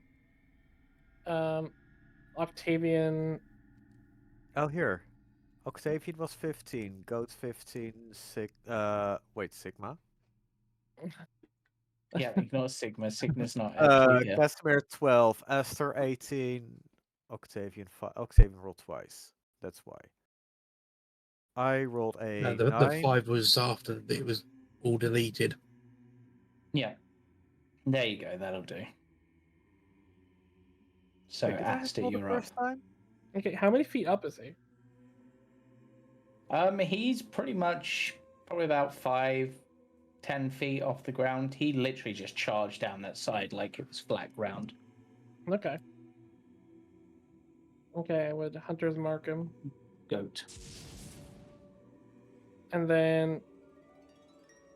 Octavian. Oh, here. Octavian was 15, Goat 15, wait, Sigma? Yeah, ignore Sigma. Sigma's not actually here. Casimir 12, Aster 18, Octavian Octavian rolled twice. That's why. I rolled a The 9. 5 was after it was all deleted. Yeah. There you go. That'll do. So, Wait, did I Aster, roll the you're up. first time? Okay, how many feet up is he? He's pretty much probably about 5-10 feet off the ground. He literally just charged down that side like it was flat ground. Okay. Okay, I would Hunter's mark him. Goat. And then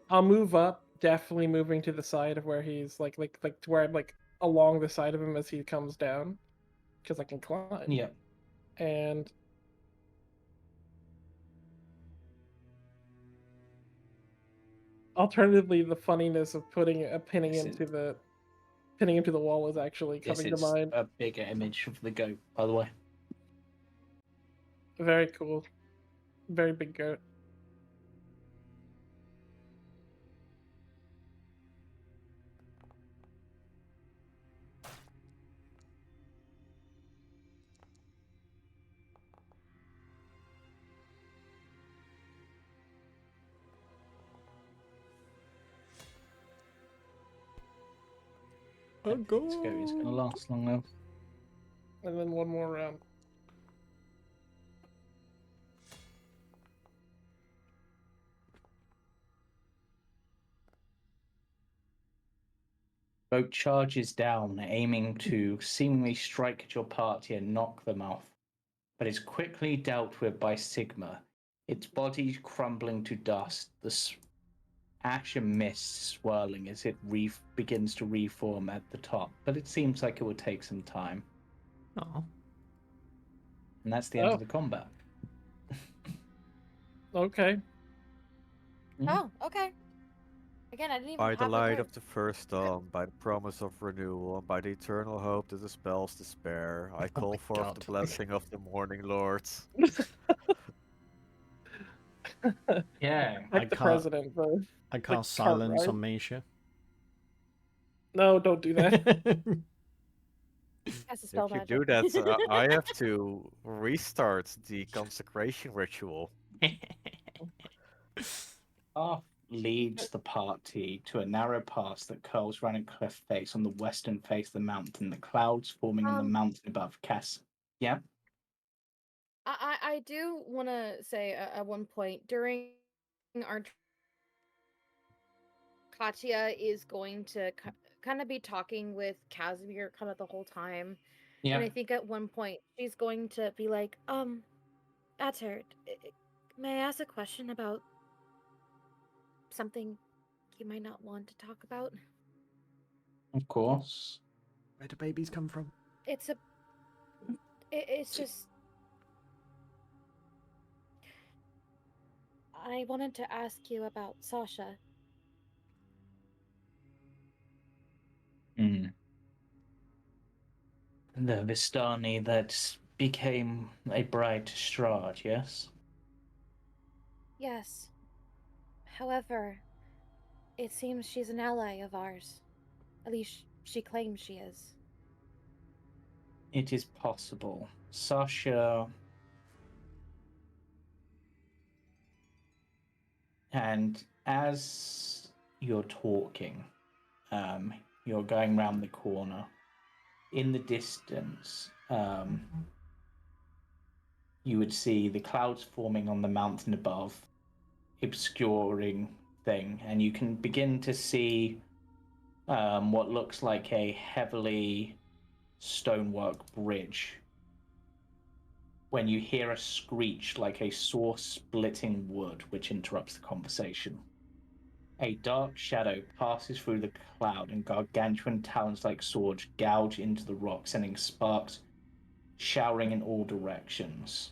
I'll move up, definitely moving to the side of where he's like to where I'm like along the side of him as he comes down. Because I can climb. Yeah. And alternatively, the funniness of pinning him to the wall is actually This coming to is mind. a bigger image of the goat, by the way. Very cool. Very big goat. Oh, This goat is going to last long enough. And then one more round. Goat charges down, aiming to seemingly strike at your party and knock them off, but is quickly dealt with by Sigma, its body crumbling to dust, the ash and mist swirling as it begins to reform at the top, but it seems like it will take some time. Oh. And that's the end of the combat. Okay. Oh, okay. Again, I didn't even By the have a light turn. of the first dawn, by the promise of renewal, and by the eternal hope that dispels despair, I Oh call my forth God. the blessing of the morning lords. Yeah. Like the president, though. I Like cast silence Cartwright. on Misha. No, don't do that. Has to spell If you magic. do that, I have to restart the consecration ritual. Half leads the party to a narrow pass that curls around a cliff face on the western face of the mountain, the clouds forming in the mountain above. Cass. Yeah? I do want to say at one point during our Katia is going to kind of be talking with Casimir kind of the whole time. Yeah. And I think at one point she's going to be like, Aster, may I ask a question about something you might not want to talk about? Of course. Where do babies come from? It's just I wanted to ask you about Sasha. Mm. The Vistani that became a bride to Strahd, yes? Yes. However, it seems she's an ally of ours. At least she claims she is. It is possible. Sasha. And as you're talking, you're going round the corner. In the distance, you would see the clouds forming on the mountain above, obscuring thing, and you can begin to see what looks like a heavily stonework bridge. When you hear a screech like a saw splitting wood, which interrupts the conversation. A dark shadow passes through the cloud, and gargantuan talons like swords gouge into the rock, sending sparks showering in all directions.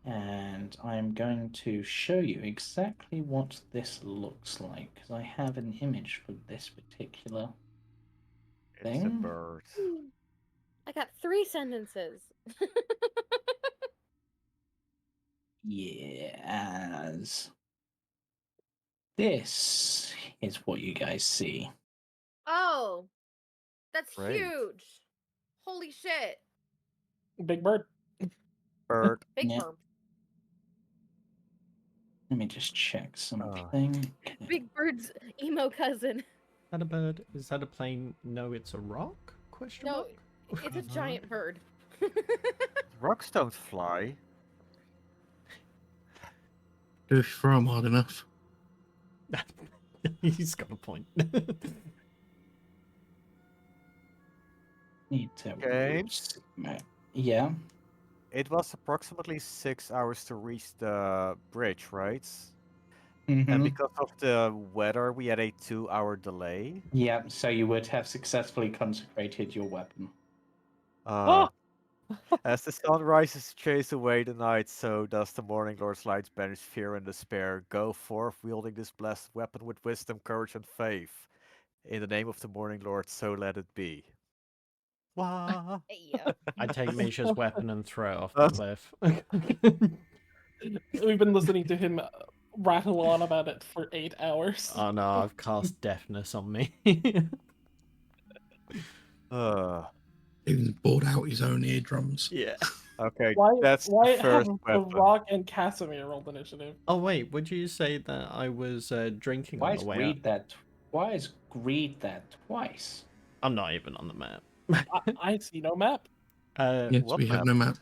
And I'm going to show you exactly what this looks like, because I have an image for this particular It's a thing. bird. I got 3 sentences. Yes. This is what you guys see. Oh, that's Great. huge. Holy shit. Big bird. Bird. Big Yeah. bird. Let me just check something. Okay. Big bird's emo cousin. Is that a bird? Is that a plane? No, it's a rock? Question No, mark? it's a giant bird. Rocks don't fly. Do if you throw 'em hard enough. He's got a point. Need to. James? Yeah. It was approximately 6 hours to reach the bridge, right? Mm-hmm. And because of the weather, we had a 2-hour delay. Yeah, so you would have successfully consecrated your weapon. As the sun rises to chase away the night, so does the Morning Lord's light banish fear and despair. Go forth, wielding this blessed weapon with wisdom, courage, and faith. In the name of the Morning Lord, so let it be. Wah. Yeah. I take Misha's weapon and throw it off the cliff. We've been listening to him rattle on about it for 8 hours. Oh no, I've cast deafness on me. Even bored out his own eardrums. Yeah. Okay, Why that's why the first have weapon. the Rock and Casimir rolled initiative? Oh wait, would you say that I was drinking Why on is the way greed up? that? Why is greed that twice? I'm not even on the map. I see no map. Yes, what we have map? no map.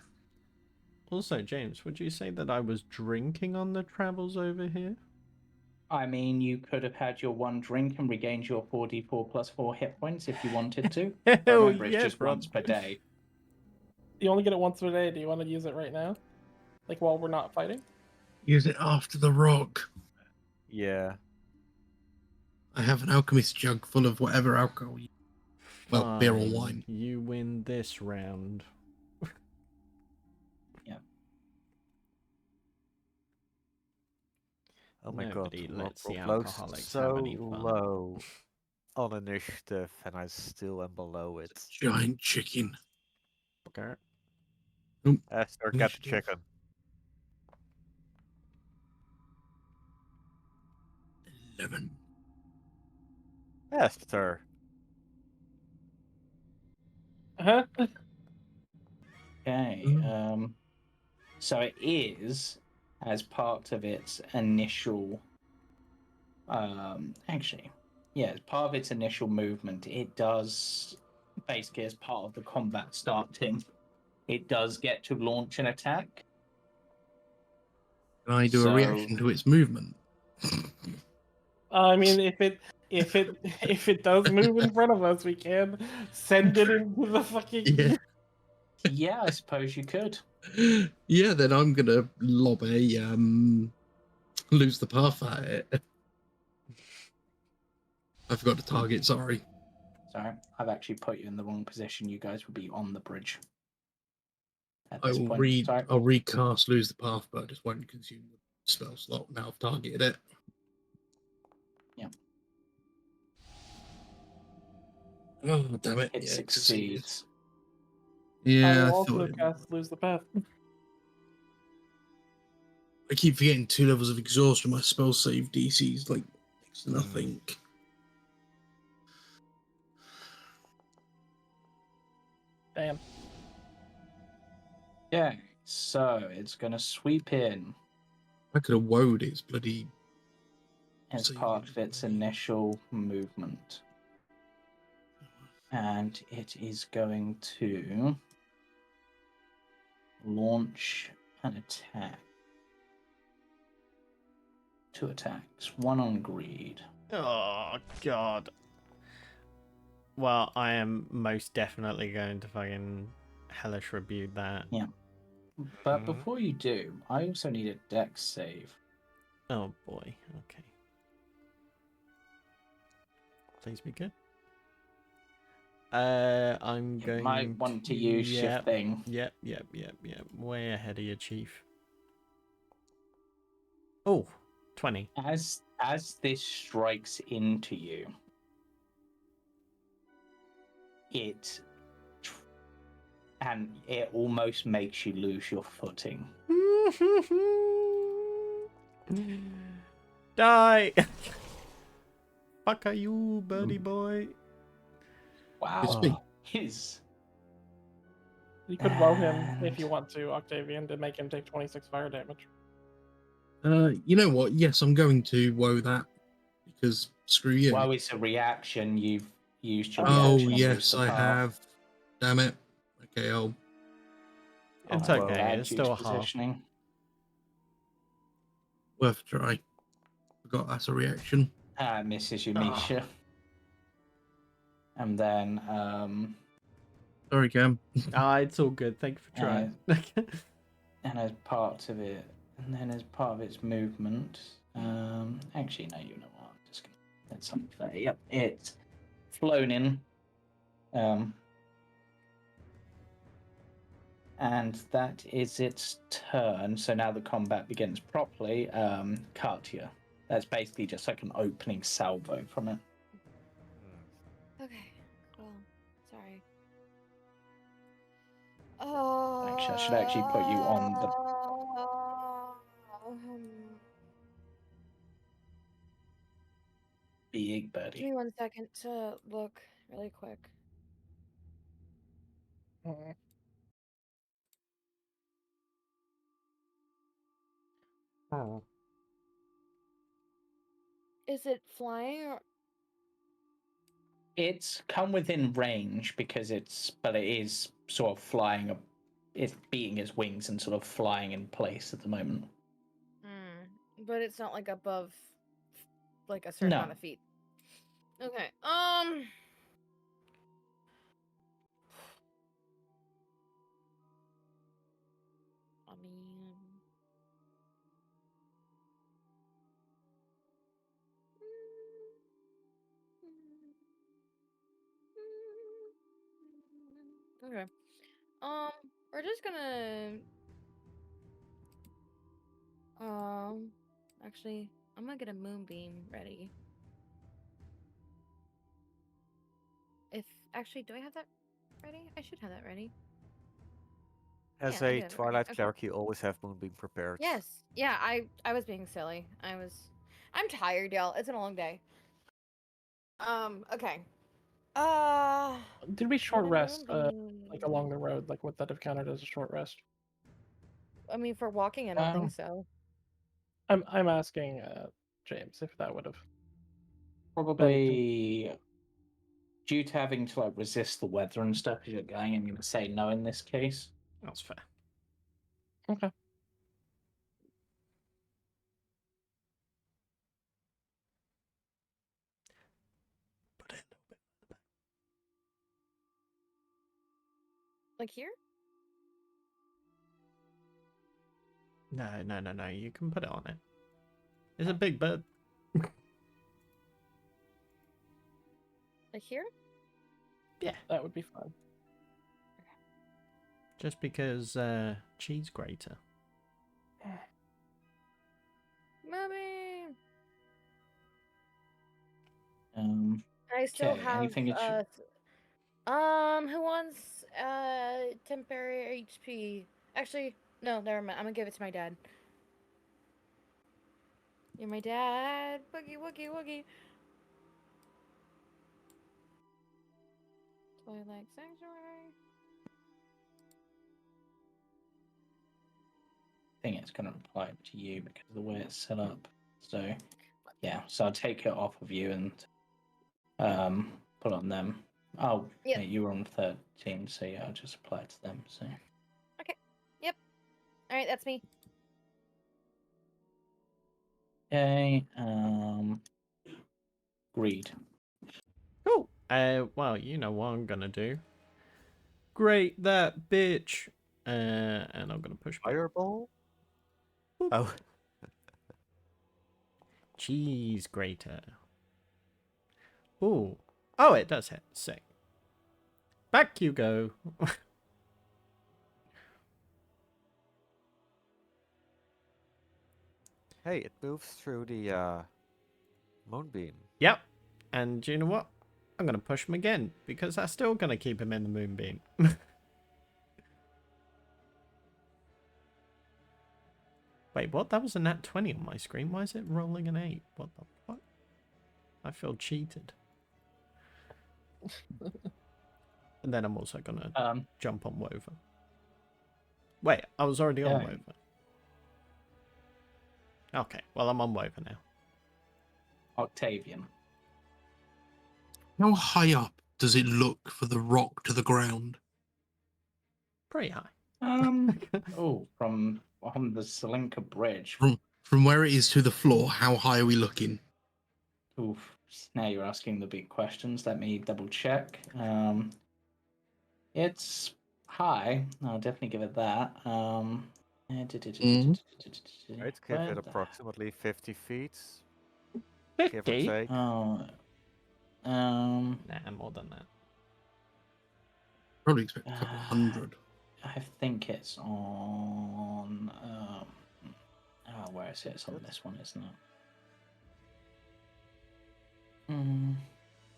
Also, James, would you say that I was drinking on the travels over here? I mean, you could have had your one drink and regained your 4d4 plus 4 hit points if you wanted to. But Hell remember, it's yeah, just bro. once per day. You only get it once a day. Do you want to use it right now? Like while we're not fighting? Use it after the rock. Yeah. I have an alchemist jug full of whatever alcohol you... Well, beer or Fine, wine. You win this round. Yeah. Oh my Nobody god, lets the floats alcoholics have so any fun. low on initiative, and I still am below it. Giant chicken. Okay. Aster, get the Initiative. chicken. 11. Aster. Huh? Okay. So it is as part of its initial as part of its initial movement, it does basically as part of the combat starting, it does get to launch an attack. Can I do a So- reaction to its movement? I mean, if it does move in front of us, we can send it into the fucking. Yeah. Yeah, I suppose you could. Yeah, then I'm gonna lob a lose the path at it. I forgot to target. Sorry. Sorry, I've actually put you in the wrong position. You guys would be on the bridge at I this will point. Sorry. I'll recast lose the path, but I just won't consume the spell slot. Now I've targeted it. Yeah. Oh damn it! It Yeah, succeeds. I Yeah, will I also thought. cast lose the path. I keep forgetting 2 levels of exhaustion. My spell save DC is like next to nothing. Damn. Yeah, so it's going to sweep in I could have woed its bloody. as Save part of its bloody- initial movement. And it is going to launch an attack. 2 attacks, 1 on greed. Oh god. Well, I am most definitely going to fucking hellish rebuke that. Yeah. But Mhm. before you do, I also need a dex save. Oh boy. Okay. Please be good. I'm You going might want to use your Yep. thing. Yep. Way ahead of you, Chief. Oh, 20. As this strikes into you, it almost makes you lose your footing. Die! Fuck are you, birdie boy? Wow. It's me. His You could woe him if And- you want to, Octavian, to make him take 26 fire damage. You know what? Yes, I'm going to woe that because screw you. Well, it's a reaction. You've used your Oh reaction on yes, Lose the I Path. have. Damn it. Okay, I'll. It's I will okay, add it's you still to a half. positioning. Worth a try. Forgot that's a reaction. Misses you, Misha. And then Sorry, Cam. Ah, it's all good. Thank you for trying. and as part of it, and then as part of its movement, actually, no, you know what? I'm just gonna let something there. Yep, it's flown in, and that is its turn. So now the combat begins properly. Katia, that's basically just like an opening salvo from it. Okay, cool. Sorry. Actually, I should actually put you on the. Big Give birdie. me 1 second to look really quick. Mm. Oh. Is it flying or It's come within range but it is sort of flying. It's beating its wings and sort of flying in place at the moment. but it's not like above like a certain No. amount of feet. Okay. I mean, okay. We're just gonna actually, I'm gonna get a moonbeam ready. Do I have that ready? I should have that ready. As Yeah, I a do have it ready. Twilight Okay. cleric, you always have Moonbeam prepared. Yes. Yeah, I was being silly. I'm tired, y'all. It's been a long day. Okay. Did we short Would a rest, moonbeam- like along the road? Like, would that have counted as a short rest? I mean, for walking, I don't think so. I'm asking James if that would have. Probably due to having to like resist the weather and stuff as you're going, I'm going to say no in this case. That's fair. Okay. Put it a little bit. Like here? No. You can put it on it. It's a big bird. Like here? Yeah. That would be fine. Just because cheese grater. Mommy! I still Okay, have anything that you- who wants temporary HP? Actually, no, never mind. I'm gonna give it to my dad. You're my dad. Boogie woogie woogie. Twilight Sanctuary. I think it's going to apply to you because of the way it's set up. So, yeah, so I'll take it off of you and put it on them. Oh, Yep. yeah, you were on 13, so yeah, I'll just apply it to them. So, Okay. Yep. All right, that's me. okay, greed. Cool. Well, you know what I'm gonna do. Great, that bitch. And I'm gonna push back. Fireball? Boop. Oh. Cheese grater. Ooh. Oh, it does hit. Sick. Back you go. Hey, it moves through the moonbeam. Yep. And do you know what? I'm gonna push him again because that's still gonna keep him in the moonbeam. Wait, what? That was a nat 20 on my screen. Why is it rolling an 8? What the fuck? I feel cheated. And then I'm also gonna jump on Wover. Wait, I was already on Yeah. Wover. Okay, well I'm on Wover now. Octavian. How high up does it look for the rock to the ground? Pretty high. Oh, from on the Salinka Bridge. From where it is to the floor, how high are we looking? Oof. Now you're asking the big questions. Let me double check. It's high. I'll definitely give it that. I'd give Where it the- approximately 50 feet. Give or 50? take. Oh, Nah, more than that. Probably expect a couple hundred. I think it's on. Where is it? It's on this one, isn't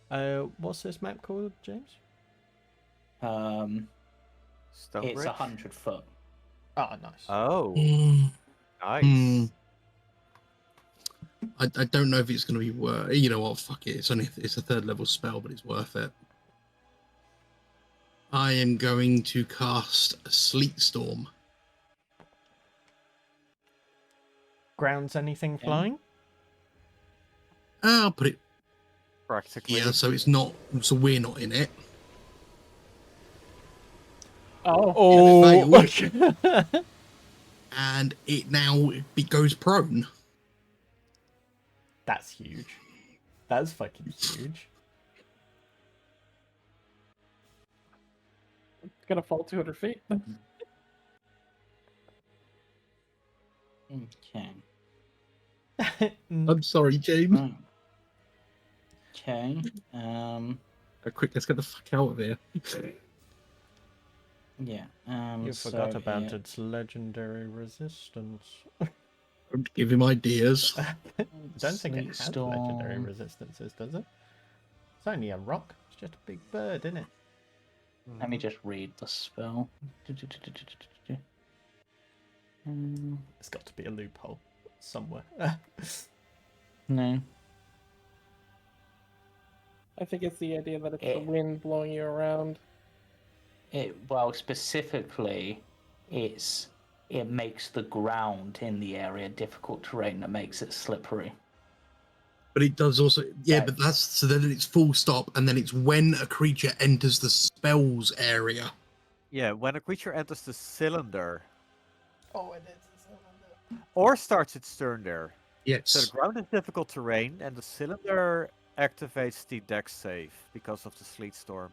it? What's this map called, James? It's Stonebridge? 100 foot. Oh, nice. Oh, Mm, nice. I don't know if it's going to be worth. You know what? Fuck it. It's a third level spell, but it's worth it. I am going to cast a Sleet Storm. Grounds anything flying? I'll put it. Practically. Yeah, so it's not. So we're not in it. Oh. Failed. And it now goes prone. That's huge. That's fucking huge. It's gonna fall 200 feet. Okay. I'm sorry, James. Right. Okay. Quick, let's get the fuck out of here. Yeah. You so forgot about here- its legendary resistance. Don't give him ideas. Don't think it Sleet has legendary Storm. resistances, does it? It's only a rock. It's just a big bird, isn't it? Let me just read the spell. It's got to be a loophole somewhere. No. I think it's the idea that it's Yeah. the wind blowing you around. Well, specifically, it's it makes the ground in the area difficult terrain that makes it slippery. But it does also, yeah, Right. but that's, so then it's full stop, and then it's when a creature enters the spells area. Yeah, when a creature enters the cylinder Oh, it is. or starts its turn there. So the Yes. ground is difficult terrain, and the cylinder activates the dex save because of the sleet storm.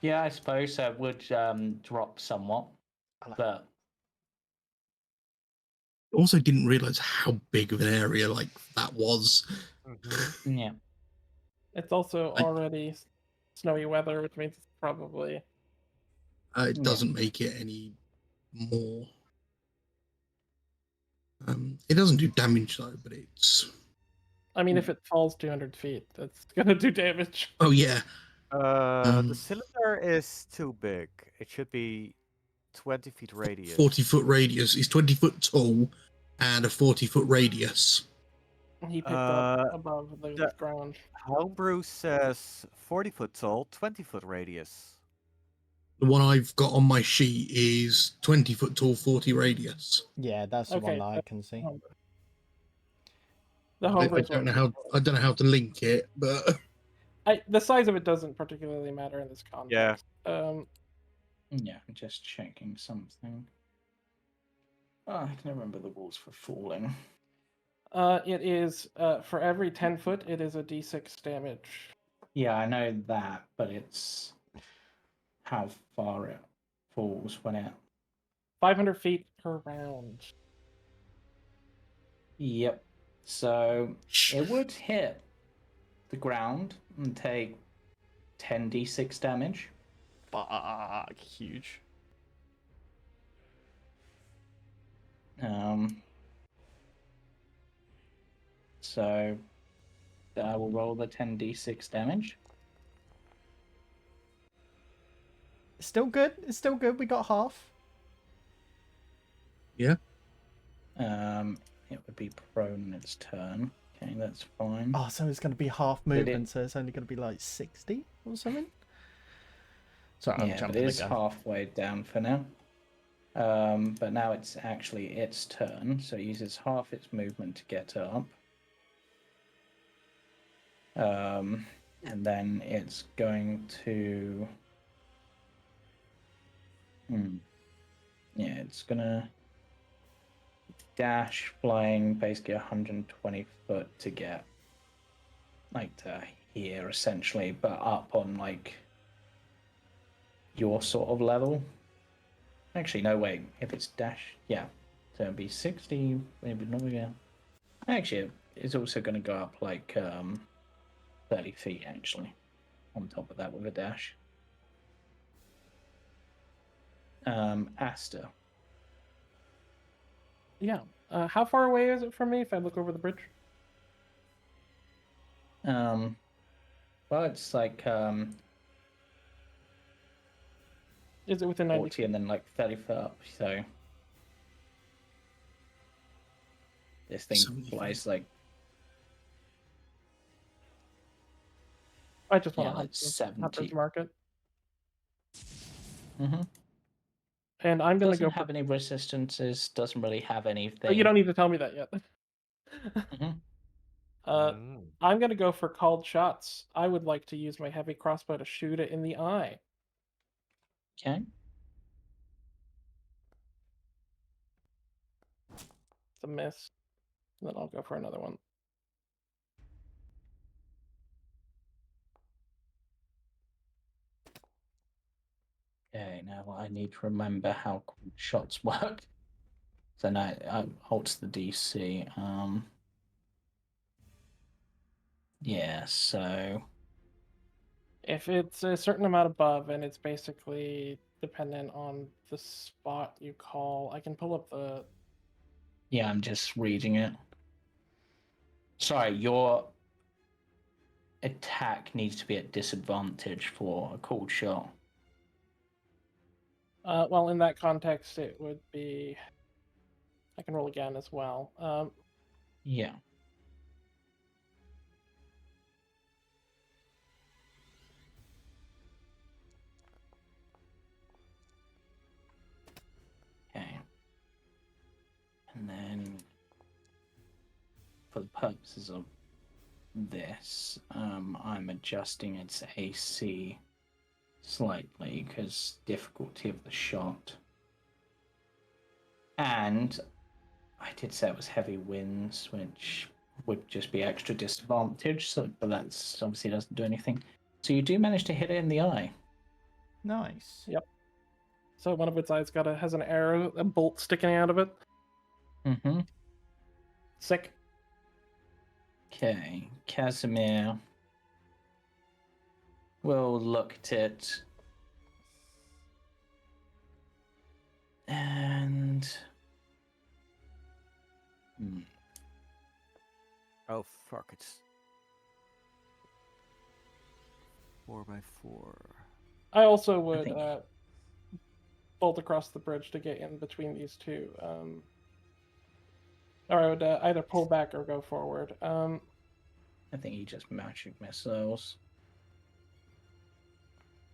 Yeah, I suppose that would drop somewhat, but Also didn't realize how big of an area like that was. yeah. It's also already snowy weather, which means it's probably. It Yeah. doesn't make it any more. It doesn't do damage though, but it's. I mean, if it falls 200 feet, that's gonna do damage. Oh yeah. The cylinder is too big. It should be 20 feet radius. 40-foot radius. He's 20 foot tall and a 40-foot radius. He picked up above the ground. Homebrew says 40 foot tall, 20 foot radius. The one I've got on my sheet is 20 foot tall, 40 radius. Yeah, that's the one that I can see. The I homebrew. don't know how to link it, but the size of it doesn't particularly matter in this context. Yeah, I'm just checking something. Oh, I can remember the rules for falling. It is for every 10 foot, it is a d6 damage. Yeah, I know that, but it's how far it falls when it. 500 feet per round. Yep. So it would hit the ground and take 10d6 damage. Fuck, huge. So I will roll the 10d6 damage. Still good. It's still good. We got half. yeah. It would be prone its turn. Okay, that's fine. Oh, so it's going to be half movement, so it's only going to be like 60 or something? Sorry, I'm Yeah, but jumping it is again. halfway down for now. But now it's actually its turn, so it uses half its movement to get up. And then it's going to. Yeah, it's gonna dash flying basically 120 foot to get like to here essentially, but up on like your sort of level. Actually, no, wait. If it's dash, yeah, so it'd be 60. Maybe not again. Actually, it's also going to go up like 30 feet actually. On top of that with a dash. Aster. Yeah. How far away is it from me if I look over the bridge? Well, it's like Is it within 90 40 and then like 30 foot up, so this thing 70 flies like I just want yeah, to like 70. mark it. Mm-hmm. And I'm going to Doesn't go have any resistances, doesn't really have anything. Oh, you don't need to tell me that yet. Mm-hmm. I'm going to go for called shots. I would like to use my heavy crossbow to shoot it in the eye. Okay. It's a miss. Then I'll go for another one. Okay, now I need to remember how shots work. So now it halts the DC. Yeah, so If it's a certain amount above and it's basically dependent on the spot you call, I can pull up the. yeah, I'm just reading it. Sorry, your attack needs to be at disadvantage for a called shot. Well, in that context, it would be. I can roll again as well. Yeah. for the purposes of this, I'm adjusting its AC slightly because difficulty of the shot. And I did say it was heavy winds, which would just be extra disadvantage. So, but that's obviously doesn't do anything. So you do manage to hit it in the eye. Nice. Yep. So one of its eyes has an arrow, a bolt sticking out of it. Mm-hmm. Sick. Okay, Casimir will look at it and Oh fuck! It's 4x4. I also would think- bolt across the bridge to get in between these two. Or I would either pull back or go forward. I think he just magic missiles.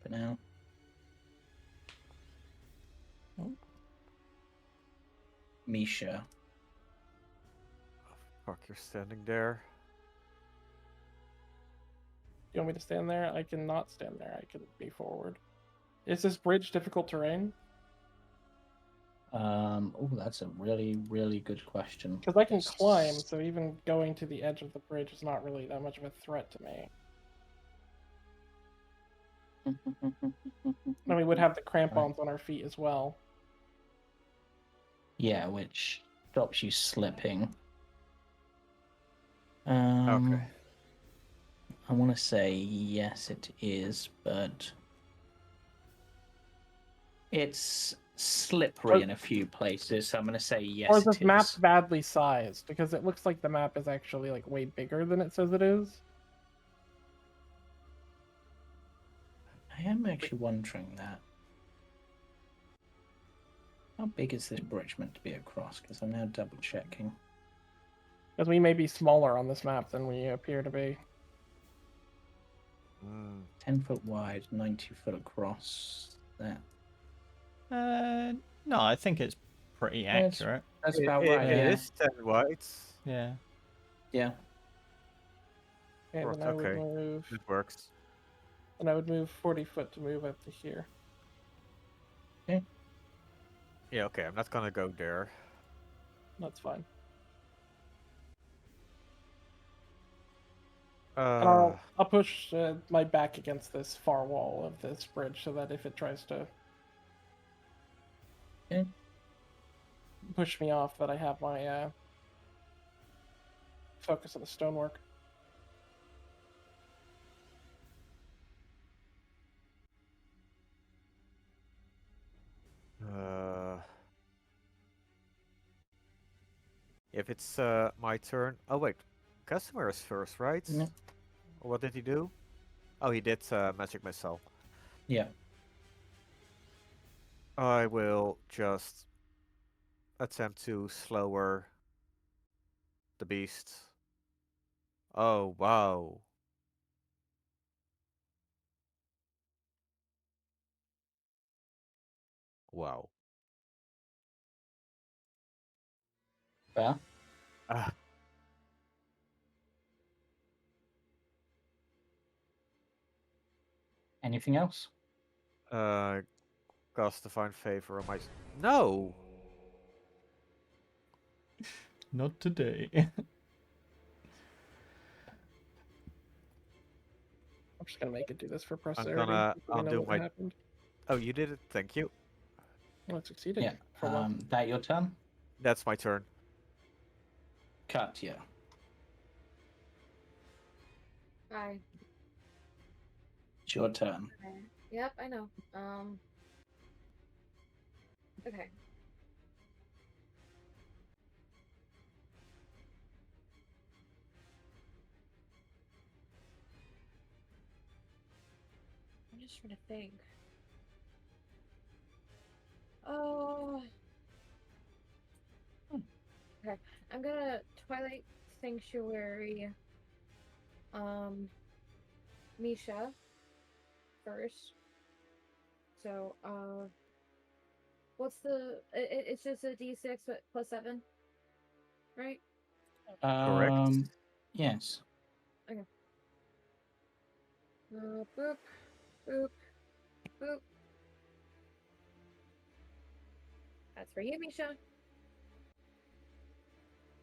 For now. Oh. Misha. Fuck! You're standing there. You want me to stand there? I can not stand there. I can be forward. Is this bridge difficult terrain? Oh, that's a really, really good question. Because I can climb, so even going to the edge of the bridge is not really that much of a threat to me. And we would have the crampons on our feet as well. Yeah, which stops you slipping. Okay. I want to say yes, it is, but it's slippery in a few places, so I'm going to say yes. Or is this it map is. badly sized? Because it looks like the map is actually like way bigger than it says it is. I am actually wondering that. How big is this bridge meant to be across? Because I'm now double checking. Because we may be smaller on this map than we appear to be. 10 foot wide, 90 foot across. That. No, I think it's pretty Yes. accurate. That's about right. It Yeah. is 10 white. Yeah. Yeah. Okay, Right, then I would okay. move. It works. And I would move 40 foot to move up to here. Yeah, okay. I'm not gonna go there. That's fine. And I'll push my back against this far wall of this bridge so that if it tries to push me off, that I have my focus on the stonework. If it's my turn. Oh wait, customer is first, right? No. What did he do? Oh, he did magic missile. Yeah. I will just attempt to slower the beast. Oh wow. Wow. Well, Ah, anything else? cast divine favor on my. No. Not today. I'm just gonna make it do this for I'm posterity. gonna so we know undo what my. happened. Oh, you did it. Thank you. Well, it succeeded. Yeah. For once. That your turn? That's my turn. Katia. Bye. It's your turn. Okay. Yep, I know. Okay. I'm just trying to think. Oh. Okay. I'm gonna Twilight Sanctuary. Misha first. So, what's the? It's just a D6 but plus 7, right? Correct. Yes. Boop, boop, boop. That's for you, Misha.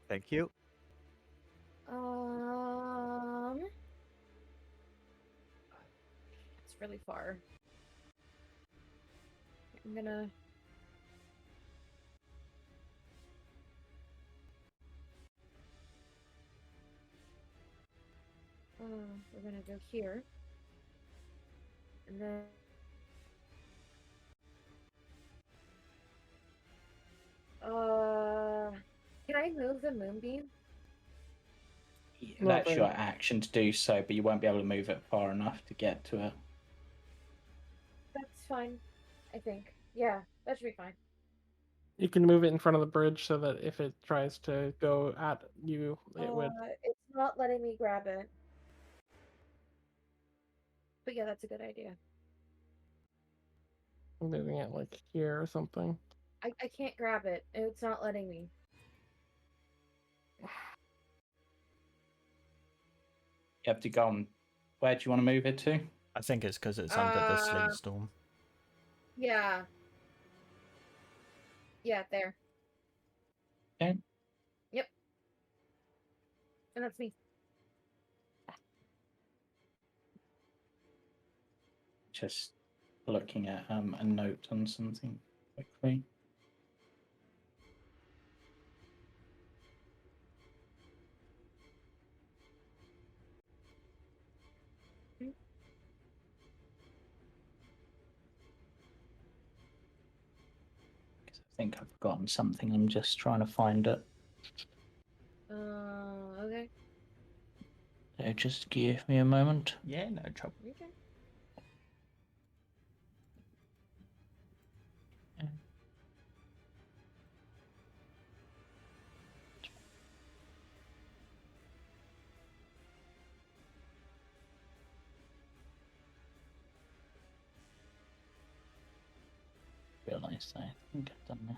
Thank you. It's really far. I'm gonna. We're gonna go here, and then. Can I move the moonbeam? Yeah, Not that's very- your action to do so, but you won't be able to move it far enough to get to it. That's fine. I think. Yeah, that should be fine. You can move it in front of the bridge so that if it tries to go at you, it would. It's not letting me grab it. But yeah, that's a good idea. Moving it like here or something. I can't grab it. It's not letting me. You have to go on. Where do you want to move it to? I think it's because it's under the sleet storm. Yeah. Yeah, there. Okay. Yep. And that's me. Just looking at a note on something quickly. I think I've forgotten something. I'm just trying to find it. Okay. So just give me a moment. Yeah, no trouble. Okay. Realised I think I've done this.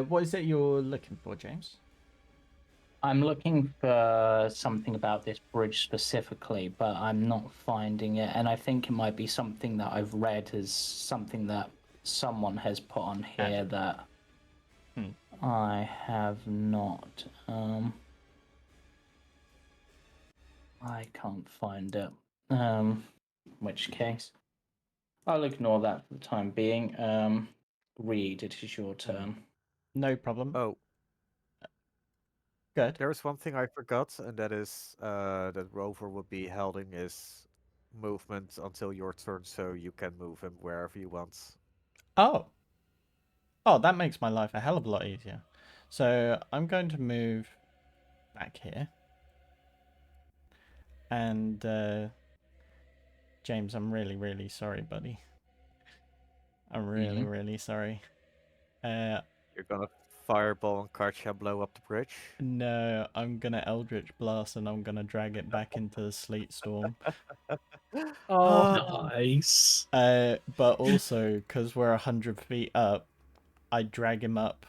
What is it you're looking for, James? I'm looking for something about this bridge specifically, but I'm not finding it. And I think it might be something that I've read as something that someone has put on here that I have not. I can't find it. In which case, I'll ignore that for the time being. Reed, it is your turn. No problem. Oh, Good. there's one thing I forgot, and that is that Rover will be holding his movement until your turn, so you can move him wherever you want. Oh. Oh, that makes my life a hell of a lot easier. So I'm going to move back here. And James, I'm really, really sorry, buddy. I'm really, really sorry. You're gonna fireball and Katia blow up the bridge. No, I'm gonna Eldritch Blast and I'm gonna drag it back into the sleet storm. Oh, Nice. But also, because we're 100 feet up, I drag him up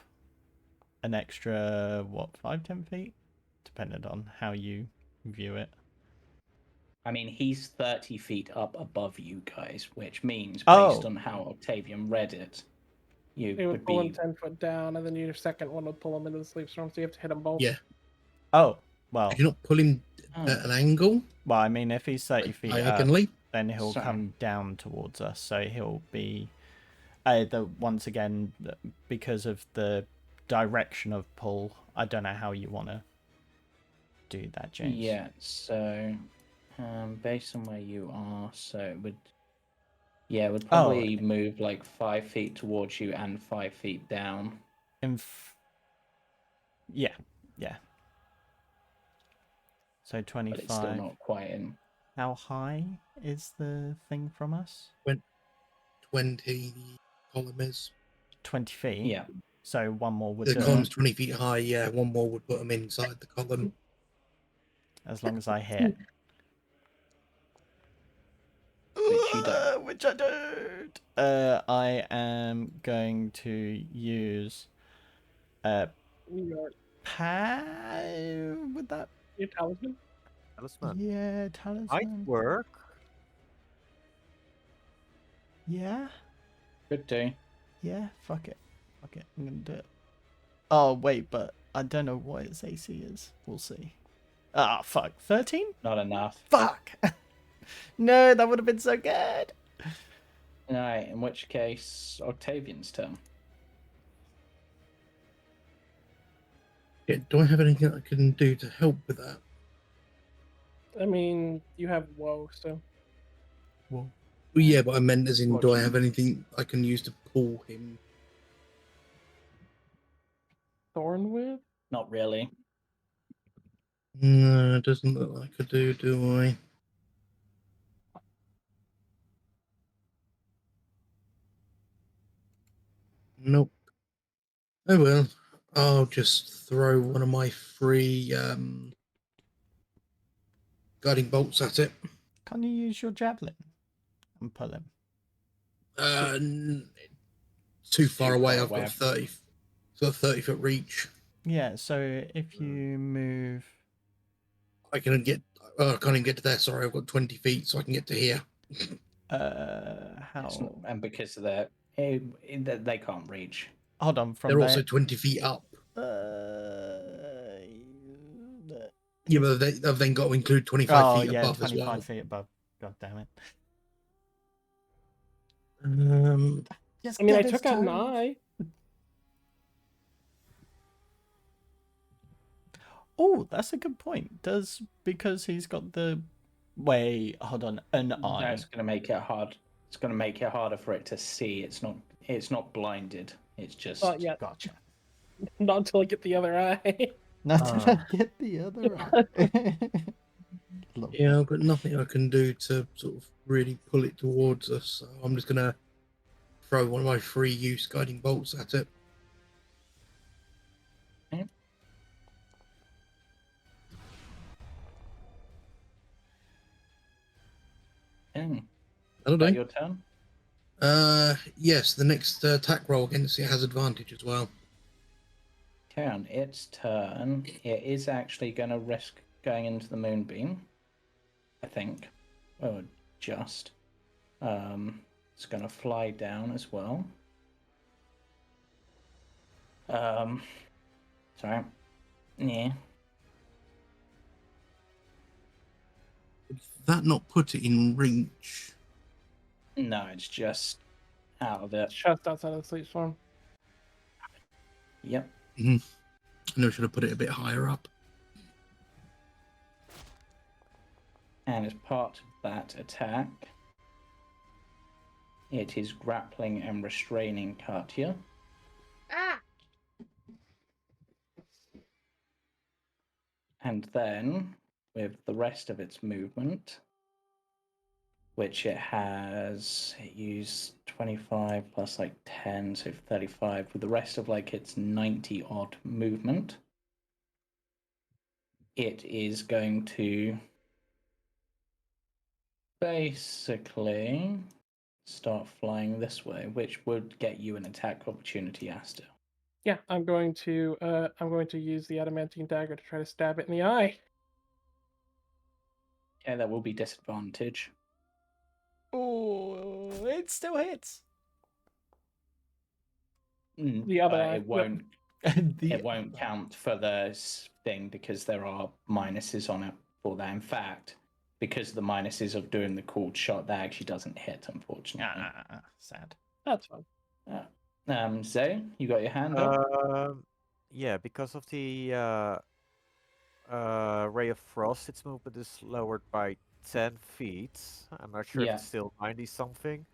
an extra, what, 5-10 feet? Depending on how you view it. I mean, he's 30 feet up above you guys, which means, based Oh. on how Octavian read it, you it would would pull him be 10 foot down, and then your second one would pull him into the sleep storm, so you have to hit them both. Yeah. Oh, well. Could you not pull him at an angle? Well, I mean, if he's 30 feet up, Diagonally? then he'll Sorry. come down towards us. So he'll be, once again, because of the direction of pull, I don't know how you want to do that, James. Yeah, so based on where you are, so it would, yeah, it would probably move like 5 feet towards you and 5 feet down. Yeah. So but it's still 25. not quite in. How high is the thing from us? 20 the column is. 20 feet. Yeah. So one more would The do it, column's 20 feet high, yeah. One more would put them inside the column. as long as I hit. Which you don't. Which I don't. I am going to use Your would that? your talisman. Talisman. Yeah, Might talisman. work. Yeah, Could do. yeah. Fuck it. Fuck it. I'm gonna do it. Oh wait, but I don't know what its AC is. We'll see. Ah, fuck. 13? Not enough. Fuck. No, that would have been so good. Alright, in which case, Octavian's turn. Yeah, do I have anything I can do to help with that? I mean, you have woe, so Whoa. Well, yeah, but I meant as in, What do do I you- have anything I can use to pull him? thorn whip. Not really. No, it doesn't look like I do I? Nope. Oh well, I'll just throw one of my free guiding bolts at it. Can you use your javelin and pull him? Too far away. far I've away. got 30. Got a 30-foot reach. Yeah. So if you move, I can get. Oh, I can't even get to there. Sorry, I've got 20 feet, so I can get to here. It's how? not- and because of that, they can't reach. Hold on. From They're there. also 20 feet up. Uh, Yeah, but they've then got to include 25 oh feet yeah, above as 25 well. feet above. God damn it. Just I mean, I get his took out an toes. eye. Oh, that's a good point. Does because he's got the wait, hold on, an eye. That's going to make it hard. It's going to make it harder for it to see. It's not. It's not blinded. It's just. Oh yeah, Gotcha. not until I get the other eye. Not Ah. to get the other eye. Love Yeah, that. I've got nothing I can do to sort of really pull it towards us. So I'm just gonna throw one of my free use guiding bolts at it. Mm. That'll Is that do. your turn? Yes, the next attack roll against it has advantage as well. Okay, on its turn, it is actually going to risk going into the moonbeam. I think. Oh, just. It's going to fly down as well. Sorry. Yeah. Would that not put it in reach? No, it's just out of it. Just outside of the sleep storm. Yep. I know I should have put it a bit higher up. And as part of that attack, it is grappling and restraining Katia. Ah! And then, with the rest of its movement, which it used 25 plus like 10, so 35, with the rest of like its 90 odd movement, it is going to basically start flying this way, which would get you an attack opportunity, Aster. Yeah, I'm going to use the adamantine dagger to try to stab it in the eye. Okay, that will be disadvantage. Oh, it still hits. The other eye. It won't. The It won't count for the thing because there are minuses on it for that. In fact, because of the minuses of doing the cooled shot, that actually doesn't hit, unfortunately. Sad. That's fine. Zay, you got your hand up? Yeah, because of the ray of frost, its movement is lowered by 10 feet. I'm not sure if Yeah. it's still 90 something.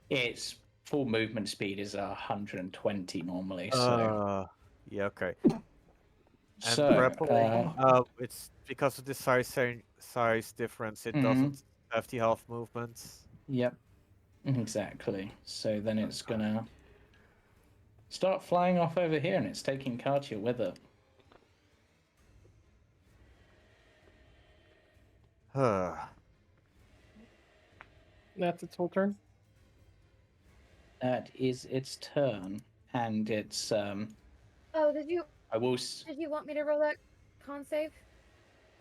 Its full movement speed is 120 normally, so Yeah, okay. And So, grappling, it's because of the size difference. It Mhm. doesn't have the half movement. yep, exactly. So then it's gonna start flying off over here, and it's taking Katia with it. That's its whole turn. That is its turn, and it's Oh, did you I will. want me to roll that con save?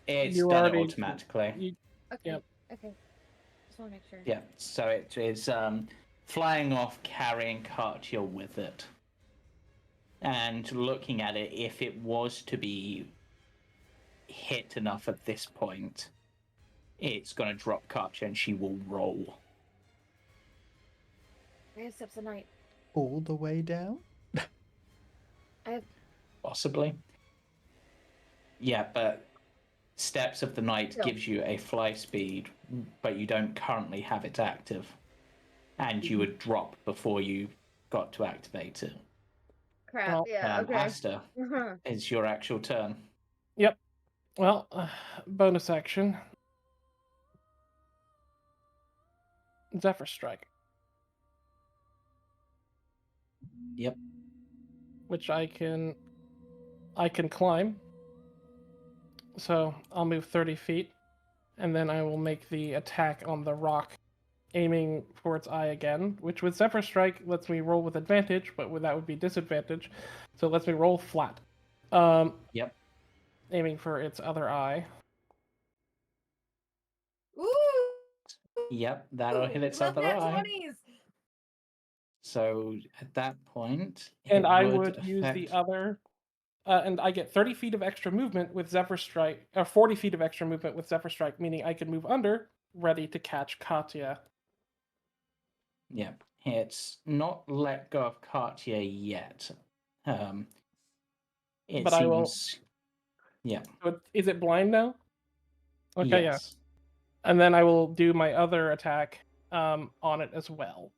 It's You done it already- automatically. Okay. Yep. Okay. Just want to make sure. Yeah, so it is flying off, carrying Katia with it, and looking at it. If it was to be hit enough at this point, it's going to drop Katia, and she will roll. I have steps of night. All the way down? I have. Possibly. Yeah, but Steps of the Night No. gives you a fly speed, but you don't currently have it active. And you would drop before you got to activate it. Crap. Well, Yeah. Okay. Aster, it's your actual turn. Yep. Well, bonus action. Zephyr Strike, Yep. which I can climb. So I'll move 30 feet, and then I will make the attack on the rock, aiming for its eye again. Which with Zephyr Strike lets me roll with advantage, but that would be disadvantage. So it lets me roll flat. Yep. Aiming for its other eye. Ooh. Yep, that'll hit its Love other nat eye. 20s. So at that point, And it I would would use the affect- other. And I get 30 feet of extra movement with Zephyr Strike, or 40 feet of extra movement with Zephyr Strike, meaning I can move under, ready to catch Katia. Yep, it's not let go of Katia yet. It But I will. seems. Yeah. But is it blind now? Okay, yeah. Yes. And then I will do my other attack on it as well.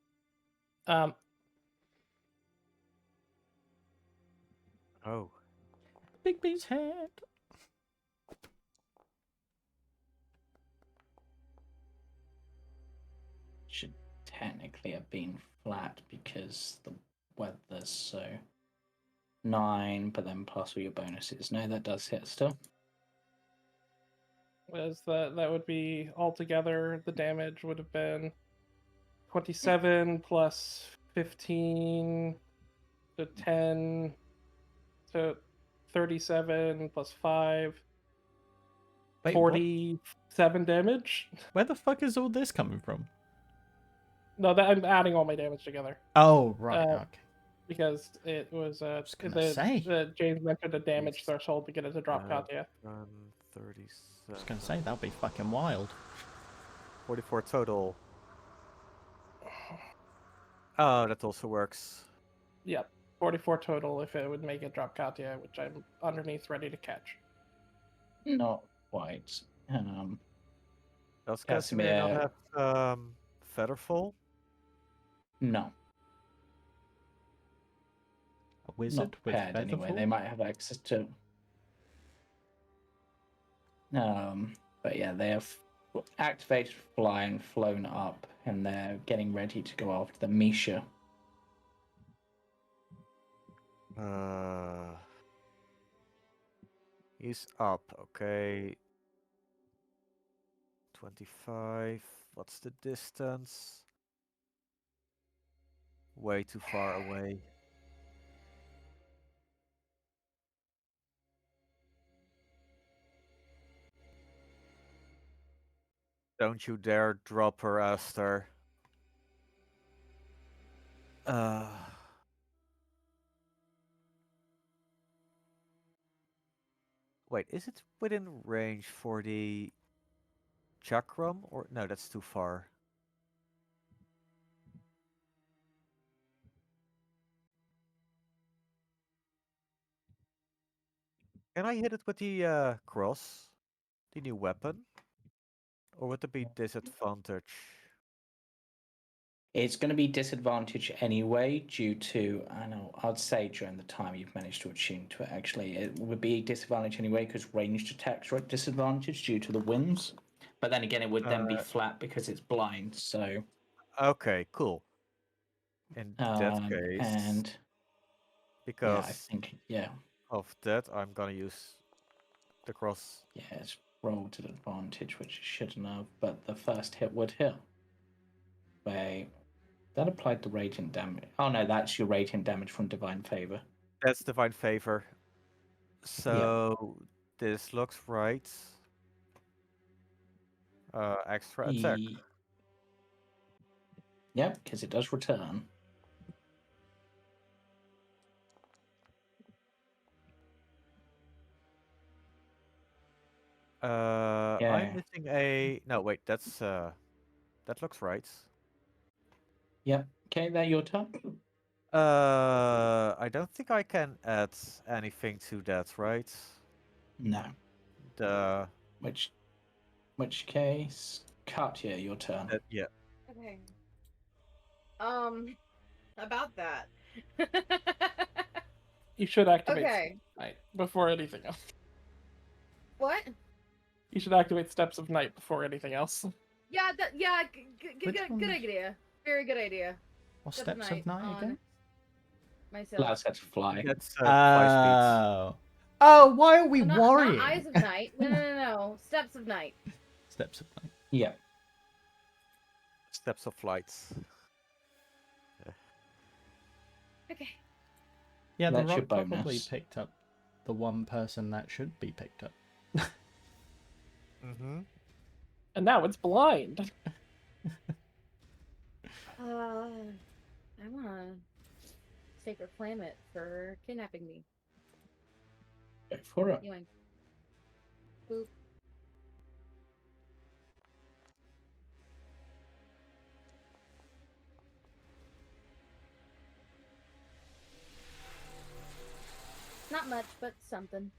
Oh. Bigby's head. Should technically have been flat because the weather's so 9, but then plus all your bonuses. No, that does hit still. Was that would be altogether the damage would have been 27 plus 15 to 10 to 37 plus 5 Wait, what? 47 damage. Where the fuck is all this coming from? No, that I'm adding all my damage together Oh, right, okay. because it was was gonna say. James mentioned a damage threshold to get it to drop Katia. 37. I was gonna say, that'll be fucking wild. 44 total. Oh, that also works. Yep, 44 total if it would make it drop Katia, which I'm underneath ready to catch. Not quite. Does Casimir Casimir not have Featherfall? No. A wizard Not with prepared anyway. Featherfall? They might have access to. But yeah, they have activated fly and flown up, and they're getting ready to go after the Misha. He's up, okay. 25. What's the distance? Way too far away. Don't you dare drop her, Aster. Wait, is it within range for the chakram? Or no, that's too far. Can I hit it with the cross? The new weapon? Or would it be disadvantage? It's going to be disadvantage anyway due to, I know, I'd say during the time you've managed to attune to it, actually. It would be disadvantage anyway because ranged attacks are at disadvantage due to the winds. But then again, it would then be flat because it's blind, so... Okay, cool. In that and case, yeah, I because think, yeah, of that, I'm gonna use the cross. yeah, it's rolled at advantage, which it shouldn't have, but the first hit would hit. Wait, that applied the radiant damage. Oh no, that's your radiant damage from Divine Favor. That's divine favor. So this looks right. Extra attack. Yep, because it does return. I'm Yeah. missing a. No, wait. That's that looks right. Yep. Okay, that your turn. I don't think I can add anything to that, right? No. The Which case, Katia, your turn. yeah. Okay. About that. You should activate Okay. Night before anything else. What? You should activate Steps of Night before anything else. Yeah, Which good one's- idea. Very good idea. What Step steps of night on again? Myself. Allows her to fly. That's 5 Oh. Oh, why are we No, worrying? not Eyes of Night. No. Steps of Night. Steps of night. Yeah. speeds. Steps of light. Okay. Yeah, the That's your rock probably bonus. picked up the one person that should be picked up. Mm-hmm. And now it's blind. I wanna sacred flame it for kidnapping me. Go for it. Anyway. Boop. Not much, but something.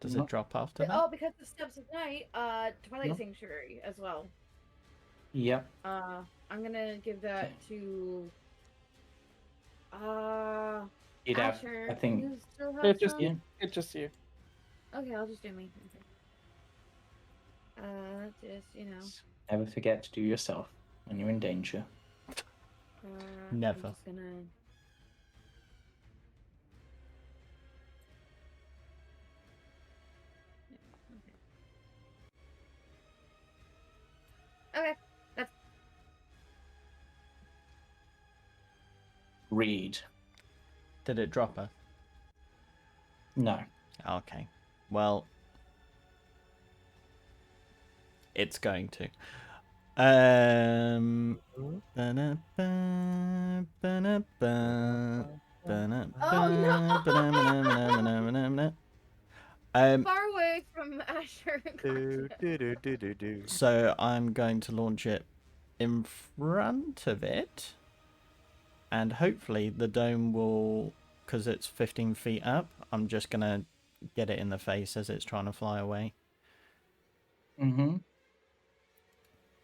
Does it drop after that? Oh, because the Steps of Night, Twilight No. Sanctuary as well. Yep. I'm gonna give that to You'd have, Asher. I think. You still have It's just some? Yeah. It's just you. Okay, I'll just do me. Okay. Just Never forget to do yourself when you're in danger. Never. I'm just gonna. Okay. That's Read. Did it drop her? No. Okay. Well, it's going to. far away from Asher. So I'm going to launch it in front of it, and hopefully the dome will, because it's 15 feet up, I'm just going to get it in the face as it's trying to fly away. Mm-hmm.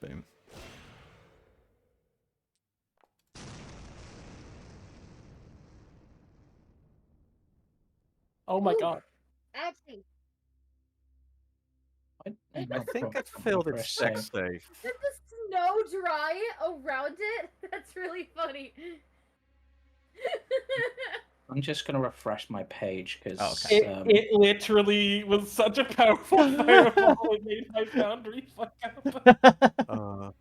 Boom. Oh my Oof. god. Actually, I think it failed its sex save. did the snow dry around it? That's really funny. I'm just gonna refresh my page because Okay. It literally was such a powerful fireball it made my foundry fuck up.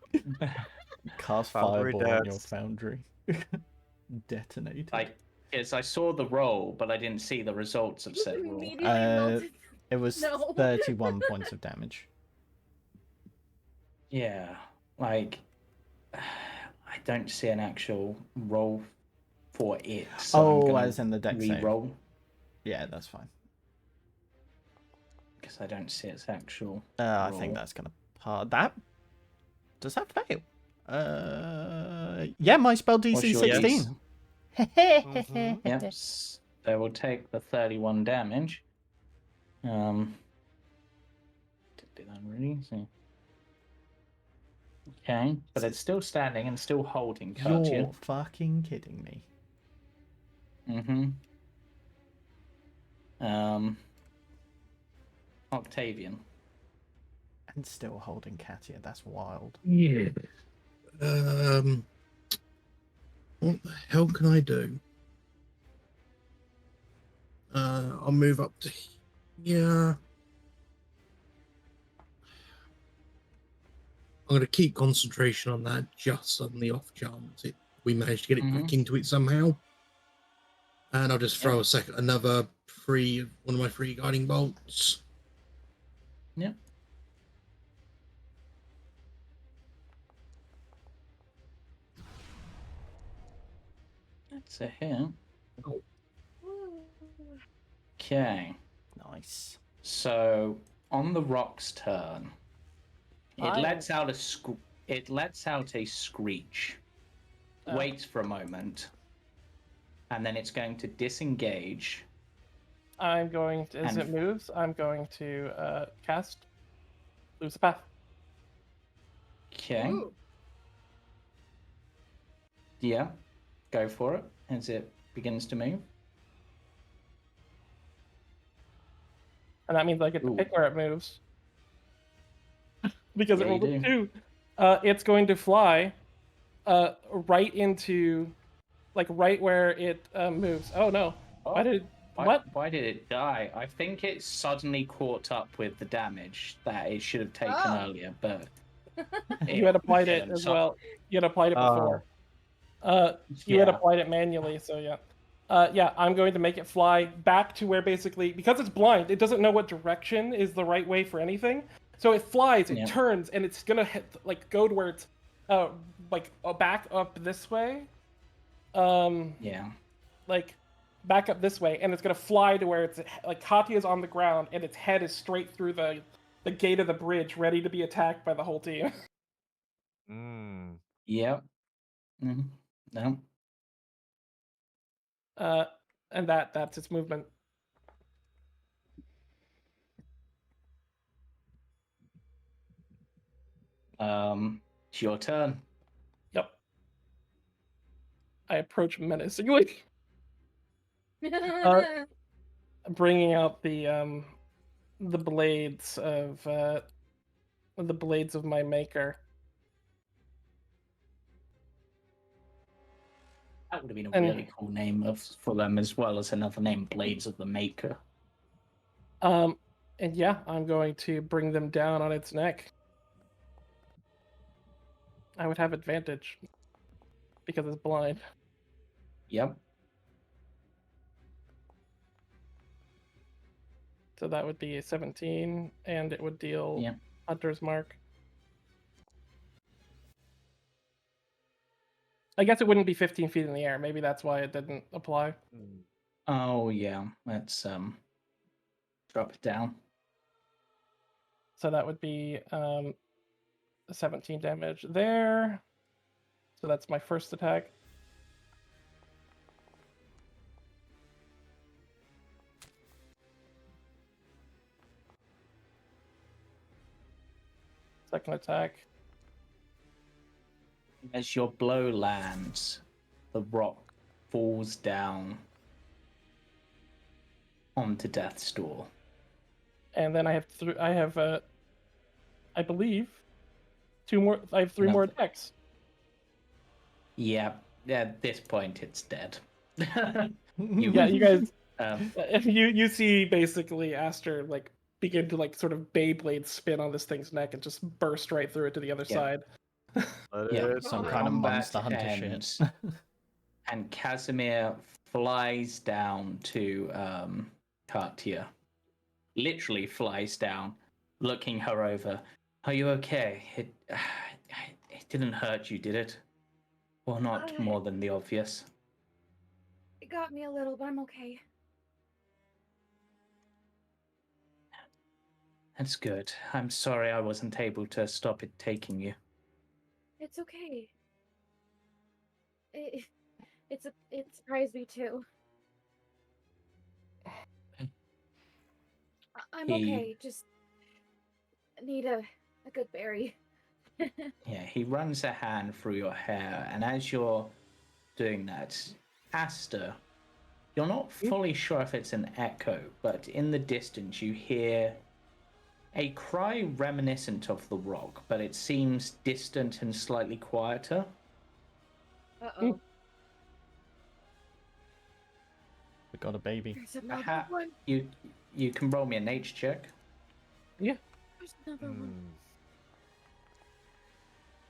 Cast Foundry fireball on your deaths. foundry. Detonated. Because I saw the roll, but I didn't see the results of said roll. Immediately melted. It was No. 31 points of damage. Yeah, like I don't see an actual roll for it. So I'm gonna as in the deck save. re-roll Yeah, that's fine. because I don't see its actual. I think roll. that's gonna part that. Does that fail? Yeah, my spell DC What's your 16. Mhm. Yep. They will take the 31 damage. Didn't do that really easy. Okay, but it's still standing and still holding You're Katia. fucking kidding me. Mm-hmm. Octavian. And still holding Katia. That's wild. Yeah. What the hell can I do? I'll move up to here. I'm going to keep concentration on that just on the off chance we manage to get it back into it somehow. And I'll just throw another one of my free guiding bolts. Yep. That's a hit. Oh. Okay. Nice. So on the rock's turn, it I'm- lets out a screech. Oh. Waits for a moment, and then it's going to disengage. I'm going to, as And- it moves, I'm going to cast Lose a Path. Okay. Ooh. Yeah. Go for it as it begins to move. And that means I get to Ooh. pick where it moves. Because Yeah, it you rolled a do. 2. It's going to fly right into, like, right where it moves. Oh, no. Oh, Why did... Why, What? why did it die? I think it suddenly caught up with the damage that it should have taken Oh. earlier, but You had applied it and as so- well. You had applied it before. You had Yeah. applied it manually, so yeah. Yeah, I'm going to make it fly back to where basically, because it's blind, it doesn't know what direction is the right way for anything. So it flies, it Yeah. turns, and it's gonna go to where it's back up this way. Yeah. Like back up this way, and it's gonna fly to where it's like Katia's on the ground, and its head is straight through the gate of the bridge, ready to be attacked by the whole team. Yep. Mm. No. And that's its movement. It's your turn. Yep. I approach menacingly, bringing out the blades of my maker. That would have been a And- really cool name for them, as well as another name, Blades of the Maker. And yeah, I'm going to bring them down on its neck. I would have advantage because it's blind. Yep. So that would be a 17, and it would deal Yeah. Hunter's Mark. I guess it wouldn't be 15 feet in the air. Maybe that's why it didn't apply. Oh yeah. Let's drop it down. So that would be 17 damage there. So that's my first attack. Second attack. As your blow lands, the rock falls down onto Death's Door. And then I have I believe 2 more. I have 3 more attacks. Yeah. At this point, it's dead. Yeah, you guys. Um, You see basically Aster like begin to like sort of Beyblade spin on this thing's neck and just burst right through it to the other Yeah. side. yeah. Some kind of Combat Monster Hunter ends, shit. and Casimir flies down to Katia. Literally flies down, looking her over. Are you okay? It didn't hurt you, did it? Or not more than the obvious? It got me a little, but I'm okay. That's good. I'm sorry I wasn't able to stop it taking you. It's okay. It surprised me too. I'm He- okay. Just need a good berry. Yeah, he runs a hand through your hair, and as you're doing that, Aster, you're not fully sure if it's an echo, but in the distance you hear a cry reminiscent of the rock, but it seems distant and slightly quieter. Uh-oh. We got a baby. There's another one. You can roll me a nature check. Yeah. There's another one.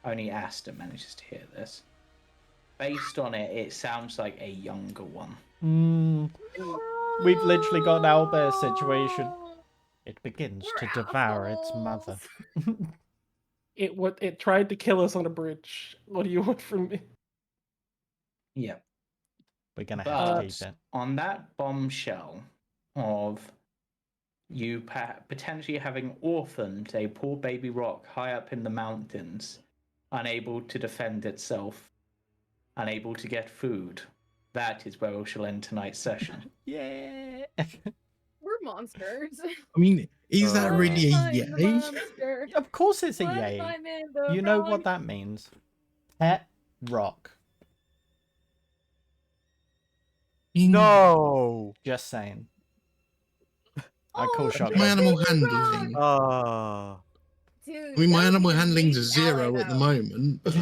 Only Aster manages to hear this. Based on it, it sounds like a younger one. We've literally got an owlbear situation. It begins We're to devour its assholes. mother. It tried to kill us on a bridge. What do you want from me? Yeah. We're gonna have to keep But it. on that bombshell of you potentially having orphaned a poor baby rock high up in the mountains, unable to defend itself, unable to get food, that is where we shall end tonight's session. Yeah. We're monsters. I mean, is that Uh, really a I'm the yay? monster. Of course it's a What if yay. I'm in the You know wrong- what that means. Pet rock. No. Just saying. I Oh, call it's shotgun. My animal really handling. Ah. Dude, I mean, my that would animal be a handling's a huge ally, 0 at the though. moment. But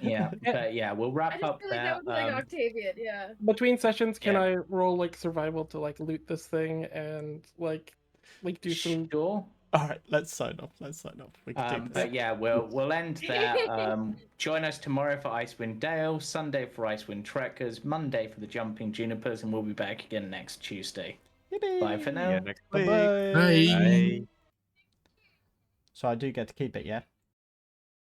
Yeah, but yeah, we'll I wrap just up feel like there. that would be like Octavian, yeah. Between sessions, can Yeah. I roll like survival to like loot this thing and like do some? Sure. All right, let's sign off. We can do this. But yeah, we'll end there. Join us tomorrow for Icewind Dale, Sunday for Icewind Trekkers, Monday for the Jumping Junipers, and we'll be back again next Tuesday. Bye for now. Yeah, next week. Bye-bye. Bye. Bye. So I do get to keep it, yeah?